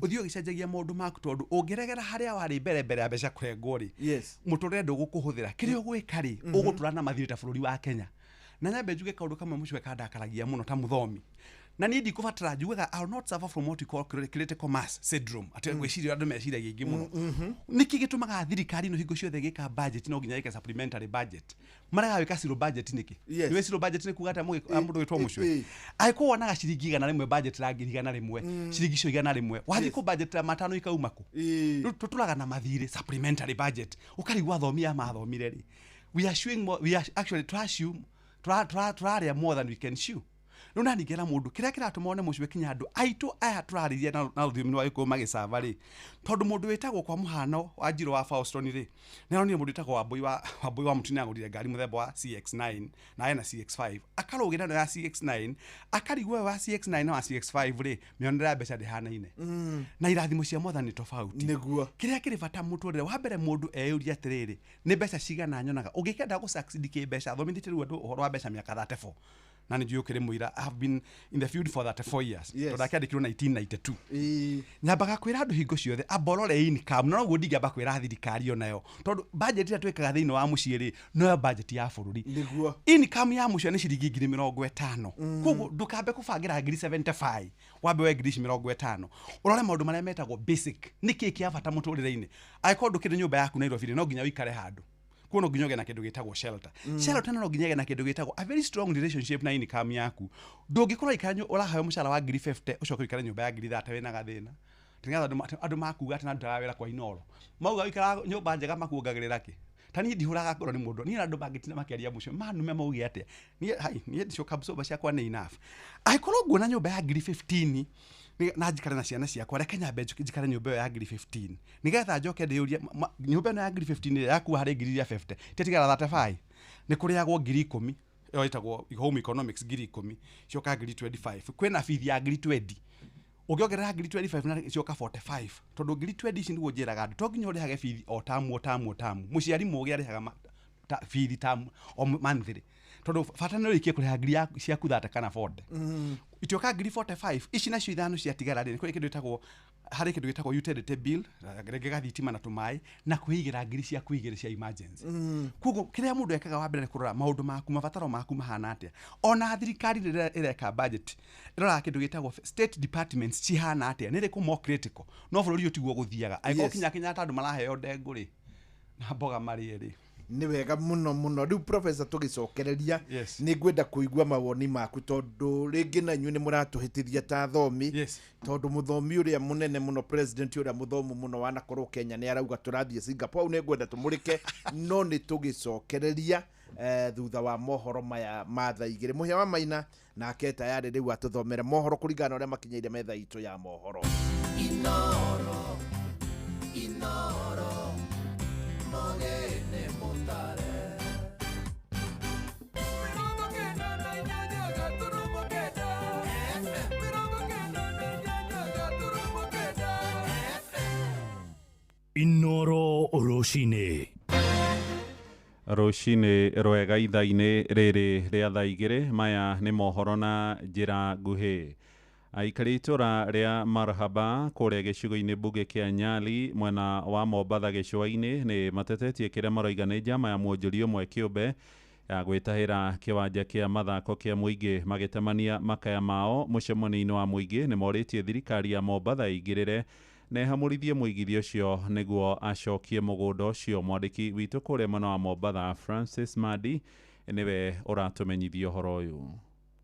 Ũthiĩ ũgĩcenjagia maũndũ maku, tondũ ũngĩregera harĩa warĩ mbere ya mbeca kũrengwo-rĩ, mũtũrĩre ndũgũkũhũthĩra. Kĩrĩa ũgwĩka-rĩ, ũgũtũra na mathirĩ ta bũrũri wa Kenya. Na nyambe njuge kaũndũ kamwe Mũcio kandakaragia mũno ta mũthomi. Na niĩ ndikũbatara njugaga I'll not suffer from what we call critical mass syndrome. Atĩ gwĩciria andũ meciragia ingĩ mũno. Nĩkĩ gĩtũmaga thirikari no hingo ciothe gĩka budget no nginya ĩke supplementary budget. Marega gwĩka zero budget nĩkĩ? Nĩwe zero budget nĩ kuga atĩ mũndũ wĩtwo Mũcio. Angĩkorwo wonaga ciringi 100 budget ya 100, ciringi icio 100, wathiĩ kũ budget ya 5 ikauma kũ? Rĩu tũtũraga na mathirĩ supplementary budget. Ũkarigua athomi ya mathomire-rĩ. We are actually tũrarĩa more than we can chew. No nani ngera mundu kiria kiratuma one Mũcio kinya andu aitu aya turariria na rũthiomi rwa Gĩkũyũ magĩcava rĩ, tondu mundu wĩtagwo kwa mũhano wa Njirũ wa Fauston rĩ, nĩonire mundu wĩtagwo Wambui wa Mũtini agũrire ngari mũthemba wa CX9 na ena CX5, akarũgĩra no ya CX9, akarigwo wa CX9 na wa CX5 rĩ, mĩonere ya mbeca ndĩhanaine na irathimo cia Mwathani tofauti. Nĩguo kiria kĩrĩ bata mũtũrĩre wa mbere mundu eyũria atĩrĩrĩ, nĩ mbeca cigana nyonaga ũngĩkenda gũsucceed kĩmbeca, thomithĩtie rĩu andũ ũhoro wa mbeca mĩaka 34 na nĩnjũĩ ũkĩrĩ mũira. I have been in the field for 34 years. Tondũ akĩandĩkirwo 1992. Nyambaga kwĩra andũ hingo ciothe aborore income, no guo ndingĩamba kwĩra thirikari onayo, tondũ budget ĩrĩa twĩkaga thĩinĩ wa mũciĩ rĩ, no budget ya bũrũri. Nĩguo income ya Mũcio nĩ ciringi 50,000. Koguo ndũkambe kũbangĩra 75,000 wambe we 50,000. Ũrore maũndũ marĩa metagwo basic, nĩkĩ kĩa bata mũtũrĩre-inĩ. Angĩkorwo ndũkĩrĩ nyũmba yaku Nairobi no nginya ũikare handũ, kuno nginya na kĩndũ gĩtagwo shelter. Shelter no nginya na kĩndũ gĩtagwo a very strong relationship na income yaku. Ndũngĩkorwo ikara ũrahayo mũcara wa 50,000 ũcoke ikara nyũmba ya 30,000 wĩna gathĩna. Tingatha andũ makuga atĩ na ndarawĩra kwa Inoro. Mauga ikara nyũmba njega makuongagĩrĩra kĩ? Tani ndihuraga ngoro nĩ mũndũ. Niĩ andũ mangĩtina makĩaria Mũcio manume mauge atĩa. Niĩ ndicoka msoba ciakwa nĩ enough. Aikorwo nguona nyũmba ya 15,000 na njikare na ciana ciakwa, reke nyambe njikare nyũmba ya 15,000 nigetha njoke ndĩũrie nyũmba ĩno ya 15,000 yakua harĩ 50,000 titigara 35 nĩ kũrĩagwo 10,000 ĩyo ĩtagwo home economics 10,000 cioka 25 kwĩna bithi ya 20 ũngĩongerera 25 na cioka 45 tondũ 20 ici nĩguo njĩraga andũ to nginya ũrĩhage bithi o tamu mũciari mũgĩ arĩhaga bithi tamu o monthly tondũ bata nĩ ũrĩkie kũrĩha ngiri ciaku 30 kana 40 itioka ngiri 45 ici nacio ithano ciatigara rĩ, nĩ kĩndũ gĩtagwo harĩ kĩndũ gĩtagwo utility bill, rĩngĩ gathitima na tũmaĩ na kwĩigĩra ngiri ciaku igĩrĩ cia emergency. Koguo kĩrĩa mũndũ ekaga wa mbere nĩ kũrora maũndũ maku, mabataro maku mahana atĩa. Ona thirikari rĩrĩa ĩreka budget ĩroraga kĩndũ gĩtagwo state departments cihana atĩa, nĩ rĩkũ more critical, no bũrũri ũyũ tiguo gũthiaga. Angĩkorwo kinya Kenyatta andũ maraheo ndengũ rĩ na mboga marĩe rĩ, nĩ wega mũno. Rĩu professor tũgĩcokereria nĩ ngwenda kũigua mawoni maku, tondũ rĩngĩ na inyuĩ nĩ mũratũhĩtithia ta athomi, tondũ mũthomi ũrĩa mũnene mũno, president ũrĩa mũthomu mũno wanakorwo Kenya nĩ arauga tũrathiĩ Singapore. Nĩ ngwenda tũmũrĩke no nĩ tũgĩcokereria thutha wa mohoro maya ma thaa igĩrĩ. Mũhĩa wa Maina nake tayarĩ rĩu atũthomere mohoro kũringana ũrĩa makinyĩire metha itũ ya mohoro. Inoro Mogene Mutare Inoro Oroshine. Rucini rwega ithainĩ rĩrĩ rĩa thaa igĩrĩ, maya nĩ mohoro na njĩra nguhĩ. Aikari itũra rĩa Marhaba kũrĩa gĩcigo-inĩ mbunge kĩa Nyali mwena wa Mombatha gĩcũa-inĩ nĩ matetetie kĩrĩa maroiga nĩ njama ya mwonjoria ũmwe kĩũmbe ya gwĩtahĩra kĩwanja kĩa mathako kĩa mũingĩ magĩtemania makaya mao mũcemanio-inĩ wa mũingĩ. Nĩ morĩtie thirikari ya Mombatha ĩigĩrĩre na ĩhamũrithie mũigithio ũcio nĩguo acokie mũgũnda ũcio. Mwandĩki witũ kũrĩa mwena wa Mombatha Francis Madi nĩwe ũratũmenyithia ũhoro ũyũ.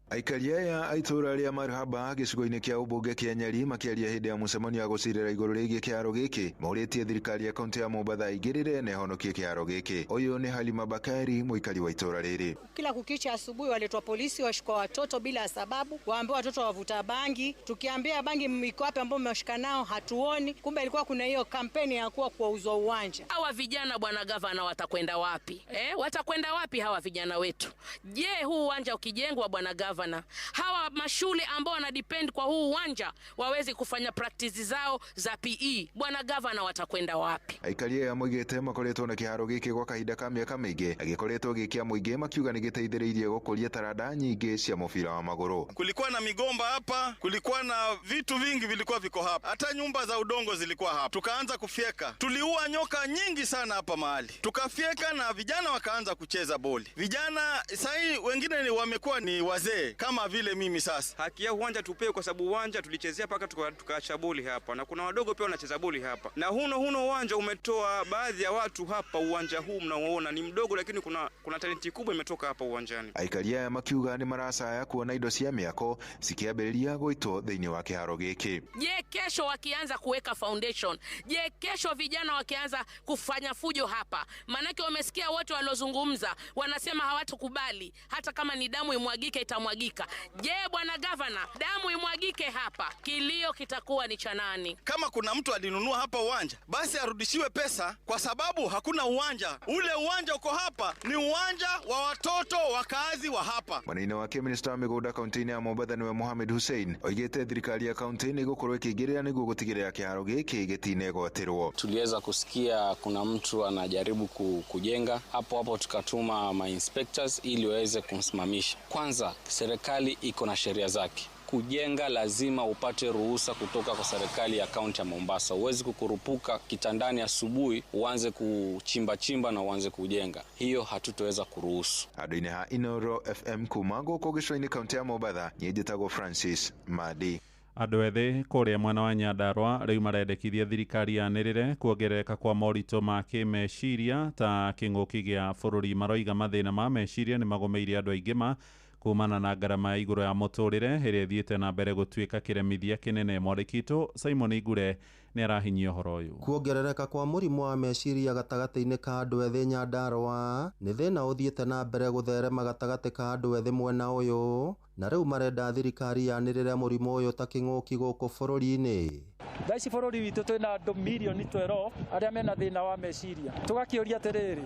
Aikari aya a itũra rĩa Marhaba gĩcigo-inĩ kĩa ũmbunge kĩa Nyeri makĩaria hĩndĩ ya mũcemanio wa gũcirĩra igũrũ rĩgiĩ kĩharo gĩkĩ morĩtie thirikari ya kaunti ya Mombatha igĩrĩre na ihonokie kĩharo gĩkĩ. Ũyũ nĩ Halima Bakari, mũikari wa itũra rĩrĩ. Kila kukicha asubuhi waletwa polisi washika watoto bila sababu, waambia watoto wavuta bangi. Tukiambia bangi miko wapi ambao mmeshika nao hatuoni. Kumbe ilikuwa kuna hiyo kampeni ya kuuzwa uwanja. Hawa vijana bwana gavana watakwenda wapi? Watakwenda wapi hawa vijana wetu? Je, huu uwanja ukijengwa bwana gavana, hawa mashule ambao wana depend kwa huu uwanja wawezi kufanya practice zao za PE, bwana gavana watakwenda wapi? Aikari aya moigĩte makoretwo na kĩharo gĩkĩ gwa kahinda ka mĩaka mĩingĩ, agĩkoretwo gĩkĩa mũingĩ makiuga nĩ gĩteithĩrĩirie gũkũria taranda nyingĩ cia mũbira wa magũrũ. Kulikuwa na migomba hapa, kulikuwa na vitu vingi vilikuwa viko hapa, hata nyumba za udongo zilikuwa hapa. Tukaanza kufyeka, tuliua nyoka nyingi sana hapa mahali, tukafyeka na vijana wakaanza kucheza boli. Vijana sasa wengine wamekuwa ni wazee kama vile mimi sasa. Haki ya uwanja tupewe kwa sababu uwanja tulichezea paka tukaacha boli hapa, na kuna wadogo pia wanacheza boli hapa, na huno uwanja umetoa baadhi ya watu hapa. Uwanja huu mnaoona ni mdogo, lakini kuna talenti kubwa imetoka hapa uwanjani. Aikari aya makiuga nĩ maracaya kuona indo cia mĩako cikĩambĩrĩria gũitwo thĩinĩ wa kĩharo gĩkĩ. Je, kesho wakianza kuweka foundation? Je, kesho vijana wakianza kufanya fujo hapa? Manake wamesikia wote waliozungumza wanasema hawatukubali, hata kama ni damu imwagike itamwagika. Je, bwana gavana, damu imwagike hapa, kilio kitakuwa ni cha nani? Kama kuna mtu alinunua hapa uwanja, basi arudishiwe pesa, kwa sababu hakuna uwanja. Ule uwanja uko hapa ni uwanja wa watoto wakazi wa hapa. Mwena-inĩ wake minista wa mĩgũnda kaunti-inĩ ya Mombatha niwe Mohamed Hussein oigĩte thirikari ya kaunti nĩ gũkorwo ĩkĩingĩrĩra nĩguo gũtigĩrĩra kĩharo gĩkĩ gĩtinegwatĩrwo. Tuliweza kusikia kuna mtu anajaribu kujenga hapo, tukatuma ma inspectors ili waweze kumsimamisha. Kwanza serikali iko na sheria zake. Kujenga lazima upate ruhusa kutoka kwa serikali ya kaunti ya Mombasa. Huwezi kukurupuka kitandani asubuhi uanze kuchimba na uanze kujenga. Hiyo hatutoweza kuruhusu. Andũ-inĩ ha Inoro FM kuma gũkũ gĩcũa-inĩ kaunti ya Mombatha, niĩ njĩtagwo Francis Madi. Andũ ethĩ kũrĩa mwena wa Nyandarua rĩu marendekithia thirikari yanĩrĩre kuongerereka kwa moritũ ma kĩmeciria ta kĩng'ũki gĩa bũrũri. Maroiga mathĩna ma meciria nĩ magũmĩire andũ aingĩ kumana na ngarama ya igũrũ ya mũtũrĩre ĩrĩa ĩthiĩte na mbere gũtuĩka kĩremithia kĩnene. Mwandĩki Simon Igure nĩ arahinyia ũhoro ũyũ. Kuongerereka kwa mũrimũ wa meciria gatagatĩ-inĩ ka andũ ethĩ Nyandarua nĩ thĩna ũthiĩte na mbere gũtherema gatagatĩ ka andũ ethĩ mwena ũyũ, na rĩu marenda thirikari yanĩrĩre mũrimũ ũyũ ta kĩng'ũki gũkũ bũrũri-inĩ. Thaa ici bũrũri witũ twĩna andũ mirioni 12 arĩa mena thĩna wa meciria. Tũgakĩũria atĩrĩrĩ,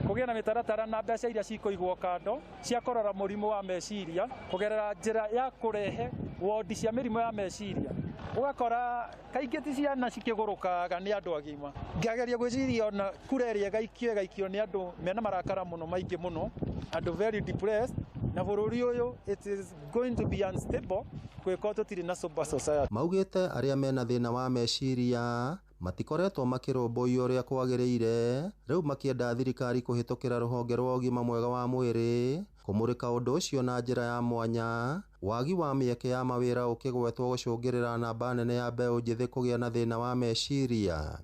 kũgĩa na mĩtaratara na mbeca iria cikũigwo kando cia kũrora mũrimũ wa meciria kũgerera njĩra ya kũrehe wodi cia mĩrimũ ya meciria. Ũgakora kaingĩ ti ciana cikĩgũrũkaga nĩ andũ agima. Ngageria gwĩciria ona kura ĩrĩa ĩgaikio nĩ andũ mena marakara mũno maingĩ mũno, andũ very depressed, na bũrũri ũyũ it is going to be unstable kwĩko tũtirĩ na sober society. Maugĩte arĩa mena thĩna wa meciria matikoretwo makĩrũmbũiyo ũrĩa kwagĩrĩire, rĩu makĩenda thirikari kũhĩtũkĩra rũhonge rwa ũgima mwega wa mwĩrĩ kũmũrĩka ũndũ ũcio na njĩra ya mwanya. Wagi wa mĩeke ya mawĩra ũkĩgwetwo gũcũngĩrĩra namba nene ya mbeũ njĩthĩ kũgĩa na thĩna wa meciria.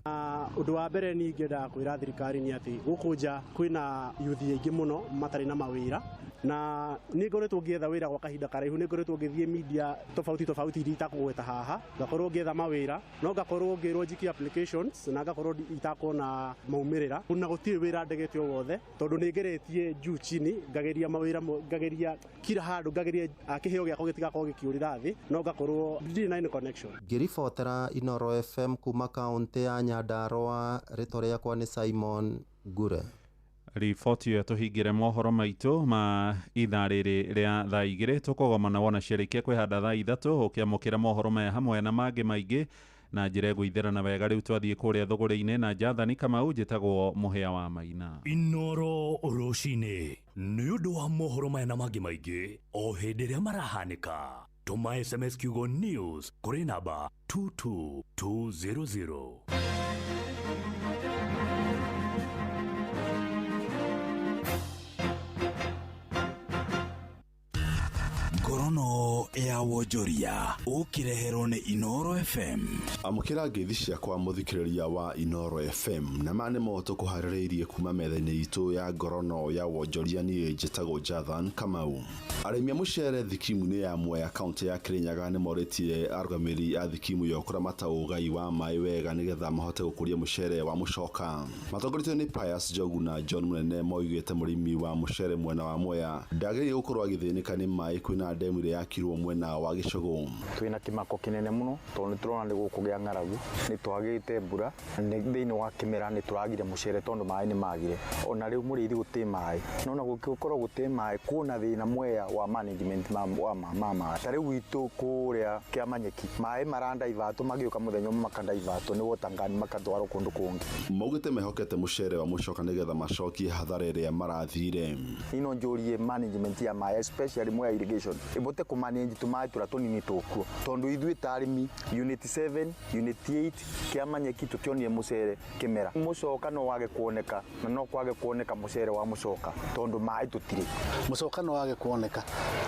Ũndũ wa mbere niĩ ingĩenda kwĩra thirikari nĩ atĩ gũkũ nja kwĩna yuthi aingĩ mũno matarĩ na mawĩra, na nĩ ngoretwo ngĩetha wĩra gwa kahinda karaihu, nĩ ngoretwo ngĩthiĩ media tofauti iria itakũgweta haha, ngakorwo ngĩetha mawĩra, no ngakorwo ngĩrwo njikie applications na ngakorwo itakuona maumĩrĩra, na gũtirĩ wĩra ndegete o wothe, tondũ nĩ ngeretie juu chini ngageria mawĩra, ngageria kila handũ, ngageria kĩheo gĩakwa gĩtigakorwo gĩkĩũrĩra thĩ, no ngakorwo ndirĩ na connection. Ngĩribotera Inoro FM kuma kaunti ya Nyandarua, rĩtwa rĩakwa nĩ Simon Gure. Riboti ĩyo tũhingĩre mohoro maitũ ma ithaa rĩrĩ rĩa thaa igĩrĩ. Tũkũgomana wona ciarĩkia kwĩhanda thaa ithatũ ũkĩamũkĩra mohoro maya hamwe na mangĩ maingĩ na njĩra ĩgũitherana wega. Rĩu twathiĩ kũrĩa thũgũrĩ-inĩ na Jathani Kamau, njĩtagwo Mũhĩa wa Maina. Inoro rũcinĩ nĩ ũndũ wa mohoro maya na mangĩ maingĩ o hĩndĩ ĩrĩa marahanĩka. Tũma SMS kiugo news kũrĩ namba 22200. Ngorono ya wonjoria ũkĩreherwo nĩ Inoro FM. Amũkĩra ngeithi ciakwa mũthikĩrĩria wa Inoro FM na mane moto kũharĩrĩirie kuma metha-inĩ itũ ya ngorono ya wonjoria niĩ njĩtagwo Jathan Kamau. Arĩmi a mũcere thikimu-inĩ ya Mwea kaunti ya Kirinyaga nĩ morĩtie arũgamĩrĩri a thikimu ya kũramata ũgai wa maĩ wega nĩgetha mahote gũkũria mũcere wa mũcoka. Matongoretio nĩ Pius Njogu na John Mũnene moigĩte mũrĩmi wa mũcere mwena wa Mwea ndagĩrĩire gũkorwo agĩthĩnĩka nĩ maĩ kwĩna ndemu ĩrĩa yakirwo mwena wa Gĩcũgũ. Twĩna kĩmako kĩnene mũno tondũ nĩtũrona nĩ gũkũgĩa ng'aragu, nĩtwagĩte mbura, thĩinĩ wa kĩmera nĩtũragire mũcere tondũ maĩ nĩ magire. Ona rĩu mũrĩithi gũtĩ maĩ, nona gũkorwo gũtĩ maĩ kwĩna thĩna Mwea wa management wa maĩ. Ta rĩu gwitũ kũrĩa Kĩamanyeki maĩ maranda ivatũ magĩũka mũthenya ũmwe makanda ivatũ nĩ Wotangani makatwarwo kũndũ kũngĩ. Maugĩte mehokete mũcere wa mũcoka nĩgetha macokie hathara ĩrĩa marathire. Ino njũrie management ya maĩ especially Mwea irrigation ibote kumanage tumaĩ tũrĩa tũnini tũkuo tondũ ithuĩ ta arĩmi unit 7 unit 8 Kĩamanyeki tũtionie mũcere kĩmera mũcoka no wage kuoneka na no kwage kuoneka mũcere wa mũcoka tondũ maĩ tũtirĩ. Mũcoka no wage kuoneka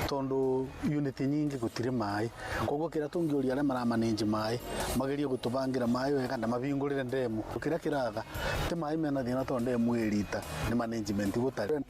tondũ unit nyingĩ gũtirĩ maĩ, koguo kĩrĩa tũngĩũria arĩa maramanage maĩ magerie gũtũbangira maĩ wega na mabingũrĩre ndemu. Kĩrĩa kĩratha te maĩ mena thĩna tondũ ndemu ĩrita nĩ management gũtarĩ.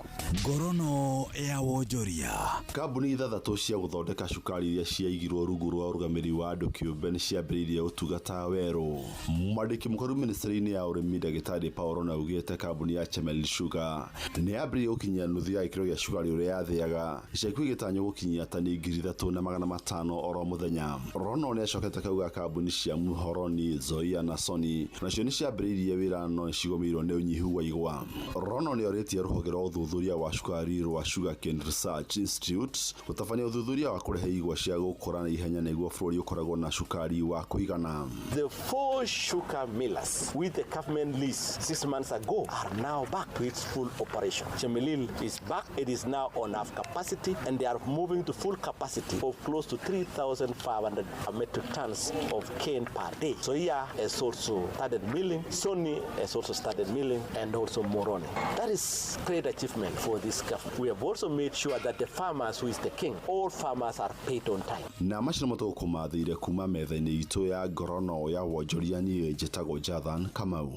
Ngorono ya wonjoria. Kambuni ithathatũ cia gũthondeka cukari iria ciaigirwo rungu rwa ũrũgamĩrĩri wa andũ kĩũmbe nĩ ciambĩrĩirie ũtungata werũ. Mwandĩki mũkũrũ ministry-inĩ ya ũrĩmi ndagĩtarĩ Paulo naugĩte kambuni ya Chamel Sugar nĩ yambĩrĩirie gũkinyia nuthu ya gĩkĩro gĩa cukari ũrĩa yathĩaga ica ikuhĩ gĩtanywo gũkinyia tani 3,500 oro mũthenya. Rono nĩ acokete kauga kambuni cia Muhoroni, Zoia na Sony nacio nĩ ciambĩrĩirie wĩra no cigũmĩirwo nĩ ũnyihu wa igwa. Rono nĩ orĩtie rũhonge rwa ũthuthuria wa cukari rwa Sugarcane Research Institute gũtabania ũthuthuria wa kũrehe igwa cia gũkũra na ihenya nĩguo bũrũri ũkoragwo na cukari wa kũigana. The 4 sugar millers with the government lease 6 months ago are now back to its full operation. Chemelil is back. It is now on half capacity and they are moving to full capacity of close to 3,500 metric tons of cane per day. So here has also started milling. Sony has also started milling and also Moroni. That is great achievement for this government. We have also made sure that the farmers who is the king, all farmers are paid on time. Na macina moto kumathire kuma metha-inĩ itũ ya ngorono ya wonjoria niĩ njĩtagwo Jathan Kamau.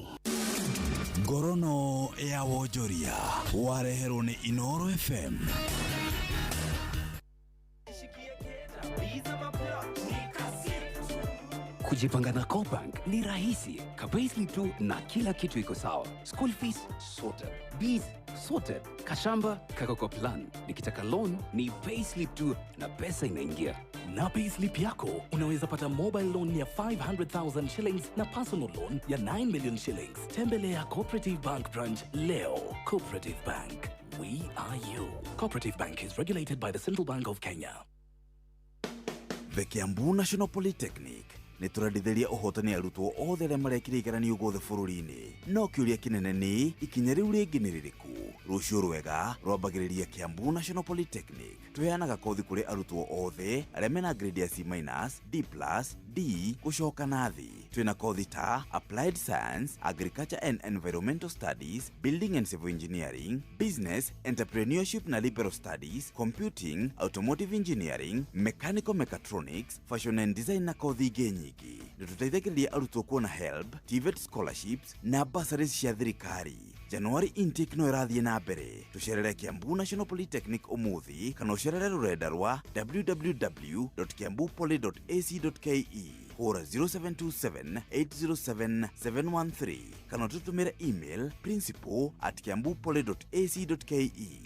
Ngorono ya wonjoria wareherwo nĩ Inoro FM. Kujipanga na Cobank ni rahisi. Payslip tu na kila kitu iko sawa. School fees sorted, bills sorted, kashamba kako kwa plan. Nikitaka loan ni payslip tu na pesa inaingia. Na payslip yako unaweza pata mobile loan ya 500,000 shillings na personal loan ya 9 million shillings. Tembelea Cooperative Bank branch leo. Cooperative Bank, we are you. Cooperative Bank is regulated by the Central Bank of Kenya. The Kiambu National Polytechnic nĩ tũrendithĩria ũhotani arutwo othe arĩa marekire igeranio guothe bũrũri-inĩ. No kĩũria kĩnene nĩ ikinya rĩu rĩngĩ nĩ rĩrĩkũ? Rũciũ rwega rwambagĩrĩria Kiambu National Polytechnic. Tũheanaga kothi kũrĩ arutwo othe arĩa mena grade ya C-, D+, D gũcoka na thĩ. Twĩna kothi ta Applied Science, Agriculture and Environmental Studies, Building and Civil Engineering, Business, Entrepreneurship na Liberal Studies, Computing, Automotive Engineering, Mechanical Mechatronics, Fashion and Design na kothi ingĩ nyingĩ. Nĩtũteithagĩrĩria arutwo kuona HELB, TVET scholarships na bursaries cia thirikari. January intake no ĩrathiĩ na mbere. Tũcerere Kiambu National Polytechnic ũmũthĩ kana ũcerere rũrenda rwa www.kiambupoly.ac.ke. Hũra 0727-807-713 kana tũtũmĩre email principal@kiambupoly.ac.ke.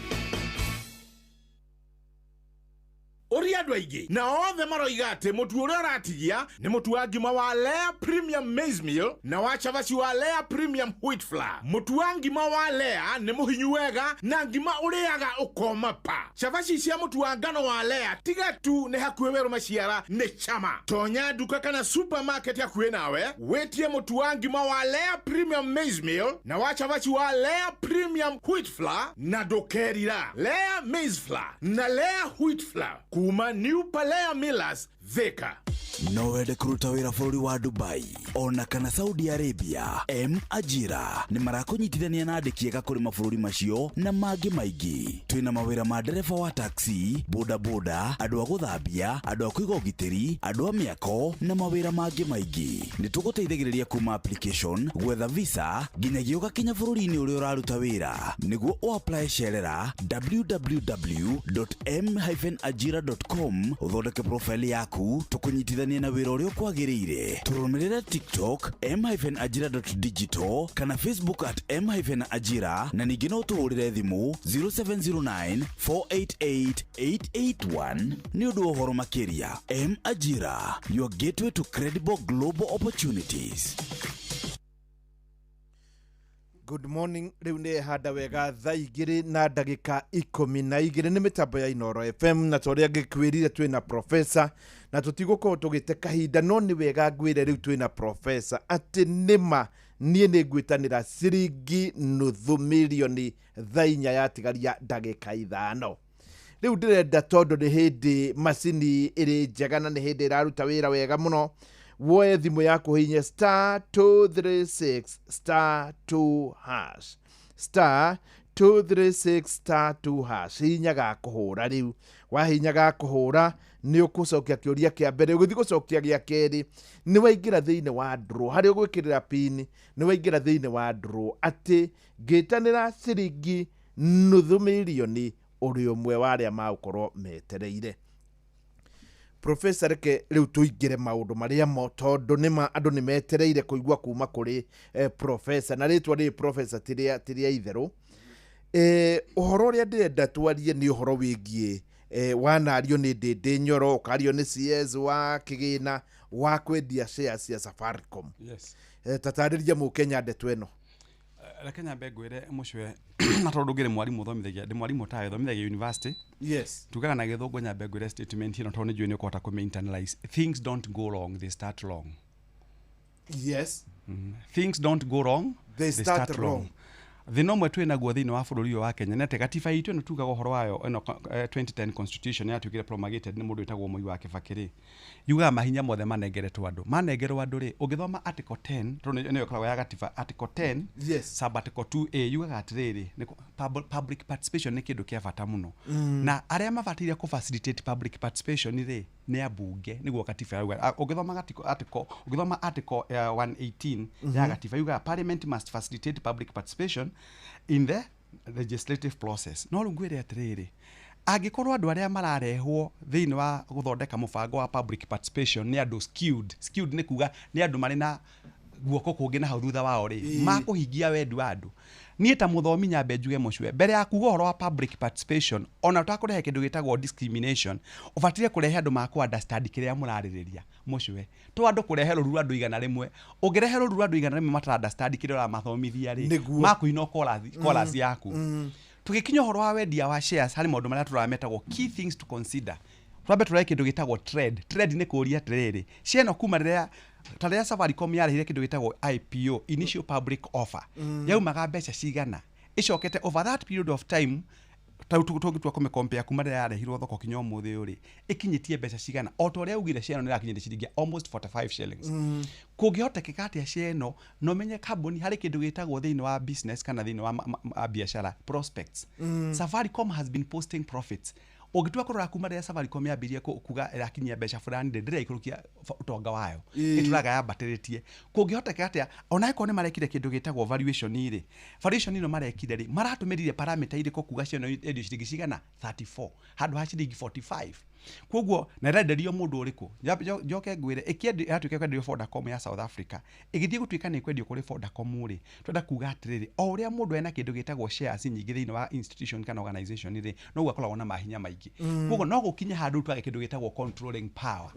Ori andũ andu aigi na othe maroiga ati mutu uria uratigia ni mutu wa ngima wa Lea Premium Maize Meal na wa chavaci wa Lea Premium Wheat Flour. Mutu wa ngima wa Lea ni muhinyu wega na ngima uriaga ukoma pa. Chavaci cia mutu wa ngano wa Lea tiga tu ni hakuhe weru maciara ni chama. Tonya duka kana supermarket ya kuwe nawe wetie mutu wa ngima wa Lea Premium Maize Meal na wa chavaci wa Lea Premium Wheat Flour na dokerira Lea Maize Flour na Lea Wheat Flour kuma New Palea Millers Thika. No wende kuruta wira bũrũri wa Dubai ona kana Saudi Arabia, Ajira ni marakunyitithania na andĩki ega kũrĩ mabũrũri macio na mangĩ maingĩ. Twĩna mawĩra ma ndereba wa taxi, boda boda, andũ a gũthambia, andũ a kũiga ũgitĩri, andũ a mĩako na mawĩra mangĩ maingĩ. Nĩ tũgũteithagĩrĩria kuma application, gwetha visa, nginyagia ũgakinya bũrũri-inĩ ũrĩa ũraruta wĩra. Nĩguo ũapply cerera www.m-ajira.com ũthondeke profile yaku, tũkũnyitithania na wĩra ũrĩa ũkwagĩrĩire. Tũrũmĩrĩre TikTok m-ajira.digital kana Facebook @m-ajira na ningĩ no tũhũrĩre thimũ 0709488881 nĩ ũndũ wa ũhoro makĩria. M-Ajira, your gateway to credible global opportunities. Good morning. Riu nĩ handa wega thaa igĩrĩ na ndagĩka 12 nĩ mĩtambo ya Inooro FM na tũrĩa ngĩkwĩrire twĩna professor na tũtigũkorwo tũgĩte kahinda no nĩ wega ngwĩre rĩu twĩna professor atĩ nĩma niĩ nĩ ngwĩtanĩra ciringi nuthu milioni thaa 4 yatigaria ndagĩka 5. Rĩu ndĩrenda tondũ nĩ hĩndĩ macini ĩrĩ njega na nĩ hĩndĩ ĩraruta wĩra wega mũno. Woe thimũ yaku hihinye *236*2# *236*2# hihinya ga kũhũra. Rĩu wahihinya ga kũhũra nĩ ũkũcokia kĩũria kĩa mbere, ũgũthiĩ gũcokia gĩa kerĩ nĩ waingĩra thĩinĩ wa draw harĩa ũgwĩkĩrĩra pin, nĩ waingĩra thĩinĩ wa draw atĩ ngĩtanĩra ciringi nuthu milioni ũrĩ ũmwe wa arĩa magũkorwo metereire. Professor reke rĩu tũingĩre maũndũ marĩa mo tondũ nĩma andũ nĩ metereire kũigua kuma kũrĩ professor na rĩtwa rĩ professor tiria itherũ. Ũhoro ũrĩa ndĩrenda twarie nĩ ũhoro wĩgiĩ wanario nĩ Ndĩndĩ Nyoro, ũkario nĩ CS wa kĩgĩna wa kwendia shares cia Safaricom. Yes. Tatarĩria mũkenya ndeto ĩno. Reke nyambe ngwĩre mũcwe na tondũ ngĩrĩ mwarimũ thomithagia ndĩ mwarimũ tawe thomithagia university. Yes. Tugaga na gĩthũngũ nyambe ngwĩre statement ĩno tondũ nĩnjũĩ nĩ ũkũhota kũmainternalize. Things don't go wrong, they start wrong. Yes. Things don't go wrong, they start wrong. Thĩna ũmwe twĩ naguo thĩinĩ wa bũrũri ũyũ wa Kenya nĩ gatiba itũ ĩno tugaga ũhoro wayo ĩno 2010 constitution yatuĩkire promulgated nĩ mũndũ wĩtagwo Mwai wa Kĩbakĩ. Yugaga mahinya mothe manengeretwo andũ. Manengerwo andũ rĩ, ũgĩthoma article 10 tondũ nĩyo ĩkoragwo ya gatiba article 10 yes. Sub article 2A yugaga atĩrĩrĩ public participation nĩ kĩndũ kĩa bata mũno. Na arĩa mabataire kũ facilitate public participation rĩ nĩ ambunge nĩguo gatiba yugaga. Ũgĩthoma article 118 ya gatiba yugaga parliament must facilitate public participation in the legislative process. No ngwĩre atĩrĩrĩ, angĩkorwo andũ arĩa mararehwo thĩinĩ wa gũthondeka mũbango wa public participation nĩ andũ skewed nĩ kuga nĩ andũ marĩ na guoko kũngĩ na hau thutha wao rĩ makũhingia wendi wa andũ. Niĩ ta mũthomi nyambe njuge mũcwe mbere ya kuga ũhoro wa public participation ona ũtakũrehe kĩndũ gĩtagwo discrimination ũbataire kũrehe andũ ma understand kĩrĩa mũrarĩrĩria mũcwe to andũ kũrehe rũru andũ igana rĩmwe ũngĩrehe rũru andũ igana rĩmwe matara understand kĩrĩa ũramathomithia rĩ makuina chorus yaku. Tũgĩkinya ũhoro wa wendia wa shares harĩ maũndũ marĩa tũrametagwo key things to consider. Tũrambe tũrehe kĩndũ gĩtagwo trade nĩ kũria atĩrĩrĩ cieno kuma rĩrĩa tarĩa Safaricom yarĩhire kĩndũ gĩtagwo IPO, initial public offer. Yaumaga mbeca cigana icokete over that period of time tũgĩtua kũmĩcompare kuma rĩrĩa yarehirwo thoko kinya ũmũthĩ ũrĩ ĩkinyĩtie mbeca cigana o ta ũrĩa ugire cieno nĩ ĩrakinyĩtie ciringi almost 45 shillings. Kũngĩhotekeka atĩa cieno no menye kambuni harĩ kĩndũ gĩtagwo thĩinĩ wa business kana thĩinĩ wa biacara prospects. Safaricom has been posting profits. Ũgĩtua kũrora kuma rĩrĩa Safaricom yambirie kuga ĩrakinyia mbeca fulani ndĩraikũrũkia ũtonga wayo ĩtũraga yambatĩrĩtie. Kũngĩhoteka atĩa ona ĩkorwo nĩ marekire kĩndũ gĩtagwo valuation ĩrĩ valuation ĩno marekire rĩ maratũmĩrire parameter irĩkũ kuga cieno endio ciringi cigana 34 handũ ha ciringi 45. Koguo na renderio mundu uriku njoke ngwire ikiendi atuike kwendio Vodacom ya South Africa igithie gutuika ni kwendio kuri Vodacom ri twenda kuga atiriri o uria mundu ena kindu gitagwo shares nyingi thiini wa institution kana organization ri no gwakoragwo na mahinya maingi koguo no gukinya handu twage kindu gitagwo controlling power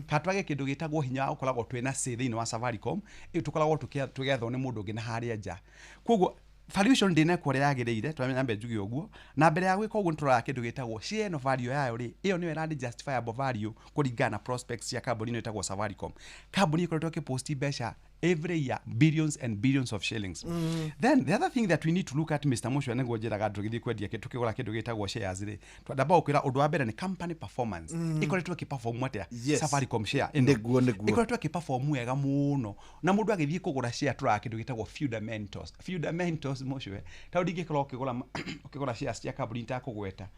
ka twage kindu gitagwo hinya ukoragwo twina say thiini wa Safaricom tukoragwo tugethwo ni mundu ngi na haria nja koguo valuation ndine kwa yagirire twamenya mbe njugi oguo na mbere ya gwika oguo nturora kindu gitagwo share no value yayo ri iyo niyo ĩrandi justifiable value kuringana na prospects ya company ino itagwo Safaricom. Company ikoretwo kiposti besha every year billions and billions of shillings. Then the other thing that we need to look at Mr. Mushwe nego njiraga ndugithi kwendia kitu kigora kindu gitagwo shares ri twandaba ukwira undu wa mbere ni company performance ikoretwo kiperform atia Safaricom share neguo ikoretwo kiperform wega muno na mundu agithie kugura share tura kindu gitagwo fundamentals Mushwe ta ndingikora ukigura shares ya company ta kugweta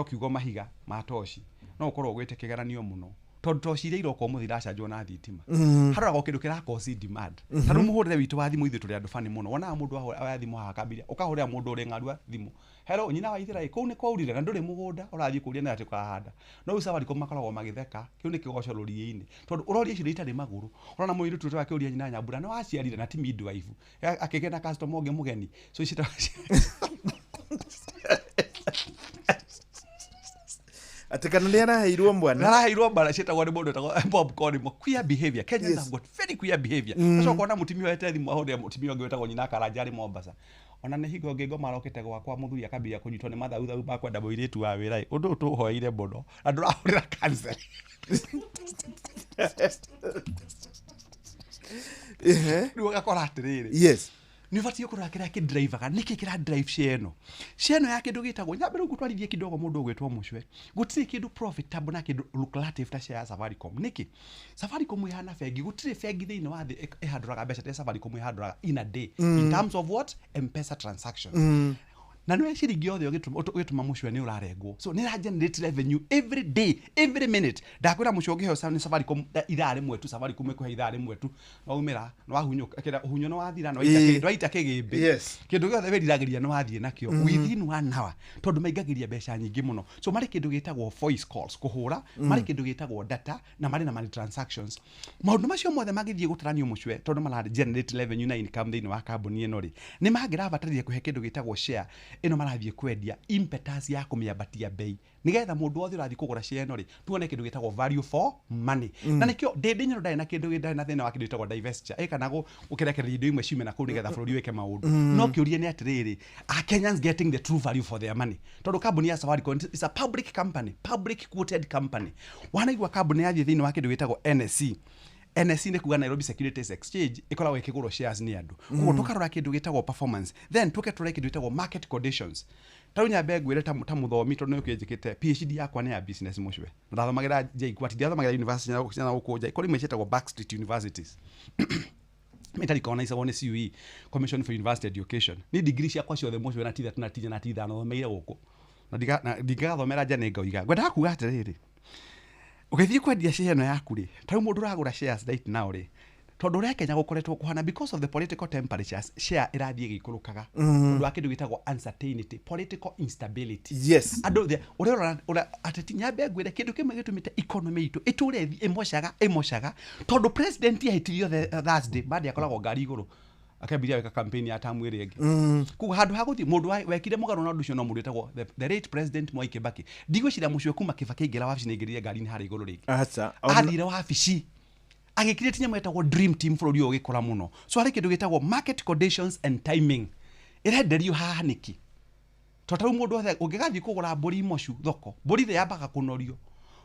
ukiugo mahiga matoshi no ukorwo gwite kigeranio muno tondu toshire iroko muthira canjwo na thitima harora kindu kirakosi demand taru muhurire witu wa thimu ithu turi andu fani muno wona mundu wa thimu hakambira ukahurira mundu uri ngarua thimu hello nyina wa ithira iko ni kwaurire na nduri mugunda urathie kuria na ati kahanda no Safaricom makoragwo magitheka kiu ni kigoco ruriini tondu uroria icio itari maguru urona muiru tutu wake uria nyina nyambura no aciarire na ti midwife akigena customer ungi mugeni so ici atikana ni araheirwo mbwana araheirwo mbara cietagwo ni mundu etagwo Bob Corimo queer behavior Kenyans have got very queer behavior so kona mutimio wete thimu ahode mutimio ngi wetagwo nyina Karanja Mombasa ona ne higo ngigo marokete gwakwa muthuri akambia kunyitwo ni mathauthu ba kwenda muiritu wa wira undu tuhoire muno na ndurahurira cancer ni wakora atiriri yes ni vatie kurakira ki driver kana niki kira drive sheno ya kindu gitagwo nyambere gutwarithie kidogo mundu gwetwo Mushwe gutiri kindu profitable na kindu lucrative ta share ya Safaricom niki Safaricom ihana fegi gutiri fegi thiini wa thi ihaduraga mbeca ta Safaricom ihaduraga in a day in terms of what M-Pesa transactions na no ciringi othe ugituma Mushwe ni urarengwo so ni ra generate revenue every day every minute ndakwira Mushwe ngiheo ni Safaricom ithare mwetu Safaricom ikuhe ithare mwetu no umira no wahunyuka kira hunyo no wathira no ita kigimbi kindu giothe wiriragiria no wathie nakio within 1 hour tondu maigagiria mbeca nyingi muno so mari kindu gitagwo voice calls kuhura mari kindu gitagwo data na mari na money transactions maundu macio mothe magithie gutaranio Mushwe tondu mara generate revenue na income thiini wa company ino ri ni magira batarire kuhe kindu gitagwo share ino marathie kwendia impetus ya kumiambatia bei nigetha mundu othe urathie kugura share ino ri tuone kindu gitagwo value for money na nikio ndinyo ndai na kindu gitagwo na thina wa kindu gitagwo divestiture ekanago ukirekereria indo imwe ciume na kuu nigetha bururi weke maundu no kiurie ni atiriri are Kenyans getting the true value for their money tondu company ya Safaricom is a public company public quoted company wanaigwa company yathie thiini wa kindu gitagwo NSE ni kuga Nairobi Securities Exchange ikoragwo ikigurwo shares ni andu kugo tukarora kindu gitagwo performance then tuke turore kindu gitagwo market conditions tarunya begwire ta muthomi tondu ni ukijikite PhD yakwa ni ya business Mushwe ndathomagira JKUAT ndathomagira university na ukuja ikori mwechetagwo Backstreet Universities metali kona isa wone CUE Commission for University Education ni degree ciakwa ciothe Mushwe na titha no meire guku na ndigathomera nja ni ngauiga ngwenda kuga atiriri ukithie kwendia share ino yaku ri tau mundu uragura shares right now ri tondu ria Kenya gukoretwo kuhana because of the political temperatures share irathie gikurukaga tondu wa kindu gitagwo uncertainty political instability yes andu ura ateti nyambe ngwire kindu kimwe gitumite economy itu iture imoshaga tondu president yahitirio Thursday badi akoragwo ngari iguru akabiria weka campaign ya tamu iri enge ku handu haguthi mundu wekire mugaro na nducio no mundu etagwo the late president Mwai Kibaki ndigwicira Mushwe kuma Kibaki ingira wabici ni ingirire ngari ni hari iguru ringi acha athire wabici agikire tinya mwetagwo dream team bururi ugikora muno so ari kindu gitagwo market conditions and timing irenderio haha niki totau mundu othe ungigathi kugura mburi imoshu thoko mburi the yambaga kunorio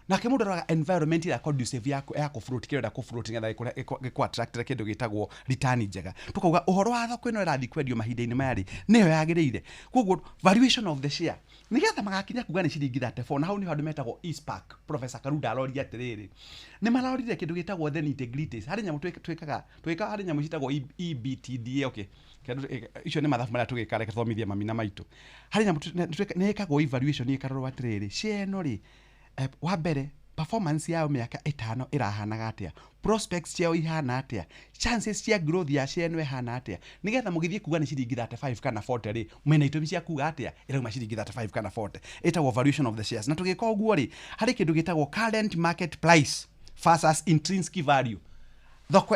na ke mundu raga environment ira conducive yako fruit kirenda ku fruit ngetha ikwa attract kindu gitagwo return njega tukauga uhoro wa thoko ino irathi kwendio mahinda-ini mayari niyo yagirire koguo valuation of the share nigetha magakinya kuga ni ciringi 34 na hau ni handu metagwo Eastpark Professor Karuda arori atiriri ni marorire kindu gitagwo then integrities hari nyamu twikaga hari nyamu citagwo EBTDA okay icio ni mathabu maria tugikare thomithia mamina maitu hari nyamu nekagwo evaluation ikarorwa atiriri share no ri wa mbere performance yao miaka 5 irahanaga atia prospects ciao ihana atia, chances cia growth ya share ĩno ihana atia, nigetha mũgithie kuga ni ciringi 35 kana 40 ri mwena itũmi cia kuga atia irauma ciringi 35 kana 40 etagwo valuation of the shares. Na tũgĩka ũguo ri harĩ kĩndũ gĩtagwo current market price versus intrinsic value. Thoko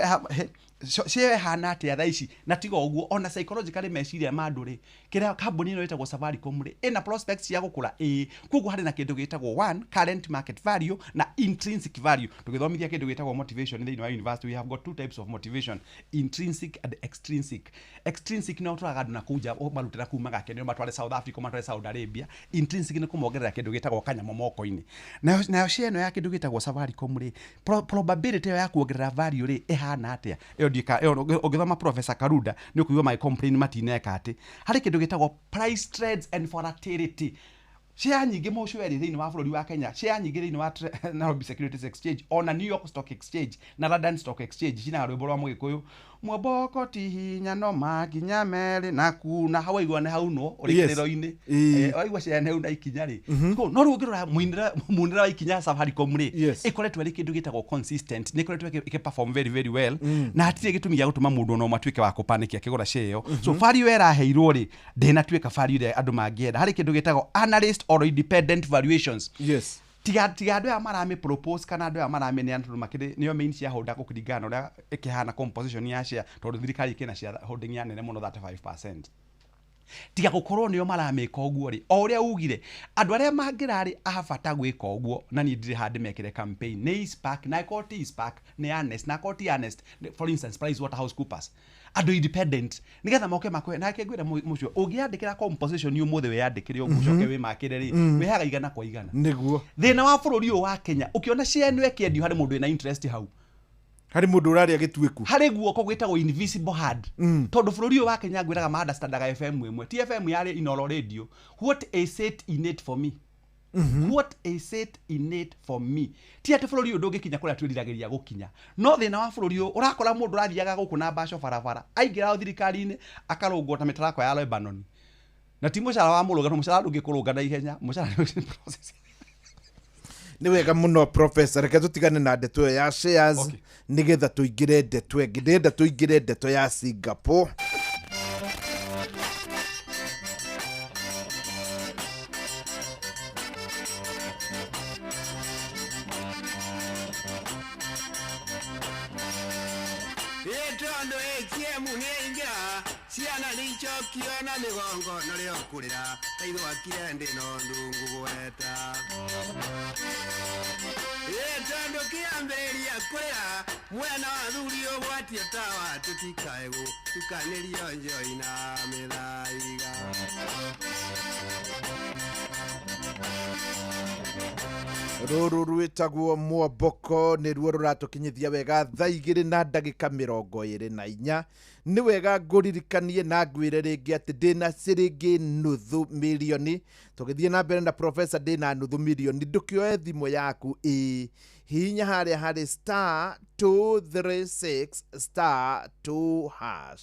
share hana atia thaa ici, na tiga ũguo ona psychologically meciria ma andũ ri kĩrĩa kambuni ĩno ĩtagwo Safaricom ri ĩna prospects cia gũkũra koguo harĩ na kĩndũ gĩtagwo one current market value na intrinsic value. Tũgĩthomithia kĩndũ gĩtagwo motivation thĩinĩ wa university, we have got two types of motivation, intrinsic and extrinsic. Extrinsic no tũraga andũ na kuja marutĩra kuma gake nĩ matware South Africa, matware Saudi Arabia. Intrinsic nĩ kũmongerera kĩndũ gĩtagwo kanyamo moko-inĩ. Nayo share ĩno ya kĩndũ gĩtagwo Safaricom ri probability ya kuongerera value ri ihana atia ũgĩthoma Professor Karuda nĩ ũkũigua my complain matineka atĩ harĩ kĩndũ gĩtagwo price trades and volatility. Share nyingĩ mũcweri thĩinĩ wa bũrũri wa Kenya, share nyingĩ thĩinĩ wa Nairobi Securities Exchange, ona New York Stock Exchange na London Stock Exchange cina rwĩmbo rwa Mũgĩkũyũ mwoboko ti hinya no makinya merĩ na kuna hawaigua nĩ hau no ũrĩkĩrĩro-inĩ waigua share nĩ hau na ikinya rĩ no rĩu ũngĩrora mũinĩra wa ikinya Safaricom rĩ ĩkoretwo arĩ kĩndũ gĩtagwo consistent, nĩ ĩkoretwo ĩkĩperform very very well na hatirĩ gĩtũmi gĩa gũtũma mũndũ no matuĩke wa kũpanic akĩgũra share ĩyo. So value ĩraheirwo rĩ ndĩnatuĩka value ĩrĩa andũ mangĩenda. Harĩ kĩndũ gĩtagwo analyst or independent valuations. Tiga andũ aya marame propose kana andũ aya marame nĩ andũ makĩrĩ nĩo main shareholder kũringana ũrĩa ĩkĩhana composition ya share, tondũ thirikari ĩkĩna shareholding ya nene mũno 35%. Tiga gũkorwo nĩo maramĩka ũguo rĩ o ũrĩa ugire andũ arĩa mangĩrarĩ abata gwĩka ũguo na niĩ ndirĩ handĩ mekĩre campaign nĩ Spark na Coty Spark nĩ Honest na Coty Honest, for instance PricewaterhouseCoopers andũ independent nigetha moke makwe na kĩngwĩra mũcio ũngĩandĩkĩra composition ni ũmũthĩ wĩyandĩkĩre ũguo coke wĩmakĩre rĩ wĩhaga igana kwa igana nĩguo thĩna wa bũrũri ũyũ wa Kenya ũkĩona share nĩ wekĩendio harĩ mũndũ wĩna interest hau harĩ mũndũ ũrarĩa gĩtuĩku harĩ guoko gwĩtagwo invisible hand tondũ bũrũri ũyũ wa Kenya ngwĩraga ma understandaga FM ĩmwe ti FM yarĩ Inoro Radio. What is it in it for me? What is it in it for me? Ti atĩ bũrũri ũyũ ndũngĩkinya kũrĩa twĩriragĩria gũkinya, no thĩna wa bũrũri ũyũ ũrakora mũndũ ũrathiaga gũkũ na mbaco barabara aingĩra thirikari-inĩ akarũngwo ta mĩtarakwa ya Lebanon na ti mũcara wa mũrũgano, mũcara ndũngĩkũrũnga na ihenya, mũcara nĩ process. Nĩ wega mũno Professor, reke tũtigane na ndeto ĩyo ya shares nĩgetha tũingĩre ndeto ĩngĩ. Ndĩrenda tũingĩre ndeto ya Singapore. ciana nĩicokio na mĩgongo na rĩo kũrĩra taithwakire ndĩ no ndungu gweta tondũ kĩambĩrĩria kũrĩra mwena wa thuri ũgwatie tawa tũtikaegũ tukanĩrio njoi na mĩthaiga rũrũ rwĩtagwo Mwamboko nĩruo rũratũkinyithia wega thaa 2:24. Nĩ wega ngũririkanie na ngwĩre rĩngĩ atĩ ndĩna ciringi $500,000. Tũgĩthiĩ na mbere na Professor ndĩna $500,000. Ndũkĩoe thimũ yaku hihinya harĩa harĩ *236*2#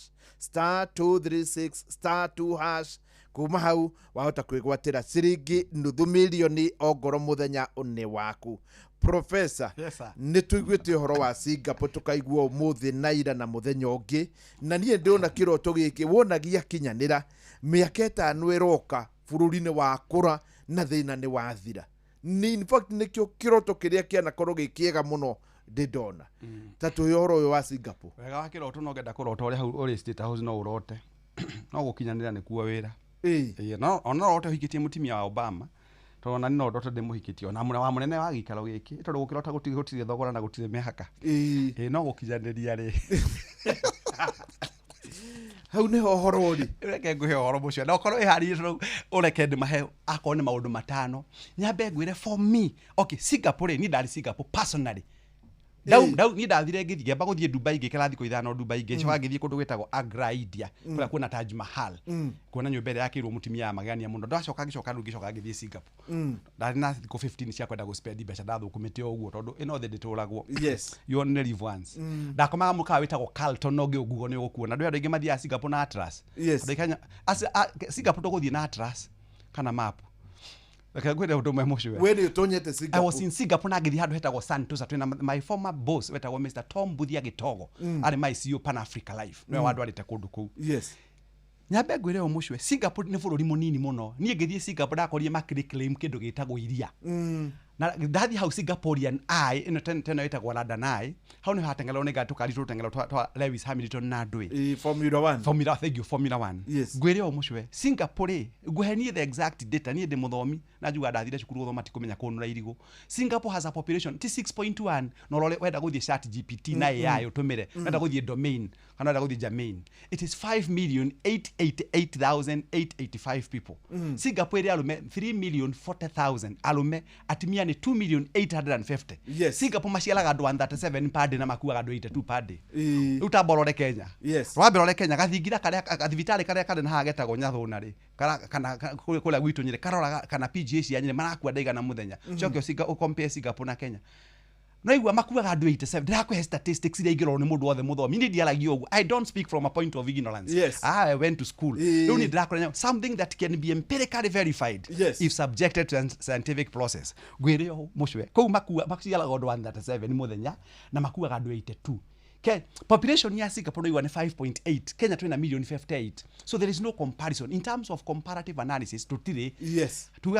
*236*2# kuma hau wahota kwĩgwatĩra ciringi $500,000 ongoro mũthenya ũnĩ waku. Professor, nĩ tũiguĩte ũhoro wa Singapore tũkaigua ũmũthĩ na ira na mũthenya ũngĩ, na niĩ ndĩrona kĩroto gĩkĩ wonagia kinyanĩra mĩaka 5 ĩroka bũrũri-inĩ wa kũra na thĩna nĩ wathira. In fact nĩkĩo kĩroto kĩrĩa kĩanakorwo gĩkĩega mũno ndĩndona. Ta tũĩ ũhoro ũyũ wa Singapore. Wega wa kĩroto no ngenda kũrota ũrĩa hau ũrĩ State House no ũrote no gũkinyanĩra nĩ kuo wĩra. No ona rote ũhikĩtie mũtumia wa Obama tondũ na no ndoto ndĩmũhikĩtie ona wa mũnene wa gĩikaro gĩkĩ tondũ gũkĩrota gũtirĩ thogora na gũtirĩ mĩhaka no gũkinyanĩria rĩ hau nĩho ũhoro ũrĩ. Reke ngũhe ũhoro mũcio na ũkorwo ĩharĩirie ũreke ndĩmahe akorwo nĩ maũndũ matano nyambe ngwĩre for me. Okay, Singapore niĩ ndarĩ Singapore personally. Niĩ ndathire ngĩamba gũthiĩ Dubai ngĩkĩra thikũ 5 Dubai ngĩcoka ngĩthiĩ kũndũ gwĩtagwo Agra India kũrĩa kwĩna Taj Mahal kuona nyũmba ĩrĩa yakĩirwo mũtumia ya magania mũno. Ndacoka ngĩcoka ngĩthiĩ Singapore ndarĩ na thikũ 15 cia kwenda gũspend mbeca ndathũkũmĩte ũguo tondũ ĩno thĩ ndĩtũragwo you only live once. Ndakomaga mũkawa wĩtagwo Carlton no ngĩũguo nĩ ũgũkuona andũ aingĩ mathiaga Singapore na Atlas. Singapore tũgũthiĩ na Atlas kana map Reke ngwire undu mwe mucwe. We ni utonyete I Singapore. was in Singapore na ngithi handu hetagwo Santosa twina my former boss wetagwo Mr. Tom Buthia Gitogo. Ari my CEO Pan Africa Life. No wandu arite kundu kuu. Yes. Nyambe ngwire o mucwe Singapore ni bururi munini muno. Nie ngithie Singapore ndakorire makiclaim kindu gitagwo iria. Na ndathi hau Singaporean eye ino tena itagwo London eye hau ni hatengelwa ni gatukari tutengela twa Lewis Hamilton na ndwi Formula 1 thank you Formula 1 yes ngwire o mucwe Singapore nguhenie the exact data nie ndi muthomi na juga ndathire cukuru thoma tikumenya kunura irigo Singapore has a population ti 6.1 no role wenda guthie chat GPT na AI utumire wenda guthie domain kana wenda guthie Germain it is 5,888,885 people Singapore alume 3,040,000 alume atimia ni 2,850,000 yes Singapore maciaraga andu 137 per day na makuaga andu 82 per day utamborore Kenya yes rwambirore Kenya gathingira karia kathibitari karia kare na hagetagwo Nyathuna ri kana kula gwitu nyire karora kana PGA cia nyire marakua ndaiga na muthenya coke compare Singapore na Kenya no igua makuaga andu 87 ndirakwe statistics iria igirwo ni mundu othe muthomi ni ndiaragio ugu I don't speak from a point of ignorance yes I went to school no ni ndirakora something that can be empirically verified yes if subjected to scientific process gwire yo mucwe kou maciaraga andu 137 muthenya na makuaga andu 82 Okay. Population ya Singapore ni 5.8 Kenya twina 1,058,000 so there is no comparison in terms of comparative analysis tutire yes to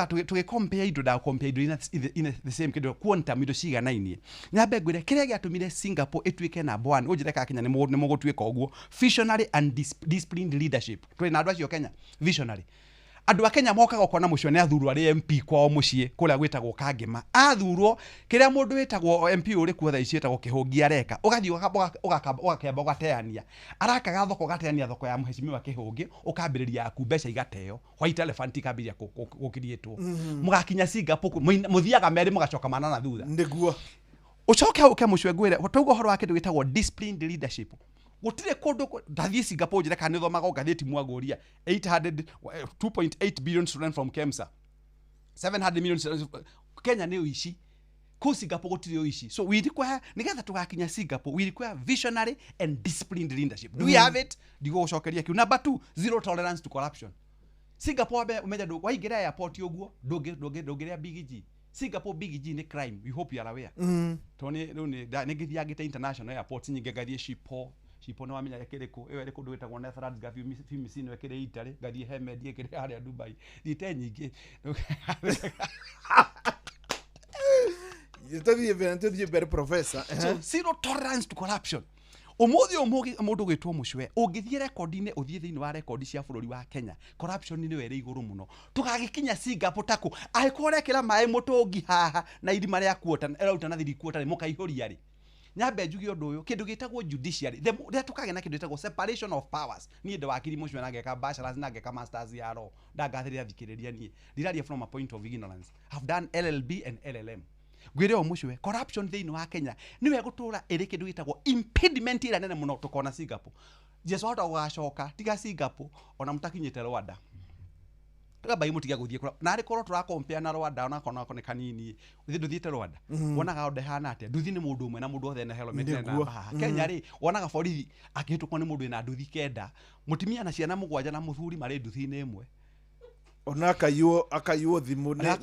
compare indo da compare indo in the same kido quantum indo ciga nainie nyambe gwire kiria giatumire Singapore etwike na bwan ujire ka Kenya ni mugutwika oguo visionary and disciplined leadership twina andu acio Kenya visionary andu a Kenya mokaga gukona mucio ni athurwo ari MP kwao mucie kuria gwitagwo Kangema athurwo kiria mundu witagwo MP uri kuo tha ici etagwo Kihungi areka ugathii ugakamba ugateania arakaga thoko gateania thoko ya muheshimiwa Kihungi ukambiriria aku mbeca igateo white elephant ikambiria gukirietwo mugakinya Singapore muthiaga meri mugacoka manana thutha ndiguo ucoke uke mucio ngwire tugo horo wa kindu gitagwo disciplined leadership gutire kundu ndathie Singapore njire kana thomaga ngatheti mwagoria 2.8 billion students from KEMSA 700 million Kenya ni uishi ku Singapore gutire uishi so we require nigetha tugakinya Singapore we require visionary and disciplined leadership do we have it digo gucokeria kiu number 2 zero tolerance to corruption Singapore umeja do waingira airport uguo ndungiria Big G Singapore Big G ni crime we hope you are aware toni ni ngithiagite international airport nyinge gathie Shipo no wamenya yakiriko ewe riko ndwetagwo Netherlands gathie Fimisino yakire Italy gathie Hemed yakire haria Dubai thite nyingi you very professor so zero tolerance to corruption umuthi mundu gwitwo mucwe ungithie rekodi-ini uthie thiini wa rekodi cia bururi wa Kenya corruption ni were iguru muno tugagikinya Singapore tako aikore kila mai mutungi haha na irima ria kuota erauta na thiri kuota ni mukaihuria ri nyambe njugi undu uyu kindu gitagwo judiciary the tukage na kindu gitagwo separation of powers ni ndu wakiri mucwe na ngeka bachelors na ngeka masters ya law ndagathiria thikiriria ni ndiraria from a point of ignorance have done LLB and LLM gwire o mucwe corruption thiini wa Kenya niwe gutura iri kindu gitagwo impediment ira nene muno tukona Singapore Jesu hata ugacoka tiga Singapore ona mutakinyite Rwanda bai mutiga guthie na ari korwo tura compare na Rwanda ona kona kone kanini uthi nduthiite Rwanda wonaga onde hana atia nduthi ni mundu umwe na mundu othe na helmet na baha Kenya ri wonaga borithi akihitukwo ni mundu ina nduthi kenda mutimia na ciana mugwanja na muthuri mari nduthi ni imwe ona akayuo thimu na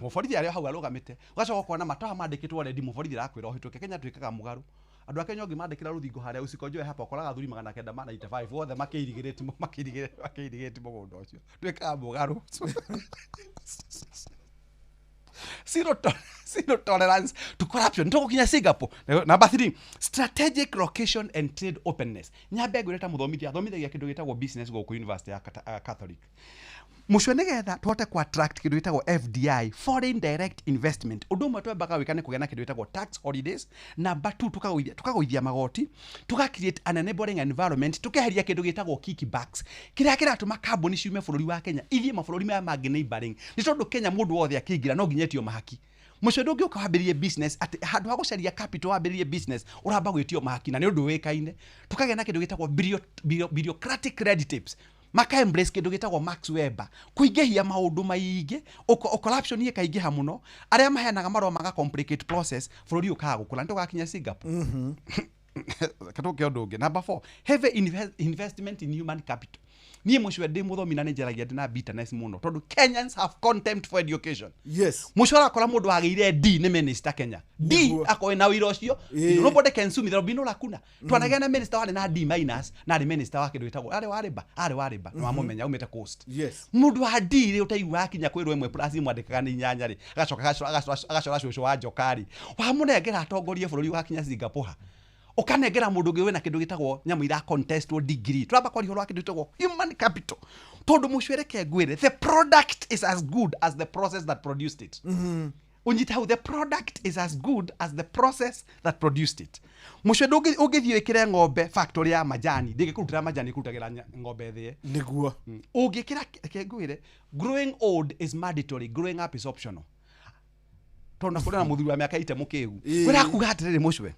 muborithi ari hau arugamite ugacoka kuona matawa mandikitwo ready muborithi rakwira ohituke Kenya twikaga mugaru andu a Kenya ngimandikira ruthingo haria usikonjoe hapa koraga thuri 995 wothe makirigireti mugundo ucio twikaga mugaru zero tolerance to corruption tugukinya Singapore number 3 strategic location and trade openness nyambe ngwireta muthomithagia kindu gitagwo business go ku University ya Catholic mucwe nigetha twote ku attract kindu gitagwo FDI foreign direct investment undu mwe twembaga wikane kugena kindu gitagwo tax holidays number 2 tukagoithia magoti tuka create an enabling environment tukeheria kindu gitagwo kickbacks kiria kiratuma kambuni ciume bururi wa Kenya ithie mabũrũri maya mangĩ neighboring ni tondu Kenya mundu wothe akingira no nginyetio mahaki mucwe ndungi ukahambirie business ati handu ha gucaria capital wambirie business uramba gwitio mahaki na ni undu wikaine tukagena kindu gitagwo bureaucratic red tapes maka embrace kindu gitagwo Max Weber kuingehia maundu maingi corruption ye kaingiha muno aria maheanaga marwa maga complicate process bururi ukaga gukula ntugakinya Singapore katuke undu ungi number 4 heavy investment in human capital niĩ mũcwe ndĩ mũthomi na nĩ njaragia ndĩ na bitterness mũno tondũ Kenyans have contempt for education. Yes. Mũcwe arakora mũndũ agĩire D nĩ minister Kenya. D akoe na wĩra ũcio. Nobody can sue me, there will be no lacuna. Twanagĩa na minister warĩ na D minus na arĩ minister wa kĩndũ gĩtagwo arĩ wa rĩmba na wamũmenya umĩte coast. Yes. Mũndũ wa D rĩ ũtaigua akinya kwĩrwo ĩmwe plus mwandĩkaga nĩ inyanya rĩ agacora cũcũ wa njokari wamũnengera atongorie bũrũri wa Kenya Singapore ukanengera mũndũ ũngĩ wĩna kĩndũ gĩtagwo nyamũ ira contestwo degree turamba kwa rĩhoro wa kĩndũ gĩtagwo human capital tondũ mũcwereke ngwĩre the product is as good as the process that produced it. Unyita how the product is as good as the process that produced it. Mũcwe ũngĩthiĩ wĩkĩre ng'ombe factory ya majani ndĩgĩkũrutĩra majani ĩkũrutagĩra ng'ombe thĩe nĩguo ũngĩkĩra kĩngwĩre growing old is mandatory, growing up is optional. Tondũ kũrĩ na mũthuri wa mĩaka 80 mũkĩgu kwĩra kuga atĩrĩrĩ mũcwe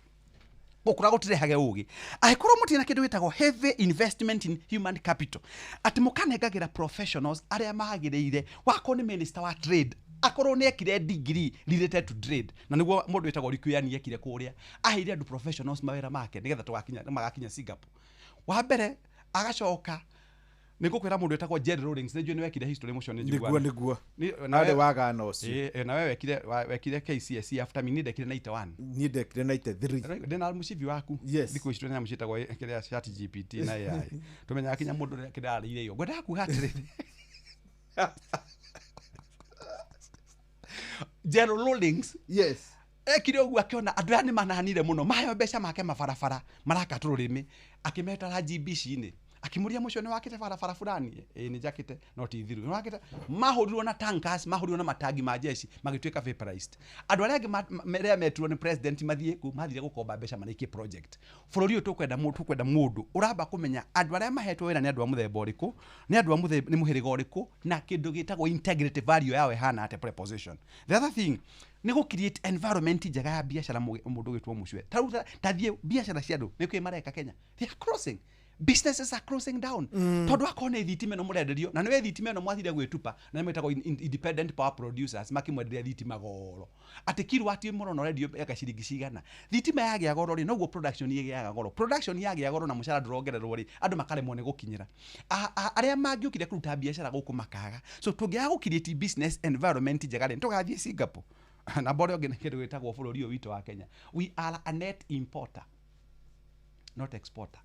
gũkũra gũtirehage ũgĩ angĩkorwo mũtirĩ na kĩndũ gĩtagwo heavy investment in human capital atĩ mũkanengagĩra professionals arĩa magĩrĩire wakorwo nĩ minister wa trade akorwo nĩ ekire degree related to trade na nĩguo mũndũ wĩtagwo Likuyani ekire kũrĩa aheire andũ professionals mawĩra make nĩgetha magakinya Singapore. Wa mbere agacoka nĩngũkwĩra mũndũ wĩtagwo Jerry Rawlings nĩjue nĩ wekire history mũcio nĩ njiguaga nĩguo narĩ wagana ũcio na wewe wekire KCSE after me ndekire 91 niĩ ndekire 93 ndĩna mũcibi waku thikũ ici twĩna mũcitagwo kĩrĩa chat GPT na AI tũmenyaga kinya mũndũ kĩrarĩire iyo ngwenda kuga atĩrĩrĩ Jerry Rawlings yes ekire ũguo akiona andũ aya nĩ mananire mũno maheo mbeca make mabarabara maraka tũrũrĩmĩ akĩmetara GBC-inĩ akimũria mũcio nĩ wakĩte barabara fulani nĩ jakĩte no ti thiru nĩ wakĩte mahũrirwo na tankers mahũrirwo na matangi ma jeshi magĩtuĩka vaporized andũ arĩa angĩ metirwo nĩ president mathire gũkomba mbeca marĩkie project bũrũri ũyũ tũkwenda mũndũ ũramba kũmenya andũ arĩa mahetwo wĩra nĩ andũ a mũthemba ũrĩkũ nĩ andũ a mũthemba nĩ mũhĩrĩga ũrĩkũ na kĩndũ gĩtagwo integrity value yao ĩhana atĩ preposition. The other thing nĩ gũ create environment njega ya biacara mũndũ gĩtwo mũcwe tathiĩ biacara cia andũ nĩ kwĩ mareka Kenya they are crossing. Businesses are closing down. Tondũ akone thitima no mũrenderio na nĩwe thitima no mwathire gwĩtupa na nĩmwĩtagwo independent power producers makĩmwenderia thitima goro atĩ kilowatt mũno no rendio eka ciringi cigana thitima yagĩa goro rĩ noguo production yagĩa goro production yagĩa goro na mũcara ndũrongererwo rĩ andũ makaremwo nĩ gũkinyĩra arĩa mangĩũkire kũruta biacara gũkũ makaga so tũngĩaga gũ create business environment njega rĩ tũgathiĩ Singapore na bore ũngĩ nĩ kĩndũ gĩtagwo bũrũri ũyũ witũ wa Kenya we are a net importer not exporter.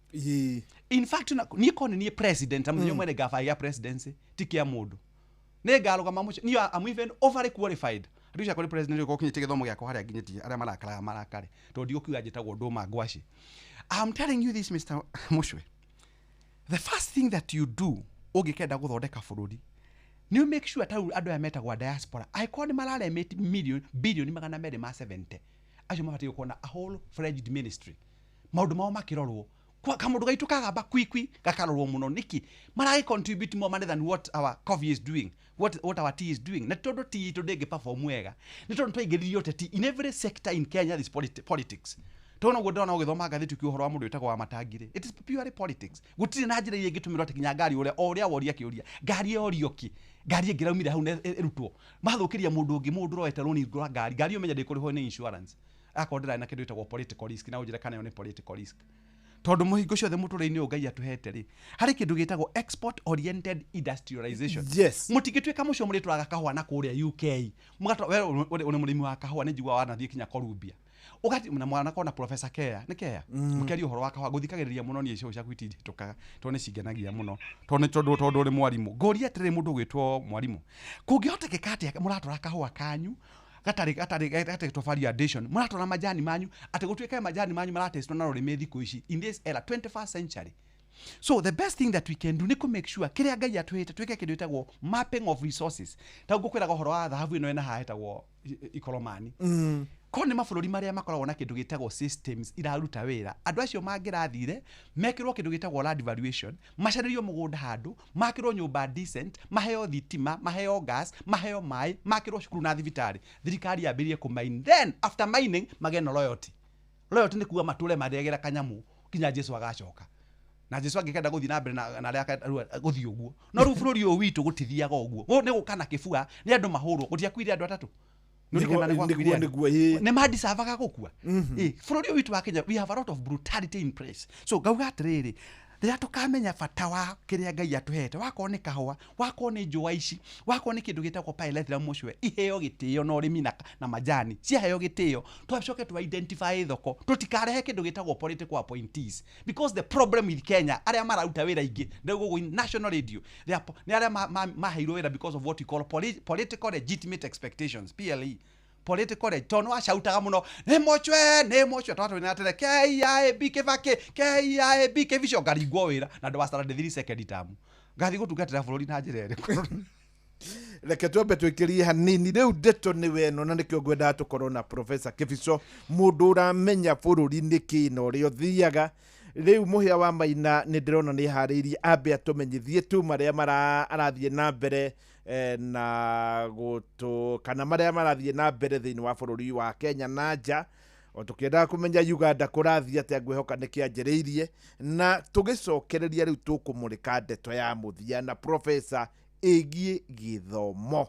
In fact ni kone ni president amũthenya mwene gava ya presidency tikia mũndũ nĩ ngarũgama mũcio ni am even overly qualified rĩu kwa president ũko kinyĩte gĩthomo gĩakwa harĩa nginyĩtie arĩa marakare tondũ ndiũkiuga njĩtagwo ndũma ngwaci. I'm telling you this Mr. Mushwe, the first thing that you do ũngĩkenda gũthondeka bũrũri ni make sure ta andũ aya metagwo diaspora aĩkorwo nĩ mararemete billion magana merĩ ma 70 acio mabatiĩ gũkorwo a whole fledged ministry maũndũ mao makĩrorwo kwa kamũndũ gaitũ kagamba kwikwi gakarorwo mũno niki maragĩ contribute more money than what our coffee is doing what our tea is doing na tondũ tea itũ ndĩngĩ perform wega nĩ tondũ twaingĩririo ũteti in every sector in Kenya this politics tona guo ndona ũgĩthoma ngathĩti ũhoro wa mũndũ wĩtagwo wa matangire it is purely politics gũtirĩ na njĩra iria ingĩtũmĩrwo atĩ kinya ngari ũrĩa woria kĩũria ngari yorioki ngari ĩngĩraumire hau ĩrutwo mathũkĩria mũndũ ũngĩ mũndũ roete rũni ngũra ngari ũmenya ndĩkũrĩhwo nĩ insurance akondera na kĩndũ gĩtagwo political risk na ũnjĩra kana nĩ political risk tondũ mũhingo ciothe mũtũrĩ-inĩ ũngai atũhete rĩ harĩ kĩndũ gĩtagwo export oriented industrialization. Yes. Mũtingĩtuĩka mũcio mũrĩ tũraga kahũa na kũrĩa UK ũrĩ mũrĩmi wa kahũa nĩ njigua wanathiĩ kinya Columbia ugati na mwana kona professor Kea nĩ Kea mũkĩari ũhoro wa kahũa gũthikagĩrĩria mũno niĩ cio ciaku itindĩtũkaga tondũ nĩ cingenagia mũno tondũ ũrĩ mwarimũ ngoria atĩrĩ mũndũ gwĩtwo mwarimũ kũngĩhotekeka atĩa mũratwara kahũa kanyu gatari to variation mũratwara majani manyu atĩ gũtuĩka majani manyu maratestwo na rũrĩmĩ thikũ ici in this era 21st century. So the best thing that we can do ni make sure kĩrĩa Ngai atwĩte twĩke kĩndũ gĩtagwo mapping of resources ta ngũkwĩraga ũhoro wa thahabu ĩno ĩna hahetagwo Ikolomani ko nĩ mabũrũri marĩa makoragwo na kĩndũ gĩtagwo systems iraruta wĩra andũ acio mangĩrathire mekĩrwo kĩndũ gĩtagwo land valuation macarĩrio mũgũnda handũ makĩrwo nyũmba decent maheo thitima maheo gas maheo maĩ makĩrwo cukuru na thibitarĩ thirikari yambĩrĩrie kũmine then after mining magena royalty nĩ kuga matũre mathegera kanyamu kinya Jesu agacoka na Jesu angĩkenda gũthiĩ na mbere na arĩa gũthiĩ ũguo no rĩu bũrũri ũyũ witũ gũtithiaga ũguo nĩ gũkana kĩbua nĩ andũ mahũrwo gũtiakuire andũ atatũ nĩ madiservaga gũkua bũrũri ũyũ witũ wa Kenya we have a lot of brutality in place so ngauga atĩrĩrĩ rĩrĩa tũkamenya bata wa kĩrĩa Ngai atũhete, wakorwo nĩ kahũa, wakorwo nĩ njũa ici, wakorwo nĩ kĩndũ gĩtagwo pyrethrum mũcwe, iheo gĩtĩo na ũrĩmi na majani, ciaheo gĩtĩo, twacoke tu identify thoko, tũtikarehe kĩndũ gĩtagwo political appointees, because the problem with Kenya, arĩa mararuta wĩra ingĩ ndĩgũgũ national radio, nĩ arĩa maheirwo wĩra because of what we call political legitimate expectations, PLE, political tone washautaga mũno nĩ mochwe twatũ na tele KIAB kĩbake KIAB kĩbicio ngaringwo wĩra na ndũ wasara 3 second term ngathi gũtungatĩra bũrũri na njĩra ĩrĩkũ. Reke twambe twĩkĩrie hanini rĩu ndeto nĩ weno na nĩkĩo ngwendaga tũkorwo na Professor Kĩbico, mũndũ ũramenya bũrũri nĩkĩ na ũrĩa ũthiaga. Rĩu Mũhĩa wa Maina nĩ ndĩrona nĩ harĩirie ambe atũmenyithie tu marĩa arathiĩ na mbere na kana marĩa marathiĩ na mbere thĩinĩ wa bũrũri wa Kenya na nja, o tũkĩendaga kũmenya Uganda kũrathiĩ atĩa, ngwĩhoka nĩ kĩanjĩrĩirie, na tũgĩcokereria rĩu tũkũmũrĩka ndeto ya mũthia na Professor ĩgiĩ gĩthomo.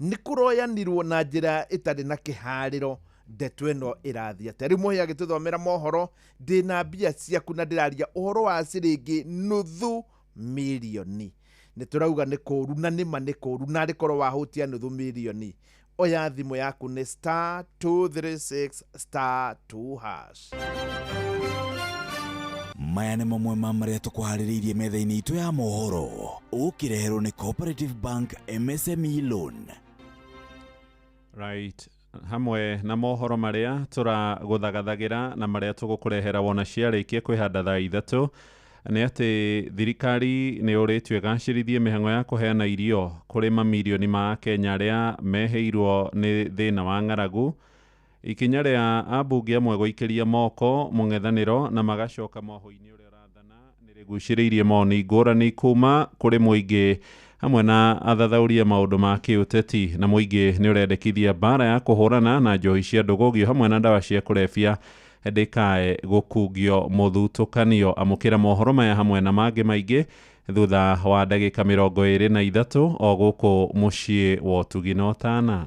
Nĩ kũroyanirwo na njĩra ĩtarĩ na kĩharĩro ndeto ĩno ĩrathiĩ atĩa. Rĩu Mũhĩa agĩtũthomera mohoro, ndĩna mbia ciaku na ndĩraria ũhoro wa ciringi $500,000. Nĩ tũrauga nĩ kũũru na nĩma nĩ kũũru, na rĩkorwo wahũtia $500,000. Oya thimũ yaku nĩ *236*2#. Maya nĩ mamwe ma marĩa tũkũharĩrĩirie metha-inĩ itũ ya mohoro, ũkĩreherwo nĩ Cooperative Bank MSME Loan. Right. Hamwe na mohoro marĩa tũragũthagathagĩra na marĩa tũgũkũrehera wona ciarĩkia kwĩhanda thaa 3 nĩ atĩ thirikari nĩ ũrĩtio ĩgacĩrithie mĩhang'o ya kũheana irio kũrĩ mamirioni ma Kenya arĩa meheirwo nĩ thĩna wa ng'aragu. Ikinya rĩa ambunge amwe gũikĩria moko mũng'ethanĩro na magacoka moho-inĩ ũrĩa ũrathana nĩ rĩgucĩrĩirie moni ngũrani kuma kũrĩ mũingĩ hamwe na athathauria maũndũ ma kĩũteti, na mũingĩ nĩ ũrendekithia mbara ya kũhũrana na njohi cia ndũgũgio hamwe na ndawa cia kũrebia ndĩkae gũkungio mũthutũkanio. Amũkĩra mohoro maya hamwe na mangĩ maingĩ thutha wa ndagĩka 23 o gũkũ mũciĩ wa Ũtugi na Ũtana.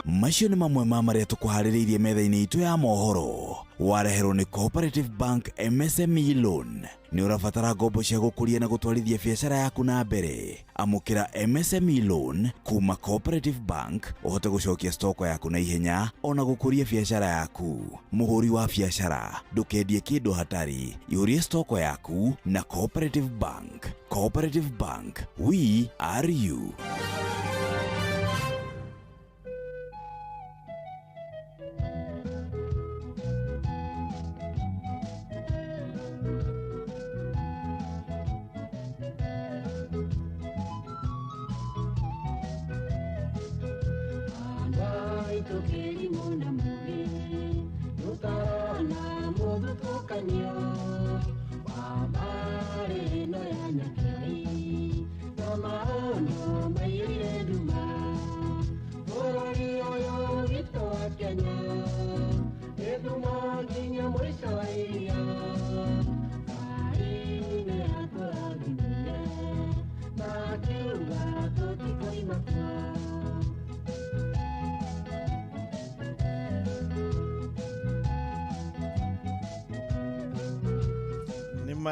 Macio nĩ mamwe ma marĩa tũkũharĩrĩirie metha-inĩ itũ ya mohoro, wareherwo nĩ Cooperative Bank MSME Loan. Nĩ ũrabatara ngombo cia gũkũria na gũtwarithia biacara yaku na mbere. Amũkĩra MSME Loan kuma Cooperative Bank ũhote gũcokia stoko yaku na ihenya ona gũkũria biacara yaku. Mũhũri wa biacara, ndũkendie kĩndũ hatarĩ, ihũrie stoko yaku na Cooperative Bank. Cooperative Bank, we are you.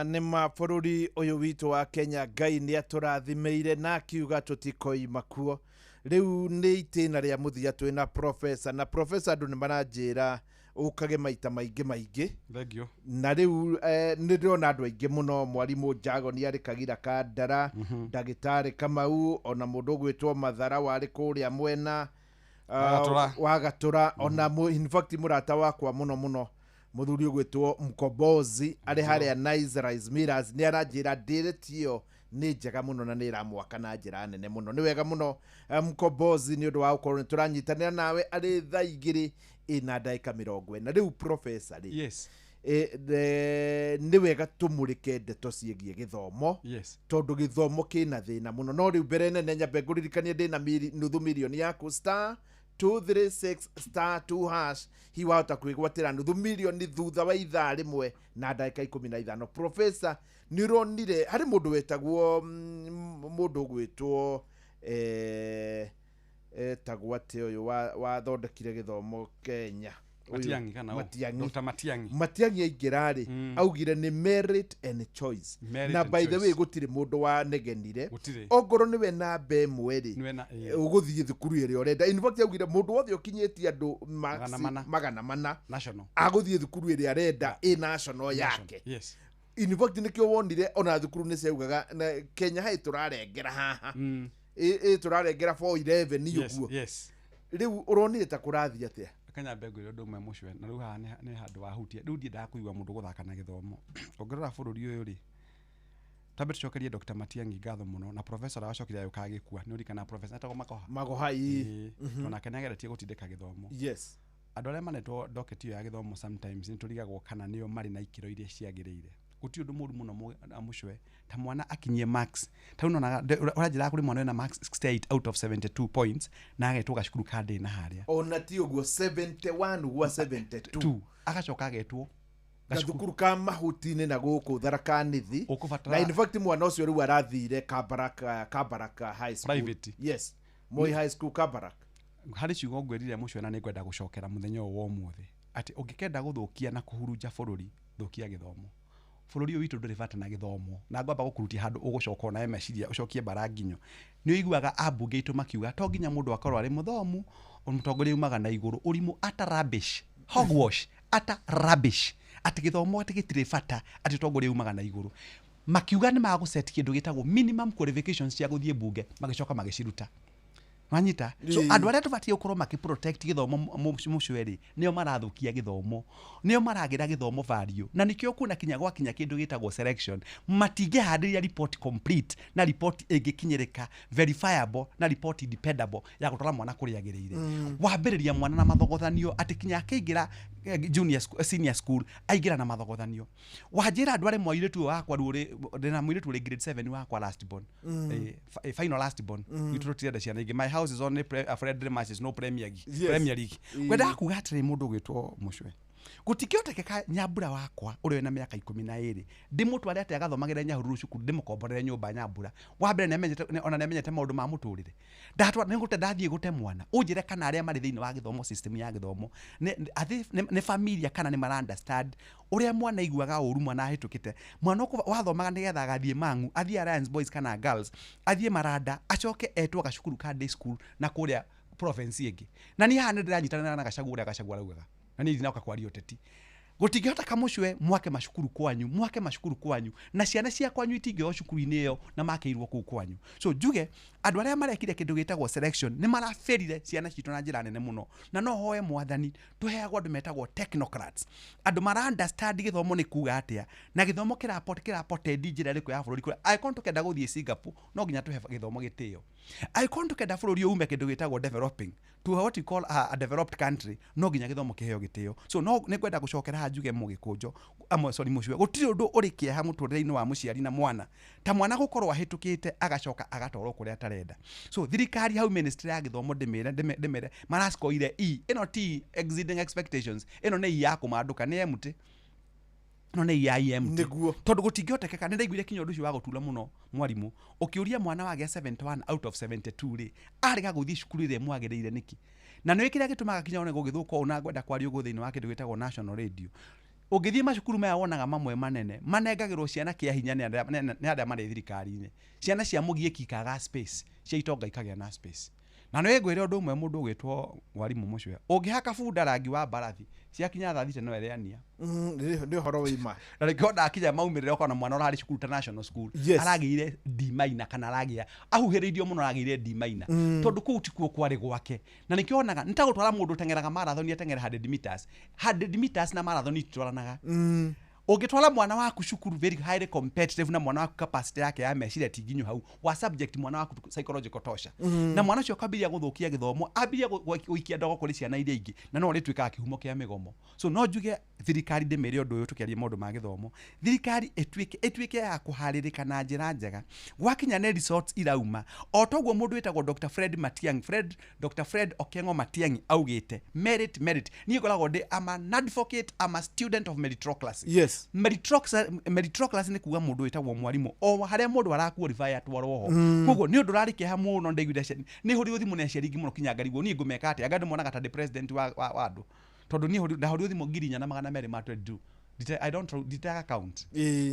nĩma bũrũri ũyũ witũ wa Kenya Ngai nĩ atũrathimeire na akiuga tũtikoima kuo. Rĩu nĩ itĩna rĩa mũthia twĩna Professor, na Professor andũ nĩ maranjĩra ũkage maita maingĩ. Thengio. Na rĩu nĩ ndĩrona andũ aingĩ mũno, mwarimũ Njago nĩ arĩ Kagira Kandara, ndagĩtarĩ Kamau, ona mũndũ gwĩtwo Mathara warĩ kũrĩa mwena wa Gatũra, ona in fact mũrata wakwa mũno mũthuri ũgwĩtwo Mkombozi arĩ harĩa Nice Rice Millers nĩ aranjĩra ndĩreti ĩyo nĩ njega mũno na nĩ ĩramwaka na njĩra nene mũno. Nĩ wega mũno Mkombozi nĩ ũndũ wa gũkorwo nĩ tũranyitanĩra nawe arĩ thaa 2 ina ndagĩka 40. Rĩu Professor rĩ, yes, nĩ wega tũmũrĩke ndeto ciĩgiĩ gĩthomo, yes, tondũ gĩthomo kĩna thĩna mũno. No rĩu mbere nene nyambe ngũririkanie ndĩna $500,000 yaku *236*2#. Hi wahota kwĩgwatĩra $500,000 thutha wa ithaa rĩmwe na ndagĩka 15. Professor nĩ ũronire harĩ mũndũ wetagwo mũndũ ũgwĩtwo etagwo atĩ ũyũ wathondekire gĩthomo Kenya, Matiang'i kana Matiang'i. Dr. Matiang'i. Matiang'i aingirari augire ni merit and choice. Na by the way gutire mundu wa negenire. Ongoro niwe na mbe mweri. Uguthie thukuru ire urenda. In fact augire mundu wothe ukinyetie andu magana mana. National. Aguthie thukuru ire arenda national yake. Yes. In fact nikio wonire ona thukuru ni ceugaga na Kenya hai turarengera haha. Turarengera 411 ni uguo. Yes. Riu uronire ta kurathia atia. Kanya mbegu ire ndu mwe mucwe na riu haha ni handu wa hutia. Riu ndiendaga kuigua mundu guthaka na githomo. Ongerera bururi uyu ri. Tabe tucokerie Dr. Matiang'i ngatho muno na professor wacokire ayukagikua ni urikana professor atago Magohai. Ona Kenya geretie gutindika githomo. Yes. Andu aria manetwo docket iyo ya githomo sometimes ni turigagwo kana nio mari na ikiro iria ciagirire. Guti undu muru muno amucwe ta mwana akinyie max ta uno urajira kuri mwana na max 68 out of 72 points na agetwo gacukuru kande na haria ona ti uguo 71 gwa 72 agacoka agetwo gathukuru ka mahutine na guku Tharaka-Nithi na in fact mwana ucio riu arathire Kabaraka High School private. Yes, Moi High School Kabarak. Hari ciugo ngwerire mucwe na ningwenda gucokera muthenya wo mothe ati ungikenda guthukia na kuhuruja bururi thukia githomo. Bururi witu nduri bata na githomo na ngwamba gukurutia handu ugucoka na meciria ucokie baranginyo ni uiguaga ambunge itu makiuga to nginya mundu akorwo ari muthomu umutongoria umaga na iguru urimu ata rubbish hogwash ata rubbish ati githomo ati gitire bata ati tongoria umaga na iguru makiuga ni maguset kindu gitagwo minimum qualifications cia guthie bunge magicoka magiciruta Wanyita. So andu aria tubatie ukorwo makiprotect githomo mucweri nio marathukia githomo nio maragira githomo value na nikio kuna kinya gwa kinya kindu gitagwo selection matige hadiria report complete na report igikinyereka verifiable na report dependable ya gutwara mwana kuri agiriire wambiriria mwana na mathogothanio ati kinya akigira junior school, senior school aigira na mathogothanio wajira andu aria mwairetu wakwa ruri ndina mwairetu uri grade 7 wakwa last born final last born iturutire ciana ingi my house is only friendly matches no Premier League wenda kuga atiri mundu gwitwo mucwe gutikiotekeka Nyambura wakwa uri na miaka 12 ndimutware ate agathomagira Nyahururu cukuru ndimukomborere nyumba Nyambura wambere nemenyete maundu ma muturire ndatwa ningute ndathie gute mwana unjire kana aria mari thiini wa githomo system ya githomo ne familia kana ni mara understand uria mwana iguaga uru mwana hitukite mwana wathomaga nigetha agathie Mang'u athie Alliance Boys kana Girls athie Maranda acoke etwo gacukuru ka day school na kuria province ingi na ni hana ndiranyitana na gacagura ugaga na ni ndinauka kwaria uteti gutingihota kamucwe mwake mashukuru kwanyu na ciana cia kwanyu itingeo cukuru-ini iyo na makeirwo kuu kwanyu so juge andu aria marekire kindu gitagwo selection ni maraferire ciana citu na njira nene muno na no hoye mwathani tuheagwo andu metagwo technocrats andu mara understand githomo ni kuga atia na githomo kirapote njira riku ya bururi kura aikonto kenda guthie Singapore no nginya tuhe githomo gitio aikonto kenda bururi ume kindu gitagwo developing to what you call a developed country no nginya githomo kiheo gitio so no ni kwenda gucokera njuge mugikunjo mucwe gutiri undu uri kieha muturire-ini wa muciari na mwana ta mwana gukorwo ahitukite agacoka agatwarwo kuria tarenda so thirikari hau ministry ya githomo ndimere maraskoire ino ti exceeding expectations ino ni ya kumanduka ni emuti no ni ya niguo tondu gutingiotekeka ni ndaiguire kinyo nducio wa gutula muno mwarimu ukiuria mwana wage 71 out of 72 ri ariga guthii cukuru ire mwagiriire niki na nä kä rä a gä tå maga kinya one gå gä thå ka å na ngwenda kwaria å gå thä inä wa kä ndå gä tagwo national radio å gä thiä macukuru maya wonaga mamwe manene manengagä rwo ciana kä a hinya nä arä a marä thirikari-inä ciana cia må giä ki ikaga space cia itonga ikagä na space na nä ngwä re å ndå å mwe må ndå å gä two mwarimå må cwe å ngä haka bunda rangi wa mbarathi ciakinya thathite no ereania nä horo wima na rä kä akinya maumä rä re okona mwana å rarä cukuru ta national school aragä ire D- kana aragä a ahuhä rä irio må no aragä ire D- tondå kå u tikuo kwarä gwake na nä kä onaga nä ta gå twara må ndå tengeraga marathoni atengere 100 meters na marathoni itwaranaga ungitwara mwana waku cukuru very highly competitive na mwana waku capacity yake ya meciria tinginyo hau wa subject mwana waku psychological tosha na mwana ucio kabiria guthukia githomo abiria guikia ndogo kuri ciana iria ingi na no ritwika kihumo kia migomo so no njuge thirikari ndimere undu uyu tukiaria maundu ma githomo thirikari etwike ya kuharirika na njira njega gwakinya ne resorts irauma otoguo mundu witagwo Dr. Fred Okengo Matiang'i augite merit ni ngoragwo ndi am advocate am a student of meritocracy yes meritocracy ni kuga mundu witagwo mwarimu o haria mundu arakuorify atwarwo ho koguo ni undu rarike ha muno ndaiguire ni huri uthi mune ciringi muno kinya ngarigwo ni ngumeka ati agandi monaga ta president wa andu tondu ni ndahori thimo ngiri nya na magana meri ma 22 I don't did account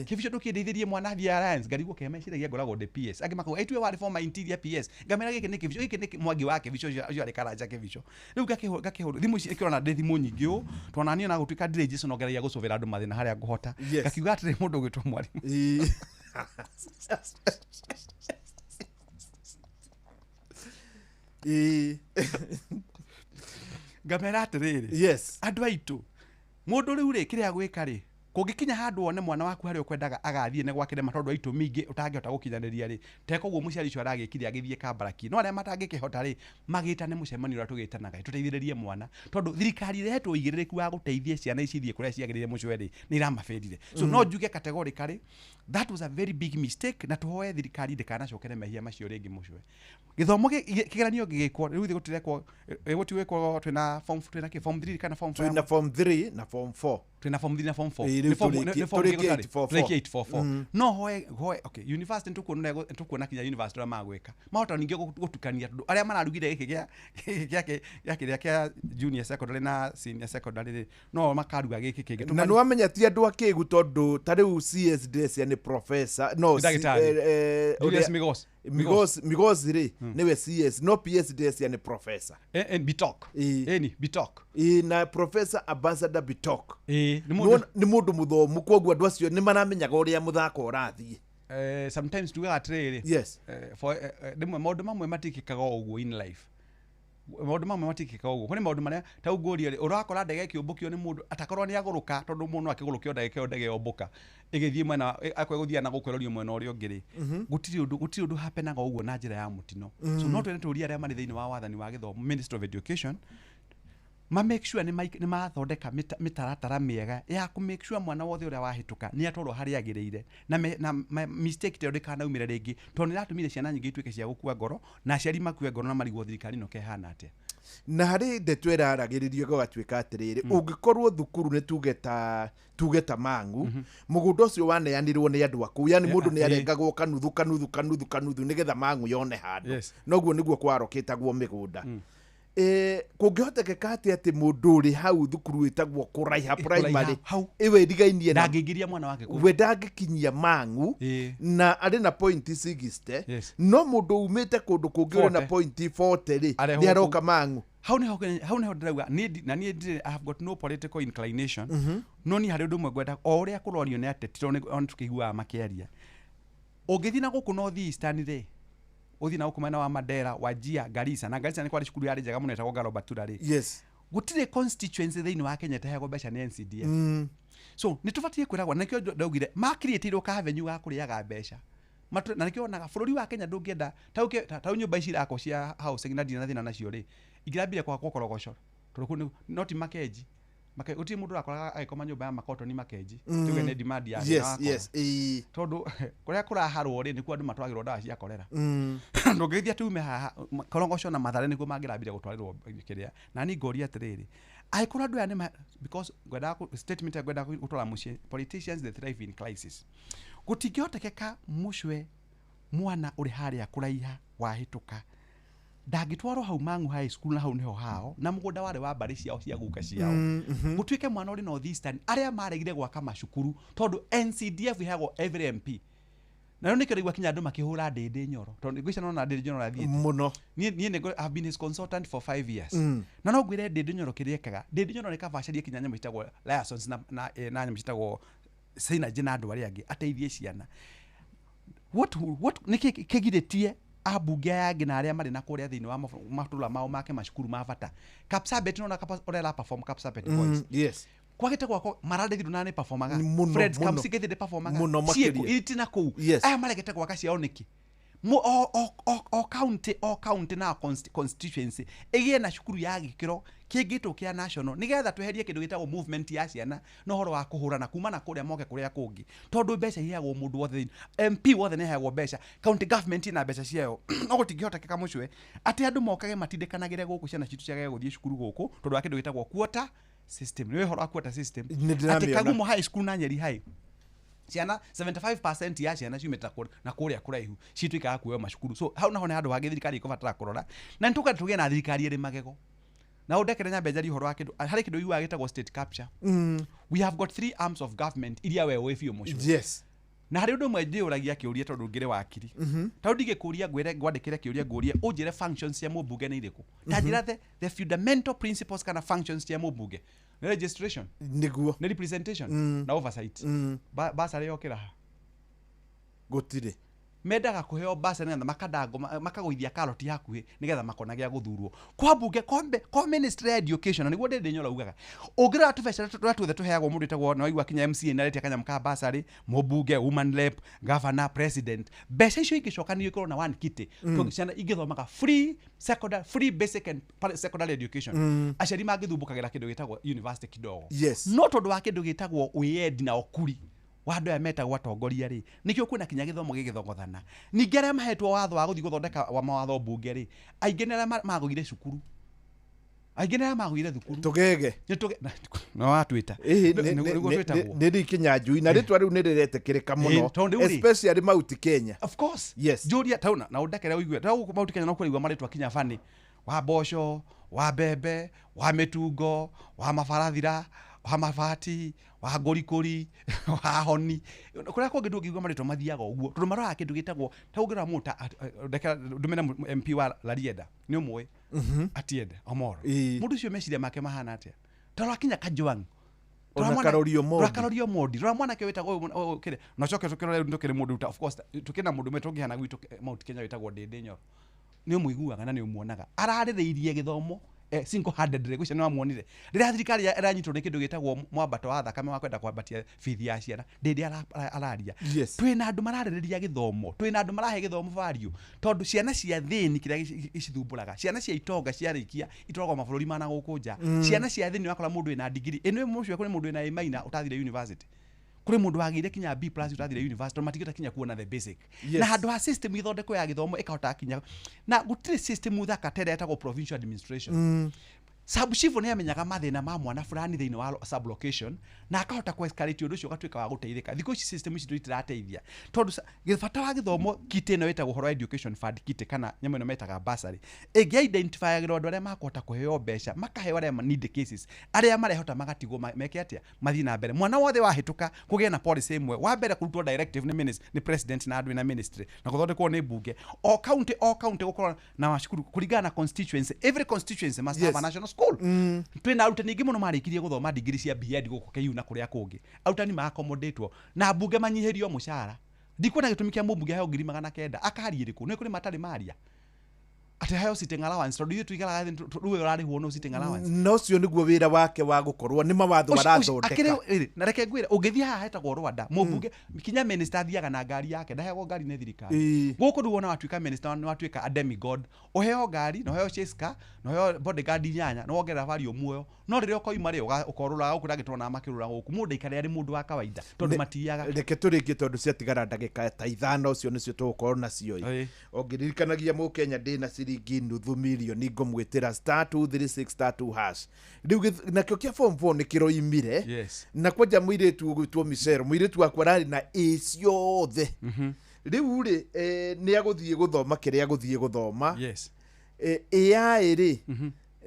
kibicho ndukindeithirie mwana thia alliance ngarigwo kemeciragia ngoragwo de PS agimako aitwe wari for my interior PS ngamera giki ni kibicho giki ni mwangi wake bicho acio ari karanja kibicho riu gakihuru thimu ici ikirona de thimu nyingi u twana ni na gutuika ndire Jesu no ngeragia gucovera andu mathina haria nguhota gakiuga atire mundu ugitwo mwarimu ngamera atiriri andu aitu mundu riu ri kiria gwika ri kungikinya handu one mwana waku hari ukwendaga agathie ne gwakire matondu aitu mingi utangihota gukinyaniria ri teko guo muciari cio aragikire agithie kambaraki no aria matangikihota ri magitane mucemani ura tugitanaga tuteithiririe mwana tondu thirikari rehetwo igiririku wa guteithia ciana ici thie kuria ciagirire mucwe ri ni iramafedire so no njuge categorically that was a very big mistake na tuhoe thirikari ndikanacokere mehia macio ringi mucwe githomo kigeranio gigikwo riu thi gutirekwo gutiwekwo twina form 3 kana form 4 twina form 3 na form 4 twina form 3 na form 4 ni form 844 no hoe okay university ntukuona kinya university ra magweka mahota ningi gutukania tondu aria mararugire giki kia junior secondary na senior secondary no makaruga giki kingi na no amenya ti andu akigu tondu tariu CS DS ni professor no Julius Migos ri niwe CS no PS DS ni professor Bitok ni Bitok na professor ambassador Bitok ni mundu muthomu kwoguo andu acio ni maramenyaga uria muthako urathie sometimes tuga atiriri for demwe maundu mamwe matikikaga uguo in life maundu mamwe matikikaga uguo kuni maundu maria ta uguria ri urakora ndege kiumbukio ni mundu atakorwo ni aguruka tondu mundu akigurukio ndege yombuka igithie mwena akwe guthia na gukwerorio mwena uria ungiri gutiri undu hapenaga uguo na njira ya mutino so no twene turia aria mari thiini wa wathani wa githomo Ministry of Education ma make sure ni mathondeka mitaratara miega ya ku make sure mwana wothe uria wahituka ni atwarwo hari agiriire na mistake te ndikana umire ringi to ni ratumire ciana nyingi ituike cia gukua ngoro na aciari makue ngoro na marigwo thirikari no kehana atia na hari ndeto iraragiririo gogatuika atiriri ungikorwo thukuru ni tugeta mangu mugunda ucio waneanirwo ni andu aku yani mundu ni arengagwo kanuthu nigetha mangu yone handu noguo niguo kwaroketagwo migunda kungihotekeka ati mundu uri hau thukuru itagwo kuraiha primary iwe ndigainie na ngingiria mwana wake we ndagikinyia mangu na ari na point 60 no mundu umite kundu kungi uri na point 40 ri ni aroka mangu how ne ndauga na ni I have got no political inclination no ni hari undu mwe gwenda o uria kurorio ni ate tiro on tukigua makiaria ungithina guku no thi eastern ri uthi na ukumana wa Mandera Wajia Garissa na Garissa ni kwa cukuru yari njega muno etagwo Garo Batura ri gutire constituency thiini wa Kenya tehego beca ni NCDF so ni tubatie kwiragwa nakio ndaugire ma create ro ka avenue ga kuriaga beca na nikio onaga bururi wa Kenya ndungienda ta nyumba ici irako cia housing na dina thina nacio ri igirambire kwa gukorogoco tondu not makeji uti mundu akoraga agikoma nyumba ya makoto ni makeji tuge ne demand ya tondu kuria kuraharwo ri niku andu matwagirwo ndawa cia korera ndungithia tume haha korongoco na mathare niku mangirambire gutwarirwo kiria na ni ngoria atiriri aikora andu ane because gwenda statement ya gwenda gutora mucie politicians they thrive in crisis gutingiotekeka mucwe mwana uri haria kuraiha wahituka ndagitwarwo hau mangu high school na hau niho hao na mugunda wari wa bari ciao cia guka ciao gutwike mwana uri North Eastern aria maregire gwaka macukuru tondu NCDF ihagwo every MP na no nikirigwa kinya andu makihura ndindi nyoro tondu ngwica no na ndindi nyoro rathiete muno ni have been his consultant for 5 years na no ngwire ndindi nyoro kiriekaga ndindi nyoro nikabacarie kinya nyamu itagwo liaisons na nyamu itagwo synergy na andu aria angi ateithie ciana what nikigiretie abunge yangi na aria mari na kuria thiini wa matula mao make macukuru ma bata Kapsabet no na orela perform Kapsabet boys kwagite gwako maradethirwo na ne performaga Fred Kamsikete de performaga cieko itina ku aya maregete gwaka ciao niki o county na constituency igie na cukuru ya gikiro kingito kia national nigetha tweherie kindu gitagwo movement ya ciana no horo wa kuhurana kuma na kuria moke kuria kungi tondu mbeca iheagwo mundu wothe MP wothe ne heagwo mbeca county government ina mbeca ciao no gutingihoteka mucwe ati andu mokage matindekanagire guku ciana citu ciagage guthie cukuru guku tondu wa kindu gitagwo quota system niwe horo wa quota system ati Kagumo high school na Nyeri high ciana 75% ya ciana ciumeta na kuria kuraihu cituikaga kuoyo macukuru so hau naho ne handu hagi thirikari ikubatara kurora na ntuka tuge na thirikari iri magego na udekere nyambe njari horo wa kindu hari kindu yuwa gitagwo state capture. We have got 3 arms of government iria we wefio mucio. Yes. Na hari undu mwe ndiuragia kiuria tondu ngire wakiri ta ndige kuria ngwire ngwandikire kiuria ngurie unjire functions ya mubunge ni iriku tajira the fundamental principles kana functions ya mubunge ni registration niguo ni representation na oversight basa rio kiraha gutire mendaga kuheo basa nĩgetha makadango makagũithia karoti hakuhĩ nĩgetha makona gĩa gũthurwo kwa mbunge kwa ministry ya education nĩguo ndĩ nyora ugaga ũngĩrora tũbeca tũrĩa tuothe tũheagwo mũndũ ũtagwo na waigua kinya MCA na retia kanyamũ ka basarĩ mũmbunge woman rep governor president mbeca icio ingĩcokanio ikorwo na one kiti ciana ingĩthomaga free basic and secondary education aciari mangĩthumbũkagĩra kĩndũ gĩtagwo university kidogo no tondũ wa kĩndũ gĩtagwo wĩyendi na okuri wando ya metagwo atongoria ri nikio kwina kinya githomo gigithogothana ningi aria mahetwo watho wa guthi guthondeka wa mawatho bunge ri aingi nira magugire cukuru aingi nira magugire thukuru tugege no atwita ni rikinya njui na ritwa riu ni riretekirika muno especially Mount Kenya of course yes juria tauna na udekere uigue tawu Mount Kenya no kurigwa maritwa kinya fani wa bosho wa bebe wa metungo wa mafarathira wa mabati wa ngorikori wa honi kuria kwa ngitu ngigwa maritwa mathiaga uguo tondu maroa kindu gitagwo taugira muta ndumena MP wa Larieda ni umwe Atiende Omoro mundu cio meciria make mahana atia toro akinya Kajwang Rakarorio modi rora mwana ke wetagwo kire no coke tukirore ndukire mundu of course tukina mundu metungihana gwitu Mount Kenya wetagwo Ndinyo ni umuiguaga na ni umuonaga araririirie githomo single handed gwicio ni wamuonire rira thirikari iranyitwo ni kindu gitagwo mwambato wa thakame wa kwenda kwambatia fithi ya ciana ndindi araria twina andu maraririria githomo twina andu marahe githomo value tondu ciana cia thini kiria icithumburaga ciana cia itonga ciarikia itoragwo mabururi mana gukunja ciana cia thini wakora mundu ina degree eno mucio kuri mundu ina A- utathire university kuri mundu wagire kinya B+ utathire university matigita kinya kuona the basic na handu ha system ithondeko ya githomo ikahota kinya na gutire system thaka tere etagwo provincial administration sub chief ne amenyaga mathina ma mwana fulani thiini wa sub location na akahota ku escalate undu ucio gatwika wa guteithika thiko ici system ici itirateithia tondu gifata wa githomo kite no etagwo horo education fund kite kana nyamo no metaga bursary egi identify agiro andu aria makota kuheo mbeca makaheo aria need cases aria marehota magatigwo meke atia mathi na mbere mwana wothe wahituka kugia na policy imwe wa mbere kurutwo directive ni minister ni president na andu na ministry na kuthondekwo ni bunge o county gukorwo na mashukuru kuringana na constituency every constituency must have a national school twina arutani ingi muno marikirie guthoma degree cia BEd guku KU na kuria kungi arutani ma accommodate na bunge manyihirio mushara ndikuona gitumi kia mbunge hayo 900 akari iriku ni kuri matari maria ati hayo sitting allowance tondu ithu igara ruwe rari huono sitting allowance no cio niguo wira wake wa gukorwo ni mawatho barathondeka na reke ngwire ungithia haha hetagwo Rwanda mbunge kinya minister thiaga na ngari yake ndahego ngari ne thirikari guku nduona watuika minister ni watuika a demigod uheo ngari no heo cheska no heo bodyguard nyanya no wongerera value muoyo no riria ukoima ri ukorura ukura gitona makirura guku mundu ikare ari mundu wa kawaida tondu matiaga reke turingi tondu ciatigara ndagika ta 5 cio nicio tugukorwo nacio ongiririkanagia mu Kenya ndina ciringi nuthu milioni ngomwitira *236*2# riu nakio kia form 4 ni kiroimire na kwanja muiretu gwitwo Michelle muiretu akwa rari na ciothe riu ri ni aguthie guthoma kiria aguthie guthoma AI ri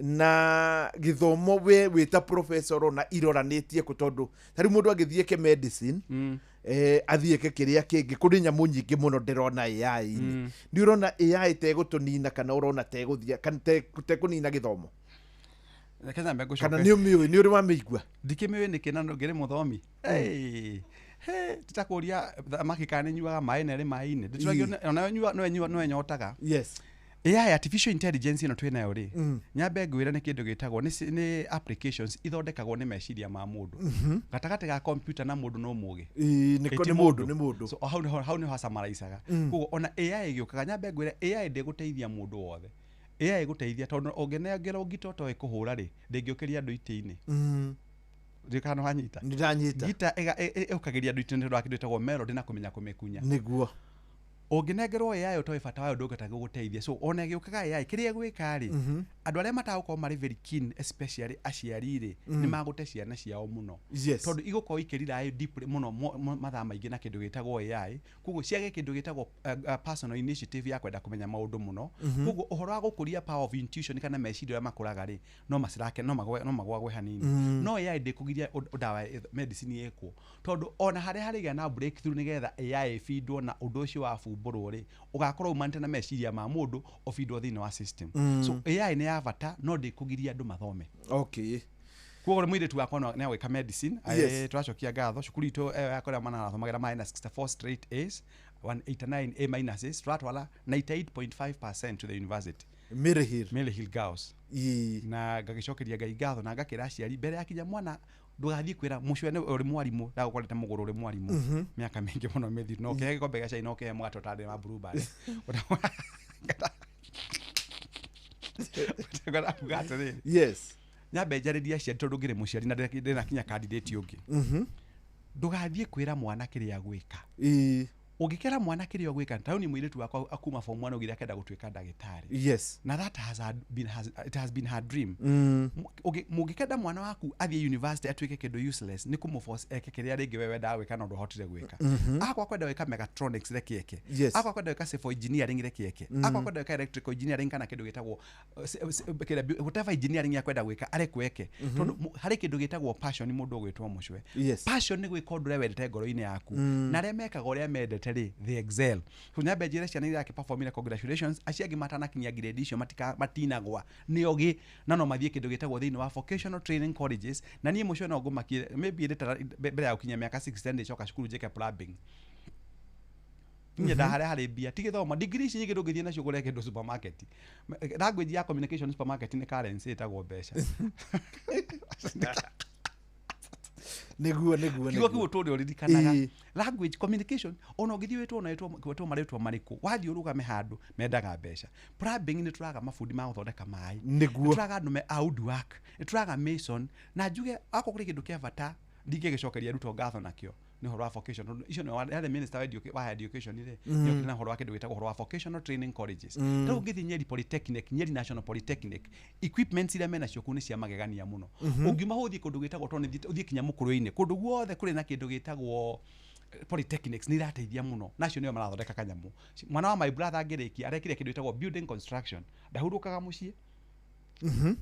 na githomo we wita professor na iroranitie ku tondu tari mundu agithie ke medicine athie ke kiria kingi kuri nyamu nyingi muno ndirona AI ni urona AI te gutunina kana urona te guthia kana te kunina githomo kana ni umiwe ni uri wa migwa ndikimiwe ni kinano ngire muthomi tutakuria makikane nyuaga mai na ri mai ni nditwagio no nyotaga AI artificial intelligence ino twina yo ri nyambe ngwira ni kindu gitagwo ni applications ithondekagwo ni meciria ma mundu gatagate ga computer na mundu no mugi ni mundu so how ni hasamaraisaga kugo ona AI giukaga nyambe ngwira AI ndiguteithia mundu wothe AI iguteithia tondu ongenegera ugitoto ikuhura ri ndingiokeria andu iti-ini ndikano hanyita ndanyita gita ukageria andu iti-ini tondu akindu etagwo melody na kumenya kumekunya niguo ũngĩnengerwo AI ũtoĩ bata wayo ndũngĩhota gũgũteithia. So ona gĩũkaga AI kĩrĩa gwĩka rĩ, andũ arĩa matagũkorwo marĩ very keen, especially aciari rĩ, nĩ magũte ciana ciao mũno. Tondũ igũkorwo ikĩrira deeply mũno mathaa maingĩ na kĩndũ gĩtagwo AI, koguo ciage kĩndũ gĩtagwo personal initiative ya kwenda kũmenya maũndũ mũno. Koguo ũhoro wa gũkũria power of intuition kana meciria ũrĩa makũraga rĩ, no magwagwe hanini. No AI ndĩkũgiria ndawa medicine ĩkwo. Tondũ ona harĩa harĩgĩa na breakthrough nĩgetha AI feedwo na ũndũ ũcio wa fumbũrwo rĩ, ũgakorwo umanĩte na meciria ma mũndũ feedwo thĩinĩ wa system. So AI nĩ ya bata no ndĩkũgiria andũ mathome. Okay. Koguo mũirĩtu wakwa nĩ agwĩka medicine, tũracokia ngatho cukuru itũ yakora manathomagĩra maĩ na 64 straight A's, 189 A minuses, turatwara 98.5% to the university. Mary Hill Girls. Na ngagĩcokeria Ngai ngatho na ngakĩra aciari mbere ya kinya mwana ndũgathiĩ kwĩra mũcwe nĩ ũrĩ mwarimũ ndagũkorete mũgũrũ ũrĩ mwarimũ mĩaka mĩingĩ mũno mĩthiru no kĩhe gĩkombe gĩa cai no kĩhe mwato tandĩ ma blueberry. Yes. Nyambe njarĩria aciari tondũ ngĩrĩ mũciari na ndĩnakinya candidate ũngĩ. Ndũgathiĩ kwĩra mwana kĩrĩa gwĩka. Ũngĩkera mwana kĩrĩa gwĩka ta ni mũirĩtu wakwa akuma form 1 ũgĩra kenda gũtuĩka ndagĩtarĩ. Yes. Na that has been her dream. Mũngĩkenda mwana waku athiĩ university atuĩke kĩndũ useless nĩ kũmũforce eke kĩrĩa rĩngĩ wewe ndagwĩka na ndũhotire gwĩka. Akwa kwenda gwĩka mechatronics reke eke. Akwa kwenda gwĩka civil engineering reke eke. Akwa kwenda gwĩka electrical engineering kana kĩndũ gĩtagwo whatever engineering ya kwenda gwĩka arekweke. Tondũ harĩ kĩndũ gĩtagwo passion mũndũ gwĩtwo mũcwe. Passion nĩ gwĩka ũndũ ũrĩa wendete ngoro-inĩ yaku. Na arĩa mekaga ũrĩa mendete they excel. So nyambe njĩre ciana iria performire congratulations aciangi matanakinyia grade icio matinagwa nĩ ogi na no mathiĩ kĩndũ gĩtagwo thĩinĩ wa vocational training colleges na niĩ mũcio no ngũmakie maybe mbere ya gũkinya mĩaka 16 ndĩcoka cukuru njĩke plumbing. Nyenda harĩa mbia tigĩthoma degree ici nyingĩ ndũngĩthiĩ nacio kũrĩa kĩndũ supermarket. Language ya communication supermarket nĩ currency ĩtagwo mbeca. Niguo kiugo tũrĩ ũririkanaga language communication ona ũgĩthiĩ wĩtwo marĩtwa marĩkũ wathiĩ ũrũgame handũ mendaga mbeca. Plumbing nĩ tũraga mabundi ma gũthondeka maĩ, nĩ tũraga andũ me woodwork, nĩ tũraga mason na njuge akwa kũrĩ kĩndũ kĩa bata ndingĩgĩcokeria ruto ngatho nakĩo nĩ horo wa vocational icio nĩ wale minister wa education ile nĩ horo wa kĩndũ gĩtagwo horo wa vocational training colleges. Rĩu ũngĩthiĩ Nyeri Polytechnic, Nyeri National Polytechnic, equipments iria mena cio kũu nĩ cia magegania mũno. Ũngiuma ũthiĩ kũndũ gĩtagwo tondũ ũthiĩ kinya mũkũrũ-inĩ kũndũ guothe kũrĩ na kĩndũ gĩtagwo polytechnics nĩ irateithia mũno nacio nĩo marathondeka kanyamũ. Mwana wa my brother angĩrĩkia arekire kĩndũ gĩtagwo building construction ndahurũkaga mũciĩ.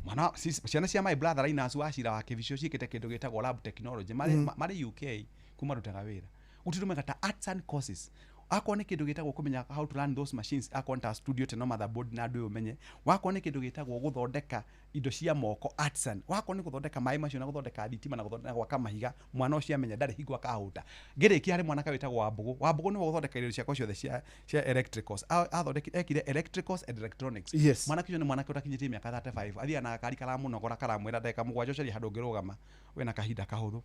Mwana ciana cia my brother Linus Wachira wa Kivisho ciĩkĩte kĩndũ gĩtagwo lab technology marĩ UK kuma rutaga wĩra. Gũtirũmeka ta arts and courses. Akwa nĩ kĩndũ gĩtagwo kũmenya how to run those machines, akwa ta studio teno motherboard na andũ ũmenye. Wakwa nĩ kĩndũ gĩtagwo gũthondeka indo cia moko arts and wakwa nĩ gũthondeka maĩ macio na gũthondeka thitima na gũthondeka gwaka mahiga mwana ũcio amenya ndarĩ hingo akahuta. Ngĩrĩkia harĩ mwana kawĩtagwo Wambũgũ nĩ gũthondeka indo ciakwa ciothe cia electricals. Ekire electricals and electronics. Mwana kĩcio nĩ mwana ũtakinyĩtie mĩaka 35 athiaga na gakari karamũnogora karamwĩra ndagĩka 7 ũcaria handũ ũngĩrũgama wĩna kahinda kahũthũ.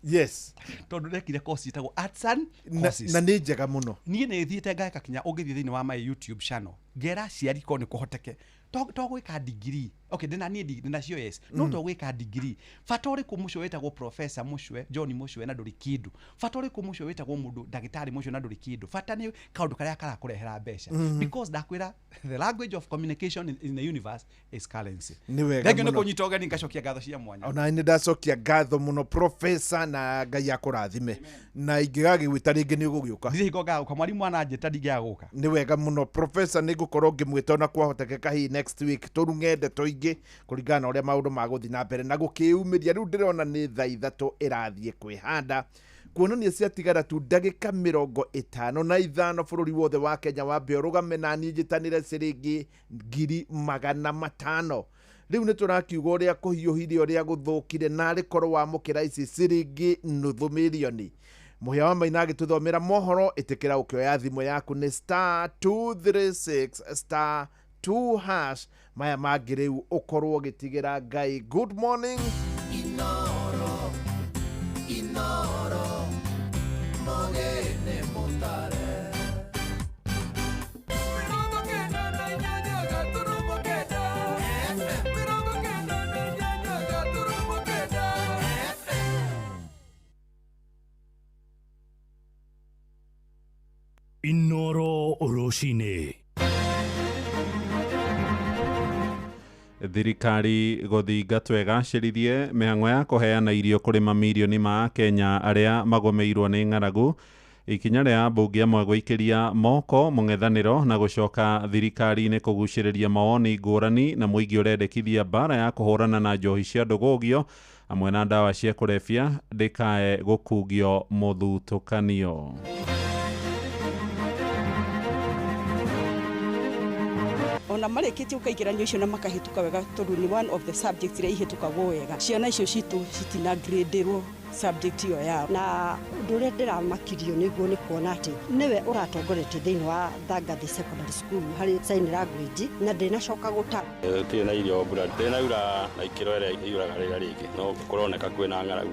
Yes. Tondũ ndekire course itagwo arts and courses. Na nĩ njega mũno. Niĩ nĩ thiĩte ngaka kinya ũngĩthiĩ thĩinĩ wa my YouTube channel. Ngera ciari ko nĩ kũhoteke. To gwĩka degree. Okay, ndĩna cio yes. No to gwĩka degree. Bata ũrĩkũ mũcwe wĩtagwo professor mũcwe, John mũcwe na ndũrĩ kĩndũ. Bata ũrĩkũ mũcwe wĩtagwo mũndũ ndagĩtarĩ mũcwe na ndũrĩ kĩndũ. Bata nĩ kaũndũ karĩa karakũrehera mbeca. Because ndakwĩra the language of communication in the universe is currency. Ndagĩ nĩ kũnyita ũgeni ngacokia ngatho cia mwanya. Ona nĩ ndacokia ngatho mũno professor na Ngai akũrathime. Na ingĩgagĩgwĩta rĩngĩ nĩ ũgũgĩũka. Ndĩrĩko gagũka mwarimũ ananjĩta ndingĩagũka. Nĩ wega mũno professor nĩ ngũkorwo ngĩmwĩta ona kwahotekeka hihi next week tũrung'ende tũingĩ kũringana na ũrĩa maũndũ magũthiĩ na mbere na gũkĩumĩria. Rĩu ndĩrona nĩ thaa 3 ĩrathiĩ kwĩhanda kuonania ciatigara tu ndagĩka 55 bũrũri wothe wa Kenya wambe ũrũgame na niĩ njĩtanĩre ciringi 500,000. Rĩu nĩ tũrakiuga ũrĩa kũhiũhire ũrĩa gũthũkire na rĩkorwo wamũkĩra ici ciringi 500,000. Mũhĩa wa Maina agĩtũthomera mohoro ĩtĩkĩra ũkĩoya thimũ yaku nĩ *236 *2# maya mangĩ rĩu ũkorwo ũgĩtigĩra Ngai. Good morning. Inoro mogene motare Inoro Oroshine. Thirikari gũthinga twegacĩrithie mĩhang'o ya kũheana irio kũrĩ mamirioni ma Kenya arĩa magomeirwo nĩ ng'aragu. Ikinya rĩa mbunge amwe gũikĩria moko mũng'ethanĩro na gũcoka thirikari-inĩ kũgucĩrĩria mawoni ngũrani na mũingĩ ũrendekithia mbara ya kũhũrana na njohi cia ndũgũgio hamwe na ndawa cia kũrebia ndĩkae gũkungio mũthutũkanio. Ona marĩkĩtie ũkaingĩranio icio na makahĩtũka wega tondũ nĩ one of the subjects iria ihĩtũkagwo wega. Ciana icio citũ citina-graderwo subject iyo yao. Na ũndũ ũrĩa ndĩramakirio nĩguo nĩ kuona atĩ nĩwe ũratongoretie thĩinĩ wa Thagathi Secondary School harĩ sign language na ndĩnacoka gũtara. Tũtirĩ na irio mbura ndĩnaura na ikĩro ĩrĩa iuraga rĩrĩa rĩngĩ no kũroneka kwĩna ng'aragu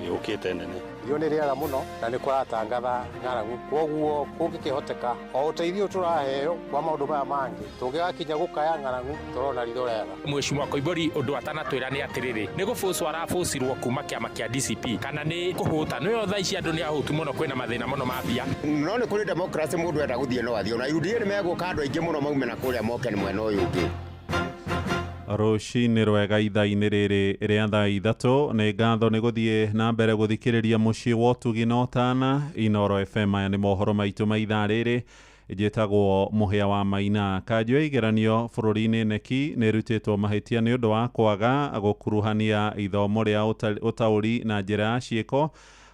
yũkĩte nene. Iyo nĩ rĩera mũno na nĩ kũratangatha ng'aragu, koguo kũngĩkĩhoteka o ũteithio tũraheo kwa maũndũ maya mangĩ tũngĩgakinya gũkaya ng'aragu tũrona ritho rĩega. Mheshimiwa Koimbũri ũndũ atanatwĩra nĩ atĩrĩrĩ nĩ gũbũcwo arabũcirwo kuma kĩama kĩa DCP kana nĩ kũhũta nĩyo thaa ici andũ nĩ ahũtu mũno kwĩna mathĩna mũno ma mbia. No nĩ kũrĩ democracy mũndũ enda gũthiĩ no athiĩ na UDA nĩ megũka andũ aingĩ mũno maume na kũrĩa moke nĩ mwena ũyũ ũngĩ. Rũcinĩ rwega ithaa-inĩ rĩrĩ rĩa thaa ithatũ nĩ ngatho nĩ gũthiĩ na mbere gũthikĩrĩria mũciĩ wa ũtugi na ũtana. Inoro FM aya nĩ mohoro maitũ ma ithaa rĩrĩ njĩtagwo Mũhĩa wa Maina. Kanjũ ya igeranio bũrũri-inĩ neki nĩ ĩrutĩtwo mahĩtia nĩ ũndũ wa kwaga gũkuruhania ithomo rĩa ũtaũri na njĩra ya ciĩko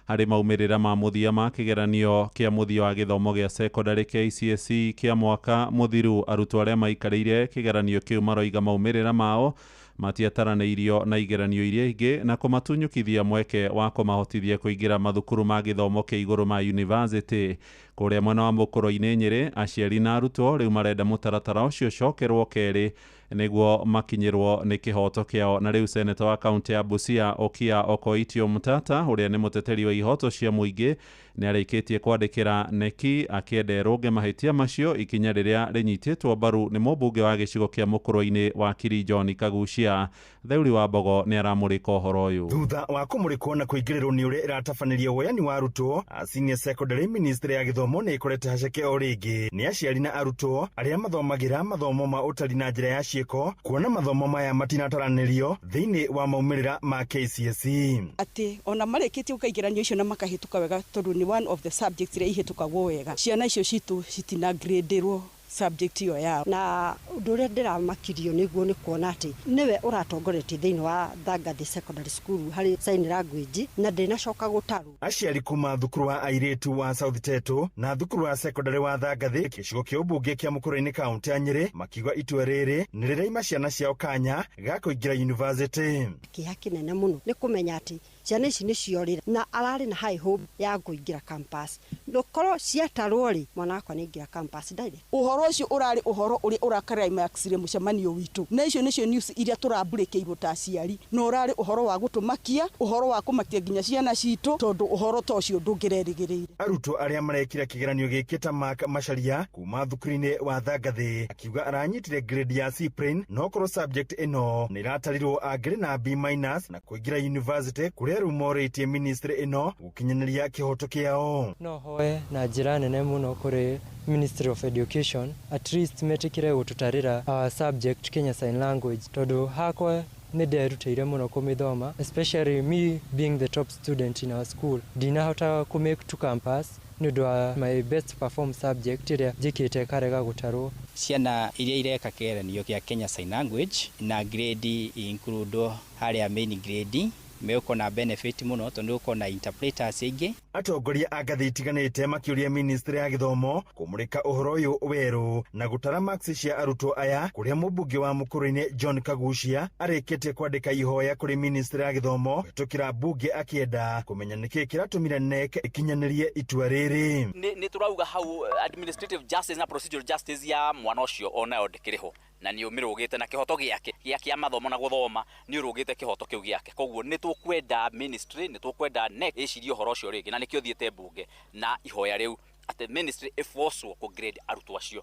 harĩ maumĩrĩra ma mũthia ma kĩgeranio kĩa mũthia wa gĩthomo gĩa secondary KCSE kĩa mwaka mũthiru. Arutwo arĩa maikarĩire kĩgeranio kĩu maroiga maumĩrĩra mao matiataranĩirio na igeranio iria ingĩ na kũmatunyũkithia mweke wa kũmahotithia kũingĩra mathukuru ma gĩthomo kĩa igũrũ ma university. Kũrĩa mwena wa Mũkũrũ-inĩ Nyĩrĩ, aciari na arutwo rĩu marenda mũtaratara ũcio cokerwo kerĩ nĩguo makinyĩrwo nĩ kĩhoto kĩao. Na rĩu seneta wa kaunti ya Busia Okia Okoitio Mutata ũrĩa nĩ mũteteri wa ihoto cia mũingĩ nĩ arĩkĩtie kwandĩkĩra neki akĩenda rũnge mahĩtia macio, ikinya rĩrĩa rĩnyitĩtwo mbaru nĩ mũmbunge wa gĩcigo kĩa Mũkũrũ-inĩ Wakiri John Kagucia. Theuri wa Mbogo nĩ aramũrĩka ũhoro ũyũ. Thutha wa kũmũrĩkwo na kũingĩrĩrwo nĩ ũrĩa ĩratabanĩria woyani wa arutwo, senior secondary ministry ya gĩthomo nĩ ĩkorete haceke o rĩngĩ nĩ aciari na arutwo arĩa mathomagĩra mathomo ma ũtari na njĩra ya ciĩko kuona mathomo maya matinataranĩrio thĩinĩ wa maumĩrĩra ma KCSE. Atĩ ona marĩkĩtie ũkaingĩranio icio na makahĩtũka wega tondũ nĩ one of the subjects iria ihĩtũkagwo wega. Ciana icio citũ citina-graderwo subject iyo yao. Na ũndũ ũrĩa ndĩramakirio nĩguo nĩ kuona atĩ nĩwe ũratongoretie thĩinĩ wa Thagathi Secondary School harĩ sign language na ndĩnacoka gũtarwo. Aciari kuma thukuru wa airĩtu wa South Teto na thukuru wa secondary wa Thagathi gĩcigo kĩa ũmbunge kĩa Mũkũrũ-inĩ kaunti ya Nyĩrĩ makiuga itua rĩrĩ nĩ rĩraima ciana ciao kanya ga kũingĩra university. Kĩeha kĩnene mũno nĩ kũmenya atĩ ciana ici nĩ ciorĩra na ararĩ na high hope ya kũingĩra campus. Ndokorwo ciatarwo rĩ mwana wakwa nĩ ingĩra campus ndaire. Ũhoro ũcio ũrarĩ ũhoro ũrĩa ũrakarĩra imaxire mũcemanio witũ. Na icio nĩcio news iria tũrambũrĩkĩirwo ta aciari. No ũrarĩ ũhoro wa gũtũmakia, ũhoro wa kũmakia nginya ciana citũ tondũ ũhoro ta ũcio ndũngĩrerĩgĩrĩire. Arutwo arĩa marekira kĩgeranio gĩkĩ ta Mark Macharia kuma thukuru-inĩ wa Thagathi akiuga aranyitire grade ya C plain no korwo subject ĩno nĩ iratarirwo angĩrĩ na B minus na kũingĩra university kũrĩa rĩu morĩtie ministry ĩno gũkinyanĩria kĩhoto kĩao. No hoe na njĩra nene mũno kũrĩ Ministry of Education at least metĩkĩre gũtũtarĩra our subject Kenya Sign Language tondũ hakwa nĩ nderutĩire mũno kũmĩthoma, especially me being the top student in our school. Ndinahota kũmake to campus nĩ ũndũ wa my best perform subject ĩrĩa njĩkĩte karega gũtarwo. Ciana iria ireka kĩgeranio gĩa Kenya Sign Language na grade include harĩa main grade meuko na benefit muno tondu uko na interpreters aingĩ. Atongoria a ngathĩ itiganĩte makĩũria ministry ya gĩthomo kũmũrĩka ũhoro ũyũ werũ na gũtara marks cia arutwo aya kũrĩa mũmbunge wa Mũkũrũ-inĩ John Kagucia arĩkĩtie kwandĩka ihoya kũrĩ ministry ya gĩthomo kũhĩtũkĩra mbunge akĩenda kũmenya nĩkĩĩ kĩratũmire NEC ĩkinyanĩrie itua rĩrĩ. Nĩ turauga hau administrative justice na procedural justice ya mwana ũcio onayo ndĩkĩrĩho na nĩ ũmĩrũgĩte na kĩhoto gĩake gĩa mathomo na gũthoma nĩ ũrũgĩte kĩhoto kĩu gĩake. Koguo nĩ tũkwenda ministry, nĩ tũkwenda NEC ĩcirie ũhoro ũcio rĩngĩ na nĩkĩo thiĩte mbunge na ihoya rĩu ati ministry iforcwo ku grade arutwo acio.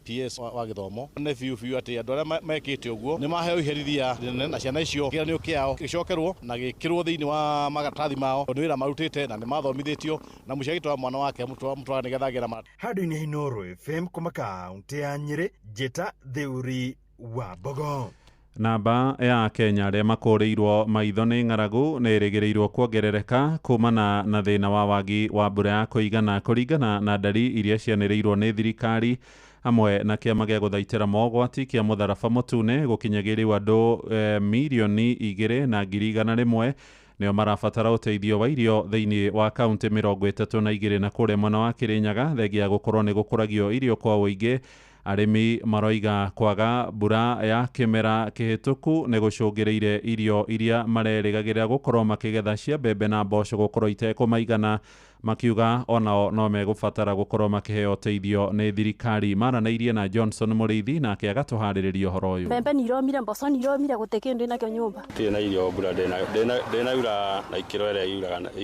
PS wa githomo ne biu ati andu aria mekite uguo ni maheo iherithia na ciana icio kiranio kiao gicokerwo na gikirwo thiini wa magatathi mao ni wira marutite na ni mathomithitio na mucagitwa mwana wake mutwa ni getha gira Handũ-inĩ Inooro FM kuma kaunti ya Nyeri, Njĩta Thĩũri wa Mbogo. Namba ya Kenya arĩa makũrĩirwo maitho nĩ ng'aragu nĩ ĩrĩgĩrĩirwo kuongerereka kumana na thĩna wa wagi wa mbura ya kũigana kũringana na ndari iria cianĩrĩirwo nĩ thirikari hamwe na kĩama gĩa gũthaitĩra mogwati kĩa mũtharaba mũtune gũkinyagĩria rĩu andũ mirioni 2,100,000 nĩo marabatara ũteithio wa irio thĩinĩ wa kaunti 32 na kũrĩa mwena wa Kĩrĩnyaga thengia gũkorwo nĩ gũkũragio irio kwa ũingĩ. Arĩmi maroiga kwaga mbura ya kĩmera kĩhĩtũku nĩ gũcũngĩrĩire irio iria marerĩgagĩrĩra gũkorwo makĩgetha cia mbembe na mboco gũkorwo itekũmaigana, makiuga onao no megũbatara gũkorwo makĩheo ũteithio nĩ thirikari. Maranĩirie na Johnson Mũrĩithi nake agatũharĩrĩria ũhoro ũyũ. Mbembe nĩ iromire, mboco nĩ iromire, gũtirĩ kĩndũ nakĩo nyũmba. Tirĩ na irio mbura ndĩnaura na ikĩro ĩrĩa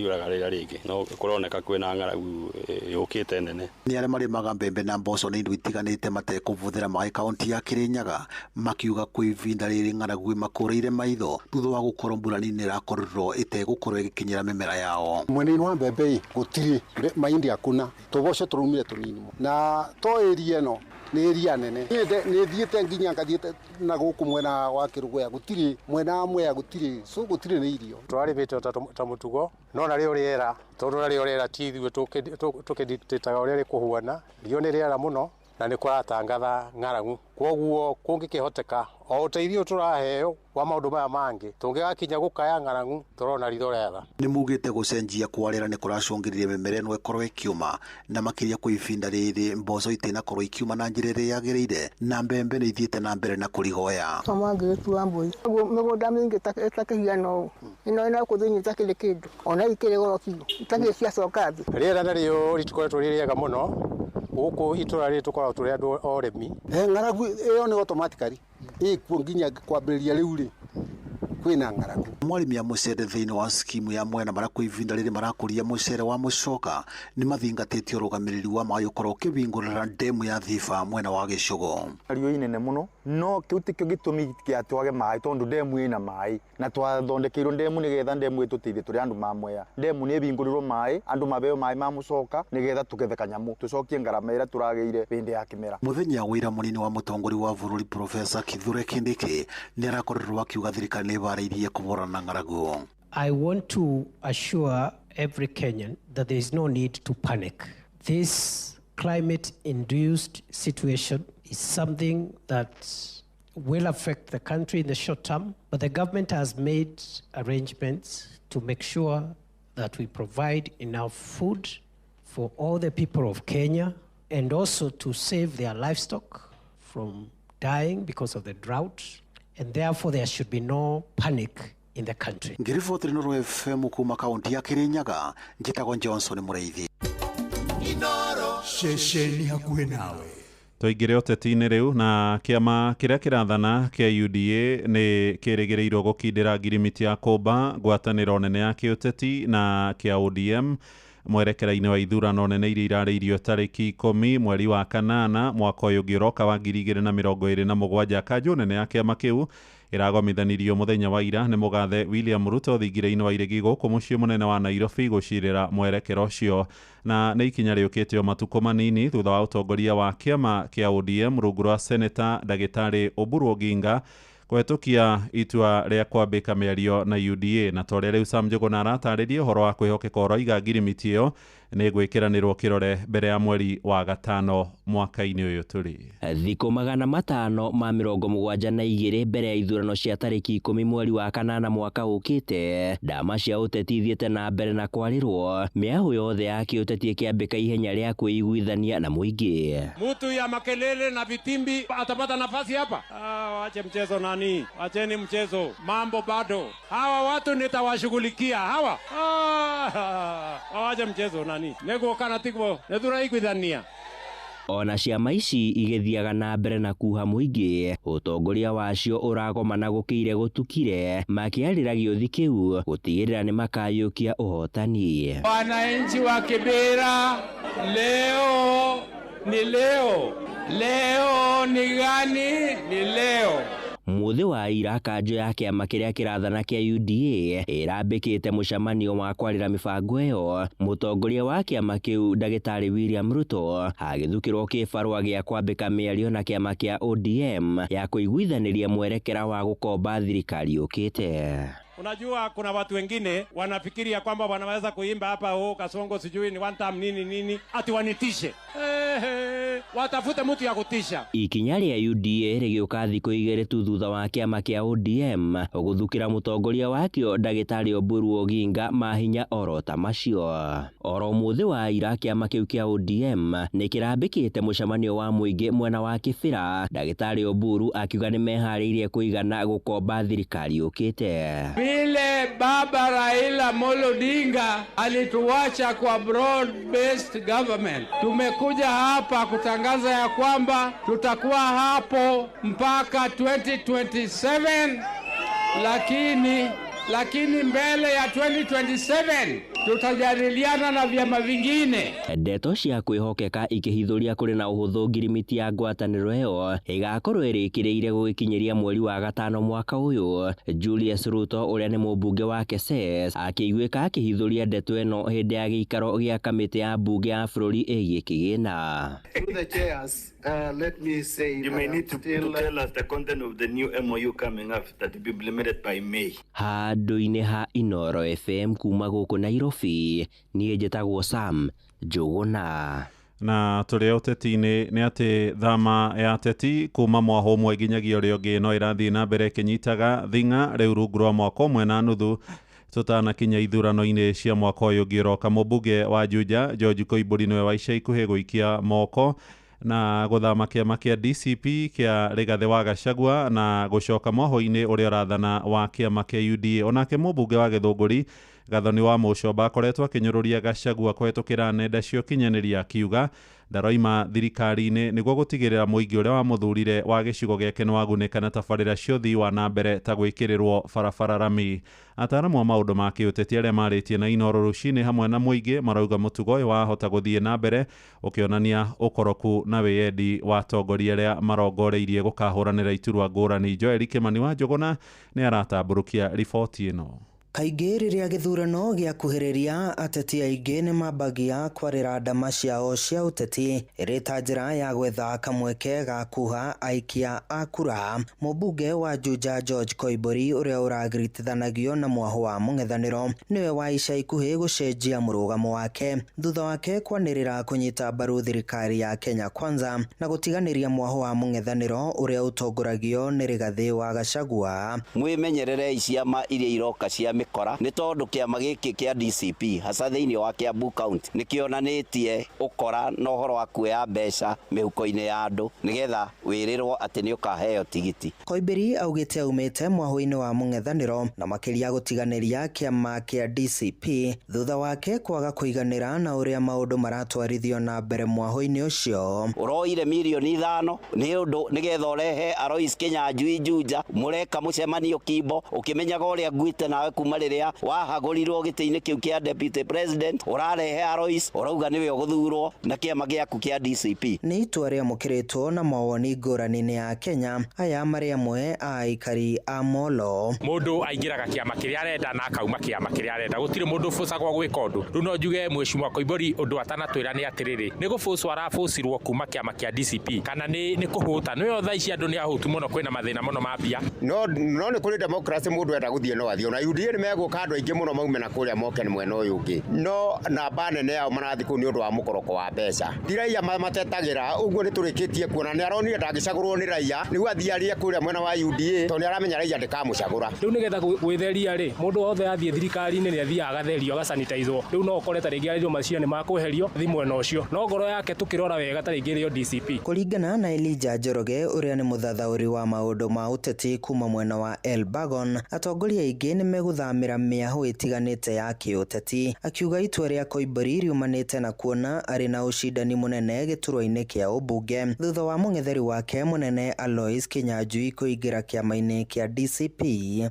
yuraga rĩrĩa rĩngĩ no kũroneka kwĩna ng'aragu yũkĩte nene. Nĩ arĩa marĩmaga mbembe na mboco nĩ indo itiganĩte matekũbũthĩra maĩ kaunti ya Kĩrĩnyaga, makiuga kwĩ ivinda rĩrĩ ng'aragu makũrĩire maitho thutha wa gũkorwo mbura nini ĩrakorirwo ĩtegũkorwo ĩgĩkinyĩra mĩmera yao. Mwena-inĩ wa mbembe gũtirĩ mahindi hakuna, tũboco tũraumire tũnini na to area ĩno nĩ area nene. Nĩ thiĩte nginya ngathiĩte na gũkũ mwena wa Kĩrũgũya gũtirĩ, mwena wa Mwea gũtirĩ, so gũtirĩ nĩ irio. Twarĩmĩte ta mũtugo no narĩo rĩera, tondũ narĩo rĩera ti ithuĩ tũkĩnditĩtaga ũrĩa rĩkũhuana, rio nĩ rĩera mũno na nĩ kũratangatha ng'aragu, kwoguo kũngĩkĩhoteka o ũteithio tũraheo wa maũndũ maya mangĩ tũngĩgakinya gũkaya ng'aragu tũrona ritho rĩega. Nĩ mugĩte gũcenjia kwa rĩera nĩ kũracũngĩrĩria mĩmera ĩno ĩkorwo ĩkiuma na makĩria kwa ivinda rĩrĩ mboco itinakorwo ikiuma na njĩra ĩrĩa yagĩrĩire na mbembe nĩ ithiĩte na mbere na kũrigoya. Twamangĩtua mbũri mĩgũnda mĩingĩ ĩtakĩhiana ũũ, ĩno ĩno thĩinĩ itakĩrĩ kĩndũ ona ikĩrĩ goro biũ itakĩrĩ ciacoka thĩ. Rĩera narĩo rĩtikoretwo rĩ rĩega mũno gũkũ itũra rĩrĩ tũkoragwo tũrĩ andũ orĩmi. Ng'aragu ĩyo nĩ automatically ĩkuo nginya kwambĩrĩria rĩu rĩ kwĩna ng'aragu. Mwarĩmi a mũcere thĩinĩ wa skimu ya Mwena marĩa kwa ivinda rĩrĩ marakũria mũcere wa mũcoka nĩ mathingatĩtie ũrũgamĩrĩri wa maĩ ũkorwo ũkĩhingũrĩra ndemu ya Thiba mwena wa Gĩcũgũ. Riũa inene mũno no kĩu tikĩo gĩtũmi kĩa twage maĩ tondũ ndemu ĩna maĩ na twathondekeirwo ndemu nĩgetha ndemu ĩtũteithie tũrĩ andũ ma Mwea. Ndemu nĩ ĩhingũrĩrwo maĩ, andũ maheo maĩ ma mũcoka nĩgetha tũgethe kanyamũ tũcokie ngarama ĩrĩa tũragĩire hĩndĩ ya kĩmera. Mũthenya wĩra mũnini wa mũtongoria wa bũrũri Profesa Kithure Kindiki nĩ arakorirwo akiuga thirikari nĩ ĩbarĩirie kũborana na ng'aragu. I want to assure every Kenyan that there is no need to panic. This climate-induced situation is something that will affect the country in the short term, but the government has made arrangements to make sure that we provide enough food for all the people of Kenya and also to save their livestock from dying because of the drought, and therefore there should be no panic in the country. Ngiriboti Inooro FM kuma kaunti ya Kĩrĩnyaga, njĩtagwo Johnson Mũrĩithi. Inooro ceceni hakuhĩ nawe. Tũingĩre ũteti-inĩ rĩu na kĩama kĩrĩa kĩrathana kĩa UDA nĩ kĩrĩgĩrĩirwo gũkindĩra ngirimiti ya kũmba ngwatanĩro nene ya kĩũteti na kĩa ODM mwerekera-inĩ wa ithurano nene iria irarĩirio tarĩki 10 mweri wa kanana mwaka ũyũ ũngĩ ũroka wa 2027. Kanjũ nene ya kĩama kĩu ĩragomithanirio mũthenya wa ira nĩ mũgathe William Ruto thingira-inĩ wa irĩgi gũkũ mũciĩ mũnene wa Nairobi gũcirĩra mwerekero ũcio, na nĩ ikinya rĩũkĩte o matukũ manini thutha wa ũtongoria wa kĩama kĩa ODM rungu rwa seneta Ndagĩtarĩ Oburu Oginga kũhetũkia itua rĩa kwambĩka mĩario na UDA, na torĩa rĩu Sam Njũgũna aratarĩria ũhoro wa kwĩhokeka ũroiga ngirimiti ĩyo nĩ gwĩkĩranĩrwo kĩrore mbere ya mweri wa gatano mwaka-inĩ ũyũ tũrĩ. Thikũ 572 mbere ya ithurano cia tarĩki 10 mweri wa kanana mwaka ũkĩte, ndama cia ũteti ithiĩte na mbere na kwarĩrwo, mĩahũ yothe ya kĩũteti ĩkĩambĩka ihenya rĩa kwĩiguithania na mũingĩ. Mtu ya makelele na vitimbi atapata nafasi hapa? Wache mchezo nani, wacheni mchezo, mambo bado. Hawa watu nitawashughulikia hawa. Wache mchezo nani, nego kana tikbo nedura ikuidhania. ona ciama ici igithiaga na mbere na kuha muingi utongoria wacio uragomana gukire gutukire makiarira giothi kiu gutigirira ni makayukia uhotani. Wananchi wa Kibera, leo ni leo, leo ni gani? Ni leo. Muthi wa ira kanjo ya kiama kiria kirathana kia UDA irambikite mucemanio wa kwarira mibango iyo. Mutongoria wa kiama kiu Ndagitari William Ruto agithukirwo kibarua gia kwambika miario na kiama kia ODM ya kuiguithaniria mwerekera wa gukomba thirikari ukite. Unajua kuna watu wengine wanafikiria kwamba wanaweza kuimba hapa Kasongo sijui ni one time nini ati wanitishe. Watafute mtu ya kutisha. Ikinya ria UDA rigiuka thikũ igĩrĩ tu thutha wa kiama kia ODM guthukira mutongoria wakio Ndagitari Oburu Oginga mahinya orota macio. Oro muthi wa ira kiama kiu kia ODM nikirambikite mucemanio wa muingi mwena wa Kibera, Ndagitari Oburu akiuga ni mehariirie kuigana gukomba thirikari ukite. Vile baba Raila Amolo Odinga alituacha kwa broad based government, tumekuja hapa kutangaza ya kwamba tutakuwa hapo mpaka 2027, lakini mbele ya 2027 tutajadiliana na vyama vingine. Ndeto cia kwihokeka ikihithuria kuri na uhuthu ngirimiti ya ngwataniro iyo igakorwo irikireire gugikinyiria mweri wa gatano mwaka uyu. Julius Ruto uria ni mubunge wa Keses akiiguika akihithuria ndeto ino hindi ya giikaro gia kamiti ya bunge ya bururi igie kigina. To the chairs, let me say you may need to tell us the content of the new MOU coming up that will be implemented by May. Handu-ini ha Inoro FM kuma guku Nairobi, niĩ njĩtagwo Sam Njuguna. Na tũrĩ ũteti-inĩ nĩ atĩ thama ya ateti kuma mwaka ũmwe nginyagia ũrĩa ũngĩ no ĩrathiĩ na mbere ĩkĩnyitaga thing'a rĩu rungu rwa mwaka ũmwe na nuthu tutanakinya ithurano-inĩ cia mwaka ũyũ ũngĩ ũroka. Mũmbunge wa Juja George Koimbũri nĩwe wa ica ikuhĩ gũikia moko na guthama kiama kia DCP kia Rigathi wa Gachagua na gucoka moho-ini uria urathana wa kiama kia UDA. Onake mũmbunge wa Gĩthũngũri Gathoni wa Mũcomba akoretwo akinyũrũria Gachagua kũhetũkĩra nenda cia ũkinyanĩria akiuga ndaroima thirikari-inĩ nĩguo gũtigĩrĩra mũingĩ ũrĩa wamũthurire wa gĩcigo gĩake nĩ wagunĩka na tabarĩra cia ũthii wa na mbere ta gwĩkĩrĩrwo barabara rami. Ataaramu a maũndũ ma kĩũteti arĩa marĩtie na Inooro rũcinĩ hamwe na mũingĩ marauga mũtugo ũyũ wahota gũthiĩ na mbere ũkĩonania ũkoroku na wĩyendi wa atongoria arĩa marongoreirie gũkahũranĩra iturwa ngũrani. Joel Kimani wa Njũgũna nĩ aratambũrũkia riboti ĩno. Kaingĩ rĩrĩa gĩthurano gĩakuhĩrĩria ateti aingĩ nĩ mambagia kwarĩra ndama ciao cia ũteti ĩrĩ ta njĩra ya gwetha kamweke ga kuha aikia a kura. Mũmbunge wa Juja George Koimbũri ũrĩa ũragiritithanagio na mwaho wa mũng'ethanĩro nĩwe wa ica ikuhĩ gũcenjia mũrũgamo wake thutha wake kwanĩrĩra kũnyita mbaru thirikari ya Kenya Kwanza na gũtiganĩria mwaho wa mũng'ethanĩro ũrĩa ũtongoragio nĩ Rigathi wa Gachagua. Mwĩmenyerere ciama iria iroka cia mikora ni tondu kiama giki kia DCP hasa thiini wa Kiambu County nikionanitie ukora na uhoro wa kuoya mbeca mihuko-ini ya andu nigetha wirirwo ati ni ukaheo tigiti. Koimbũri augite aumite mwaho-ini wa mũng'ethanĩro na makiria gũtiganĩria kiama kia DCP thutha wake kwaga kũiganĩra na ũrĩa maũndũ maratwarithio na mbere mwaho-ini ũcio. Uroire milioni 5 ni undu nigetha urehe Alois Kinyanjui Juja mureka mucemanio Kimbo ukimenyaga uria nguite nawe kuma riria wahagũrirwo gĩtĩ-inĩ kĩu kia deputy president urarehe Alois urauga niwe ũgũthurwo na kiama gĩaku kia DCP. Nĩ itua rĩamũkĩrĩtwo na mawoni ngũrani-inĩ ya Kenya aya marĩ amwe a aikari a Molo. Mũndũ aingĩraga kiama kĩrĩa arenda na akauma kiama kĩrĩa arenda, gũtirĩ mũndũ ũbũcagwo gwĩka ũndũ. Rĩu no njuge Mheshimiwa Koimbũri ũndũ atanatwĩra nĩ atĩrĩrĩ, nĩ gũbũcwo arabũcirwo kuma kiama kia DCP kana nĩ kũhũta nĩyo thaa ici andũ nĩ ahũtu mũno, kwĩna mathĩna mũno ma mbia. No nĩ kũrĩ democracy, mũndũ enda gũthiĩ no athiĩ, na UDA nĩ megũka andũ aingĩ mũno maume na kũrĩa moke nĩ mwena ũyũ ũngĩ, no namba nene yao marathiĩ kũu nĩ ũndũ wa mũkoroko wa mbeca. Ti raia matetagĩra, ũguo nĩ tũrĩkĩtie kuona nĩ aronire ndangĩcagũrwo nĩ raia nĩguo athiĩ arie kũrĩa mwena wa UDA tondũ nĩ aramenya raia ndĩkamũcagũra. Rĩu nĩgetha gwĩtheria rĩ, mũndũ wothe athiĩ thirikari-inĩ nĩ athiaga agatherio agasanitizwo. Rĩu no ũkore ta rĩngĩ arĩrio macira nĩ makũherio thi mwena ũcio, no ngoro yake tũkĩrora wega ta rĩngĩ rĩo DCP. Kũringana na Elijah Njoroge ũrĩa nĩ mũthathaũri wa maũndũ ma ũteti kuma mwena wa Elbagon, atongoria aingĩ nĩ megũtha gũthamĩra mĩahũ ĩtiganĩte ya kĩũteti, akiuga itua rĩa Koimbũri riumanĩte na kuona arĩ na ũcindani mũnene gĩturwa-inĩ kĩa ũmbunge thutha wa mũng'etheri wake mũnene Alois Kinyanjui kũingĩra kĩama-inĩ kĩa DCP.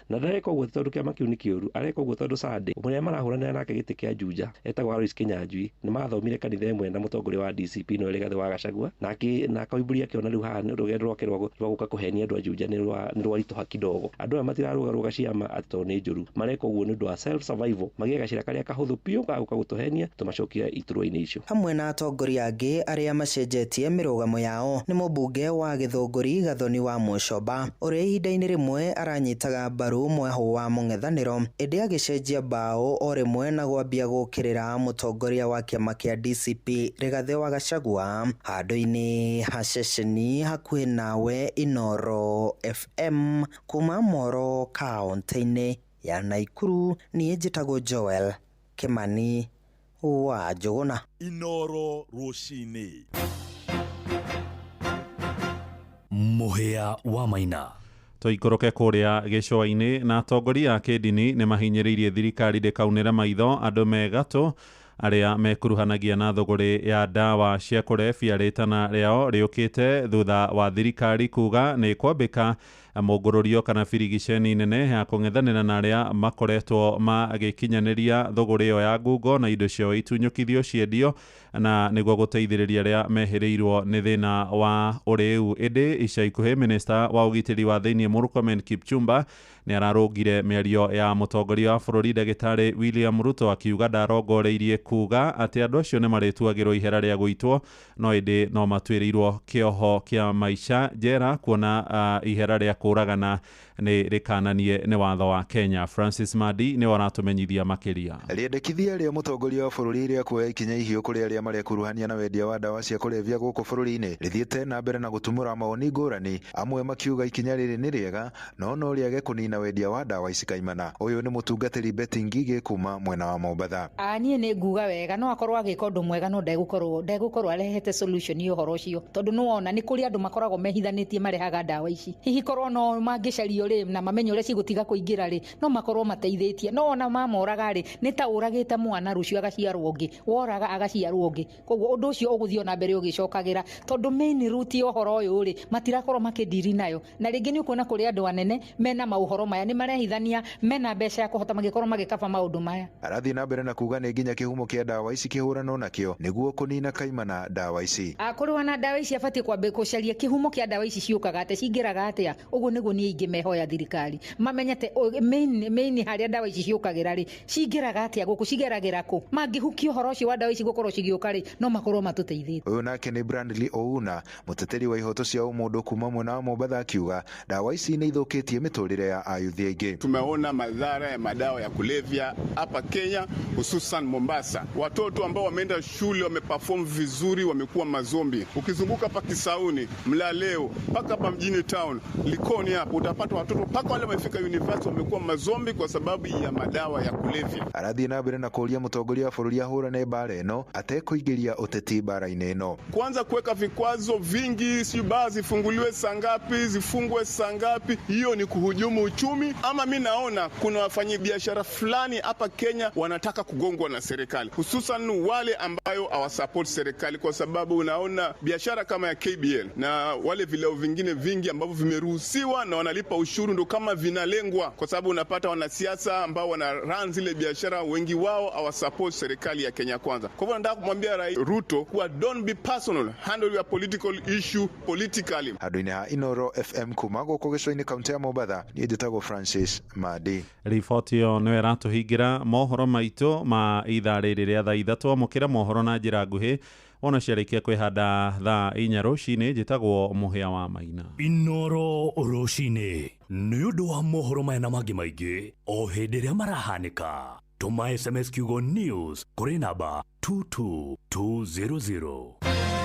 Na ndareka ũguo tondũ kĩama kĩu nĩ kĩũru, areka ũguo tondũ Sunday ũrĩa marahũranĩra nake gĩtĩ kĩa Juja etagwo Alois Kinyanjui nĩ mathomire kanitha ĩmwe na mũtongoria wa DCP no Rigathĩ wa Gachagua na Koimbũri akĩona rĩu haha nĩ rũgendo rwake rwa gũka kũhenia andũ a Juja nĩ rwaritũha kidogo. Andũ aya matirarũga ciama atĩ nĩ njũru, mareka ũguo nĩ ũndũ wa self survival, magĩe gacĩra karĩa kahũthũ piũ ga gũka gũtũhenia tũmacokia iturwa-inĩ icio. Hamwe na atongoria angĩ arĩa macenjetie mĩrũgamo yao nĩ mũmbunge wa Gĩthũngũri Gathoni wa Mũcoba ũrĩa ihinda-inĩ rĩmwe aranyitaga mbaru mwehũ wa mũng'ethanĩro ĩndĩ agĩcenjia mbaũ o rĩmwe na gwambia gũkĩrĩra mũtongoria wa kĩama kĩa DCP Rigathĩ wa Gachagua. Handũ-inĩ ha ceceni hakuhĩ nawe Inoro FM kuma Moro kaunti-inĩ ya Naikuru, niĩ njĩtagwo Joel Kimani wa Njũgũna. Inoro rũcinĩ. Mũhĩa wa Maina. Tũikũrũke kũrĩa gĩcũa-inĩ na atongoria a kĩndini nĩ mahinyĩrĩirie thirikari ndĩkaunĩre maitho andũ me gatũ arĩa mekuruhanagia na thũgũrĩ ya ndawa cia kũrebia. Rĩtana rĩao rĩũkĩte thutha wa thirikari kuga nĩ kwambĩka mũngũrũrio kana birigiceni nene ya kũng'ethanĩra na arĩa makoretwo magĩkinyanĩria thũgũrĩ ĩyo ya ngungo na indo ciao itunyũkithio ciendio na nĩguo gũteithĩrĩria arĩa mehĩrĩirwo nĩ thĩna wa ũrĩu. Ĩndĩ ica ikuhĩ minista wa ũgitĩri wa thĩinĩ Murkomen Kipchumba nĩ ararũngire mĩario ya mũtongoria wa bũrũri Ndagĩtarĩ William Ruto akiuga ndarongoreirie kuga atĩ andũ acio nĩ marĩtuagĩrwo ihera rĩa gũitwo no ĩndĩ no matuĩrĩirwo kĩoho kĩa maica njera kuona ihera rĩa kũragana nĩ rĩkananie nĩ watho wa Kenya. Francis Madi nĩ waratũmenyithia makĩria. Rĩendekithia rĩa mũtongoria wa bũrũri rĩa kuoya ikinya ihiũ kũrĩ arĩa marekuruhania na wendia wa ndawa cia kũrebia gũkũ bũrũri-inĩ rĩthiĩte na mbere na gũtumũra mawoni ngũrani, amwe makiuga ikinya rĩrĩ nĩ rĩega no rĩage kũnina wendia wa ndawa ici kaimana. Ũyũ nĩ mũtungatĩri Betty Ngigĩ kuma mwena wa Mombatha. Niĩ nĩ nguga wega no akorwo agĩka ũndũ mwega no ndegũkorwo arehete solution ya ũhoro ũcio, tondũ nĩ wona nĩ kũrĩ andũ makoragwo mehithanĩtie marehaga ndawa ici. Hihi korwo no mangĩcario rĩ na mamenye ũrĩa cigũtiga kũingĩra rĩ no makorwo mateithĩtie, no ona mamoraga rĩ nĩ ta ũragĩte mwana rũciũ agaciarwo ũngĩ, woraga agaciarwo ũngĩ. Koguo ũndũ ũcio ũgũthiĩ na mbere ũgĩcokagĩra, tondũ main root ya ũhoro ũyũ rĩ matirakorwo makĩndiri nayo, na rĩngĩ nĩ ũkuona kũrĩ andũ anene mena maũhoro maya nĩ marehithania mena mbeca ya kũhota magĩkorwo magĩkaba maũndũ maya. Arathiĩ na mbere na kuga nĩ nginya kĩhumo kĩa ndawa ici kĩhũranwo nakĩo nĩguo kũnina kaimana ndawa ici. Kũrũa na ndawa ici abatiĩ kwambia gũcaria kĩhumo kĩa ndawa ici ciũkaga atĩa, cingĩraga atĩa. Ũguo nĩguo niĩ ingĩmehoya thirikari mamenyete main harĩa ndawa ici ciũkagĩra rĩ cingĩraga atĩa gũkũ, cigeragĩra kũ. Mangĩhukia ũhoro ũcio wa ndawa ici gũkorwo cigĩũka rĩ no makorwo matũteithĩtie. Ũyũ nake nĩ Brandley Ouna, mũteteri wa ihoto cia ũmũndũ kuma mwena wa Mombatha, akiuga ndawa ici nĩ ithũkĩtie mĩtũrĩre ya ayuthi aingĩ. Tumeona madhara ya madawa ya kulevya hapa Kenya, hususan Mombasa. Watoto ambao wameenda shule wameperform vizuri wamekuwa mazombi. Ukizunguka hapa Kisauni, Mlaleo, mpaka hapa mjini town, Likoni hapo utapata watoto mpaka wale wamefika university wamekuwa mazombi kwa sababu ya madawa ya kulevya. Arathiĩ na mbere na kũria mũtongoria wa bũrũri ahũrane mbara ĩno atekũingĩria ũteti mbara-inĩ ĩno. Kwanza kuweka vikwazo vingi, si baa zifunguliwe saa ngapi, zifungwe saa ngapi, hiyo ni kuhujumu uchumi. Ama mimi naona kuna wafanyabiashara fulani hapa Kenya wanataka kugongwa na serikali, hususan wale ambayo hawasupport serikali, kwa sababu unaona biashara kama ya KBL na wale vileo vingine vingi ambavyo vimeruhusiwa na wanalipa ushuru ndo kama vinalengwa, kwa sababu unapata wanasiasa ambao wana run zile biashara wengi wao hawasupport serikali ya Kenya Kwanza. Kwa hivyo nataka kumwambia Rais Ruto kuwa don't be personal, handle your political issue politically. Handũ-inĩ ha Inoro FM kuma gũkũ gĩcũa-inĩ kaunti ya Mombatha, niĩ njĩtagwo Francis Madi. Riboti ĩyo nĩyo ĩratũhingĩra mohoro maitũ ma ithaa rĩrĩ rĩa thaa ithatũ. Amũkĩra mohoro na njĩra nguhĩ ona ciarĩkia kwĩhanda thaa 4 rũcinĩ. Njĩtagwo Mũhĩa wa Maina. Inoro rũcinĩ nĩ ũndũ wa mohoro maya na mangĩ maingĩ o hĩndĩ ĩrĩa marahanĩka. Tũma SMS kiugo news kũrĩ namba 22200.